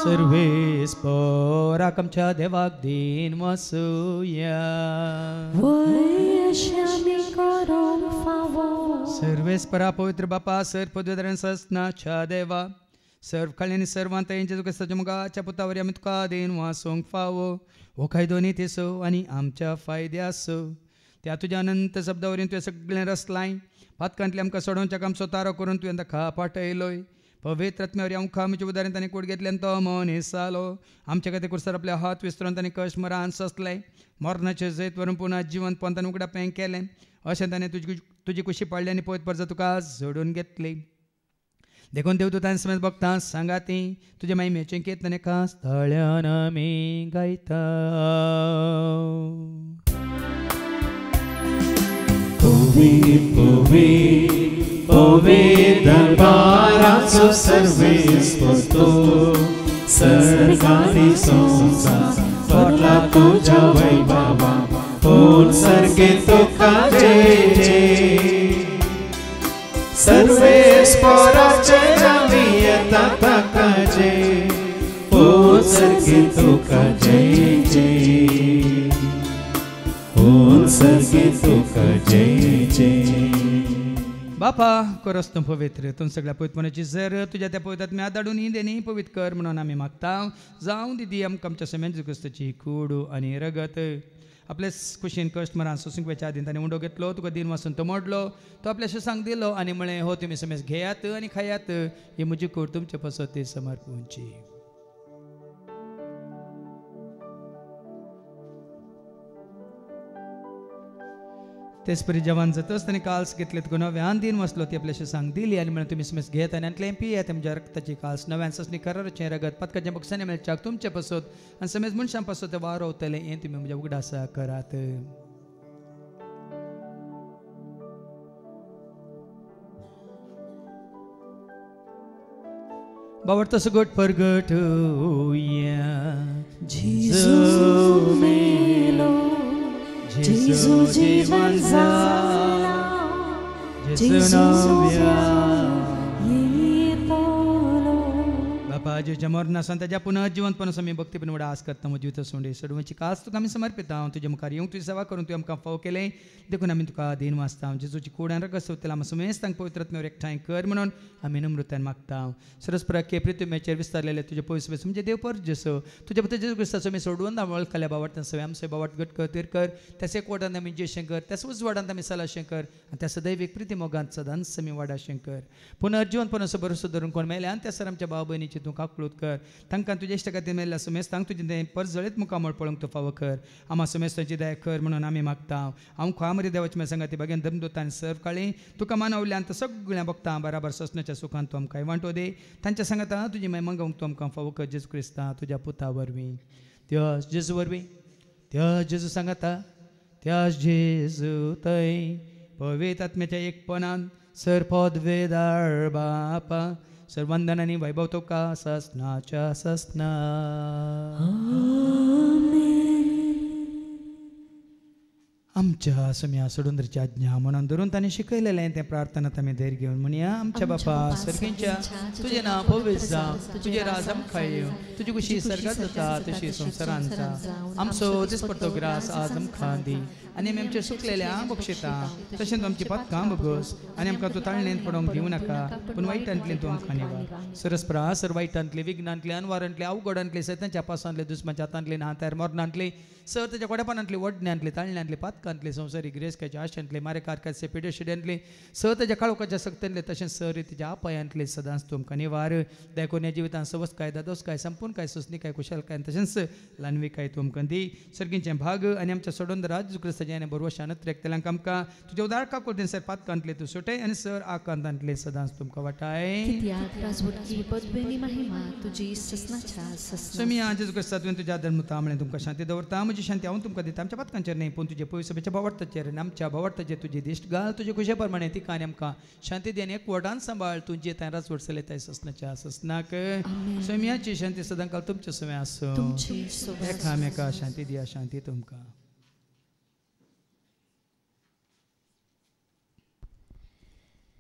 सर्वेस्पराक आमच्या देवाक दिन वसूया सर्वेस्परा पवित्र बापा सर पदवेदारान सस्नाच्या देवा सर्व काळी आनी सर्वांत जेजू क्रिस्ताच्या मुगाच्या पुतावरी आमी तुका दिन वासूंक फावो हो कायदो नितीसो आनी आमच्या फायद्यासो त्या तुज्या अनंत शब्दावरीन तुवें सगळें रचलाय पातकांतले आमकां सोडोवच्या काम स्वतारो करून तुवें ताका पाठयलोय पवित्र आत्म्यावरी आमकां आमच्या उदारण ताणें कूड घेतल्यान तो मनीस जालो आमच्या खातीर कुर्सार आपले हात विस्तरून ताणें कश्ट मरान सोंसले मरणाचे जैत व्हरून पुन्हा जिवंत पंतान उगडा पें केलें अशें ताणें तुजी कुशी पाळली आनी पयत परजा तुका जोडून घेतली देखून देव तुतां समेत भक्तां सांगाती तुजे महिमेचें कीर्तन एका स्थळ्यान आमी गायता Ove darbarazo सर्वेस्पो सर्गानी संसार पडला तुझ्या वैभवा पूर्ण सर्गे तुका जय जय सर्वेस्पराचे नावी येता ताका जय पूर्ण सर्गे तुका जय जय पूर्ण सर्गे तुका जय जय बापा करस तूं पवित्र तूं सगळ्या पवित्रपणाची जर तुज्या त्या पवित्रात मी आदाडून ही देणी पवित्र कर म्हणून आमी मागता जावं दिदी आमकां आमच्या समेत क्रिस्ताची कूड आनी रगत आपले कुशीन कश्ट मरान सोसूंक वेच्या आदीन ताणें उंडो घेतलो तुका दिन वाचून तो मोडलो तो आपल्या शिसांक दिलो आनी म्हळें हो तुमी समेज घेयात आनी खायात ही म्हजी कूड तुमचे पासत ती समर्पूंची तेच परी जवान जातच ताणें काल्स घेतलेत गो नव्यान दिन वचलो ती आपल्याशी सांग दिली आनी म्हळें तुमी समेज घेत आनी आतलें पियेत म्हज्या रक्ताची काल्स नव्यान ससनी कराराचें रगत पदकाच्या बक्षांनी मेळच्याक तुमचे पासत आनी समेज मनशां पासत वारोवतलें हें तुमी म्हज्या उगडासा करात बावडतो सगट परगट जेजू मेलो जेजू जीवन जाला जेजू येतलो बापा जेच्या मरणासान ताच्या पुनः जिवंतपणास आमी भक्तीपण वडा आस करता म्हजी जिवीत सोंडे सोडवची कास तुका आमी समर्पिता हांव तुज्या मुखार येवंक तुजी सेवा करून तुवें आमकां फाव केलें देखून आमी तुका दिन वाचता जेजूची कुडान रगत सोदतले आमी समेस्त तांकां पवित्र आत्म्यावर एकठांय कर म्हणून आमी नम्रतान मागता सरस्पराके प्रितमेचेर विस्तारलेले तुजे पयस पयस म्हणजे देव पर जेसो तुज्या पुत्र जेजू क्रिस्ताचो आमी सोडवून वळखल्या बावट सगळे आमचे बावट गट कर तीर कर त्याच एक वटान आमी जेशें कर त्याच उजवाडांत आमी चलाशें कर आनी त्या सदैवीक प्रिती मोगांत सदांच आमी वाडाशें कर पुनः जिवंतपणाचो भरोसो धरून कोण मेले आनी त्या सर आमच्या भाव भयणीची तूं काकळूत कर तांकां तुजे इश्ट खातीर मेल्ल्या समेस्त तांकां तुजें तें परजळीत मुखामळ पळोवंक तूं फावो कर आमा समेस्तांची दया कर म्हणून आमी मागता हांव खामरी देवाची म्हाका सांगाती बागेन दमदोता आनी सर्व काळी तुका मानवल्यान तर सगळ्या भक्तां बराबर ससण्याच्या सुखान तूं आमकां वांटो दे तांच्या सांगाता तुजी महिमा गावंक तूं आमकां फावो कर जेजू क्रिस्ता तुज्या पुता वरवीं त्या जेजू वरवीं त्या जेजू सांगाता त्या जेजू थंय पवित्र आत्म्याच्या एकपणान सरपद वेदार बापा सर्वंदन आनी वैभव तुका ससनाच्या ससना आमच्या सम्या सोडूंदरची आज्ञा म्हणून धरून ताणें शिकयलेलें तें प्रार्थनात आमी धैर्य घेवन म्हणया आमच्या बापा सर्गींच्या तुजें नांव पवित्र जावं तुजें राज आमकां येवं तुजी कुशी सर्गांत जाता तशी संवसारांत जावं आमचो दिसपडटो ग्रास आज आमकां दी आनी आमी आमचे सुकलेल्या बक्षिता तशेंच आमची पातकां बगोस आनी आमकां तूं ताळणेंत पडोवंक दिवं नाका पूण वायटांतल्यान तूं आमकां निवार सरस्परा सर वायटांतले विघ्नांतले अनवारांतले अवघडांतले सैतांच्या पासांतले दुस्माच्या हातांतले नात्यार मरणांतले सर ताच्या कोडेपणांतले वडण्यांतले ताळण्यांतले पातकां पापांतले संवसारी गिरेस्काच्या आशांतले मारे कारकाचे पिडेशिड्यांतले स तेज्या काळोखाच्या सक्तींतले तशेंच स रितीच्या अपायांतले सदांच तुमकां निवार देखून जिवितांत सवस काय दादोस काय संपूर्ण काय सुसनी काय कुशल काय तशेंच लानवी काय तुमकां दी सर्गींचे भाग आनी आमच्या सोडून राज क्रिस्ताचे आनी बरोवशानत रेखतल्यांक आमकां तुज्या उदारका कोर्दीन सर पातकांतले तूं सुटय आनी सर आकांतांतले सदांच तुमकां वाटाय कित्याक राजवटकी पदवेनी महिमा तुजी ससनाच्या ससना समी आज क्रिस्तांतून तुज्या धर्मता म्हळ्यार तुमकां शांती दवरता म्हजी शांती हांव तुमकां दिता आमच्या पातकांचेर न्ही पूण तुजे पवित्र सभेच्या भावार्थाचेर आनी आमच्या भावार्थाचेर तुजी दिश्ट घाल तुजे खुशे प्रमाणे तिका आनी आमकां शांती दी आनी एकवटान सांबाळ तूं जे तांय राजवट चलयताय ससनाच्या ससनाक समियाची शांती सदां काल तुमचे समे आसूं तुमची सोबत एकामेका शांती दिया शांती तुमकां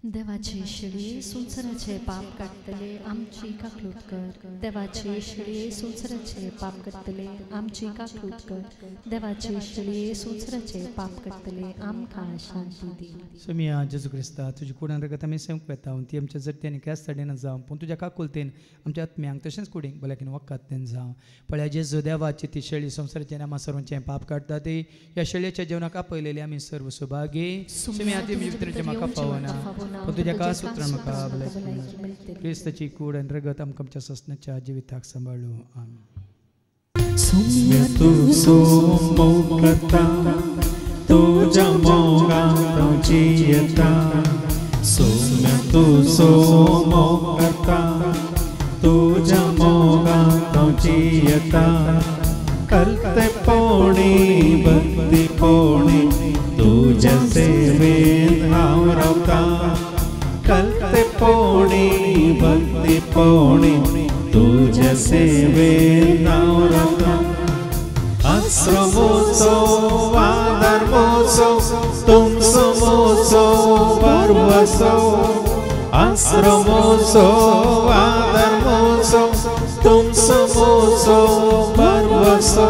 देवाचे शिळे संसाराचे पाप काडटले आमची काकलूत कर देवाचे शिळे संसाराचे पाप काडटले आमची काकलूत कर देवाचे शिळे संसाराचे पाप काडटले आमकां शांती दी समिया जेजू क्रिस्ता तुजी कुडान रगत आमी सेवंक वेता ती आमच्या जरत्यांनी केस तडेन जावं पूण तुज्या काकुलतेन आमच्या आत्म्यांक तशेंच कुडींक भलायकीन वखदांतल्यान जावं पळया जेजू देवाची ती शेळी संसाराचें आमी सर्वांचें पाप काडटा ती ह्या शेळयेच्या जेवणाक आपयलेली आमी सर्व सुभागी समिया ती मित्रचे म्हाका पावना पण तुझ्या का सूत्रां म्हाका भलायकी क्रिस्ताची कूड आनी रगत आमकां आमच्या ससनाच्या जिविताक सांबाळू आमीन सौम्य तू सोमोकता तुझ्या मोगात जियता सौम्य तू सोमोकता तुझ्या मोगात जियता कलते पोणी भक्ती पोणी तुझ्या सेवेत हांव रावता कलते पोणी भक्ती पोणी तुझ्या सेवेत हांव रावता आश्रमोचो वादर्मोचो तुमचो मोचो परवसो आश्रमोचो वादर्मोचो तुमचो मोचो परवसो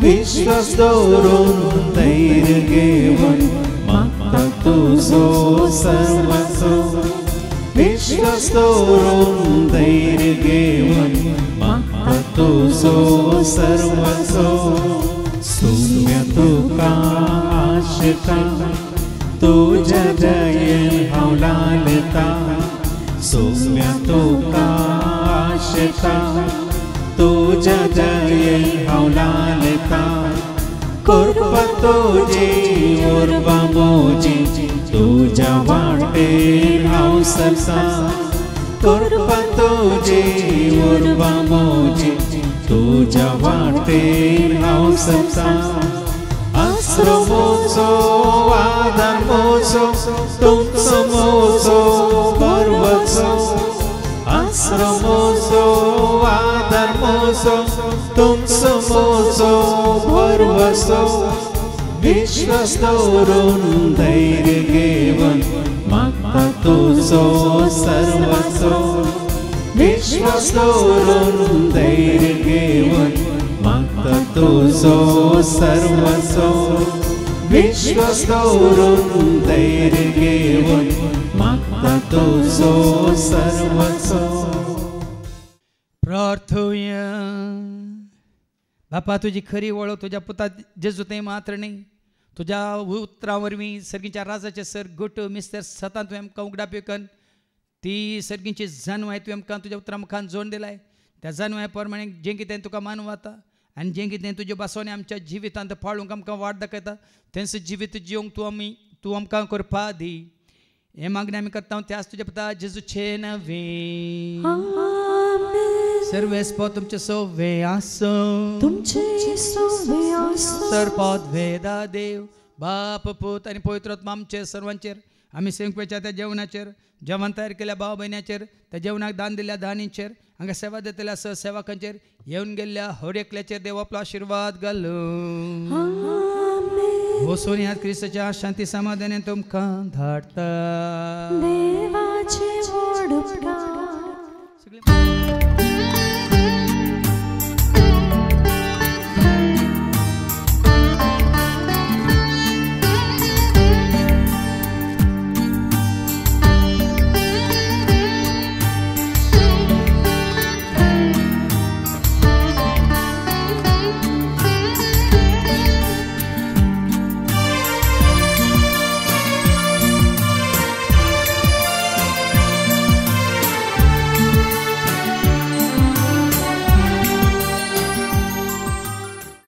विश्वास दवरून धैर्य घेवन मागता तुजो सर्वसो विश्वास दवरून धैर्य घेवन मागता तुजो सर्वसो सौम्य तुका आशता तुज्या दयेन हांव लालता सौम्य तुका आशता तुझ्या दयेन हांव लालता कृपा तुजी उर्बा मोजी तुझ्या वाटेर हांव सरता कृपा तुजी उर्बा मोजी तुझ्या वाटेर हांव सरता आश्रमोचो वादर्मोचो तुमचो मोचो परवसो आश्रमोचो वादर्मोचो तुमचो मोचो परवसो विश्वास दवरून धैर्य घेवन मागता तुजो सर्वसो विश्वास दवरून धैर्य घेवन मागता तुजो सर्वसो विश्वास दवरून धैर्य घेवन मागता तुजो सर्वसो प्रार्थुया बापा तुजी खरी वळख तुज्या पुता जेजू ते मात्र न्ही तुज्या उतरां वरवीं सर्गीच्या राजाचे सर गुट मिस्टर सतां तुवें आमकां उगडा पेकन ती सर्गीची जानवाय तुवें आमकां तुज्या उतरां मुखान जोड दिलाय त्या जानवाय प्रमाणे जें कितें तुका मानूं वता आनी जें कितें तुजे बसोवणी आमच्या जिवितांत पाळूंक आमकां वाट दाखयता तेंच जिवीत जिवंक तूं आमकां करपा दी हे मागणी आमी करता त्याच तुज्या पुता जेजूचे नवे सर्वेस्पो तुमचे सोवे आसो तुमचे सोवे आसो सरपद वेदा देव बाप पूत आनी पवित्र आत्मा आमचेर सर्वांचेर आमी सेवकाच्या त्या जेवणाचेर जेवण तयार केल्या भाव भयण्याचेर त्या जेवणाक दान दिल्या दानींचेर हांगा सेवा दितल्या सहसेवकांचेर येवन गेल्ल्या हर एकल्याचेर देव आपलो आशिर्वाद घालूं वचून ह्या क्रिस्ताच्या शांती समाधानान तुमकां धाडटा देवाचे व्हड उपकार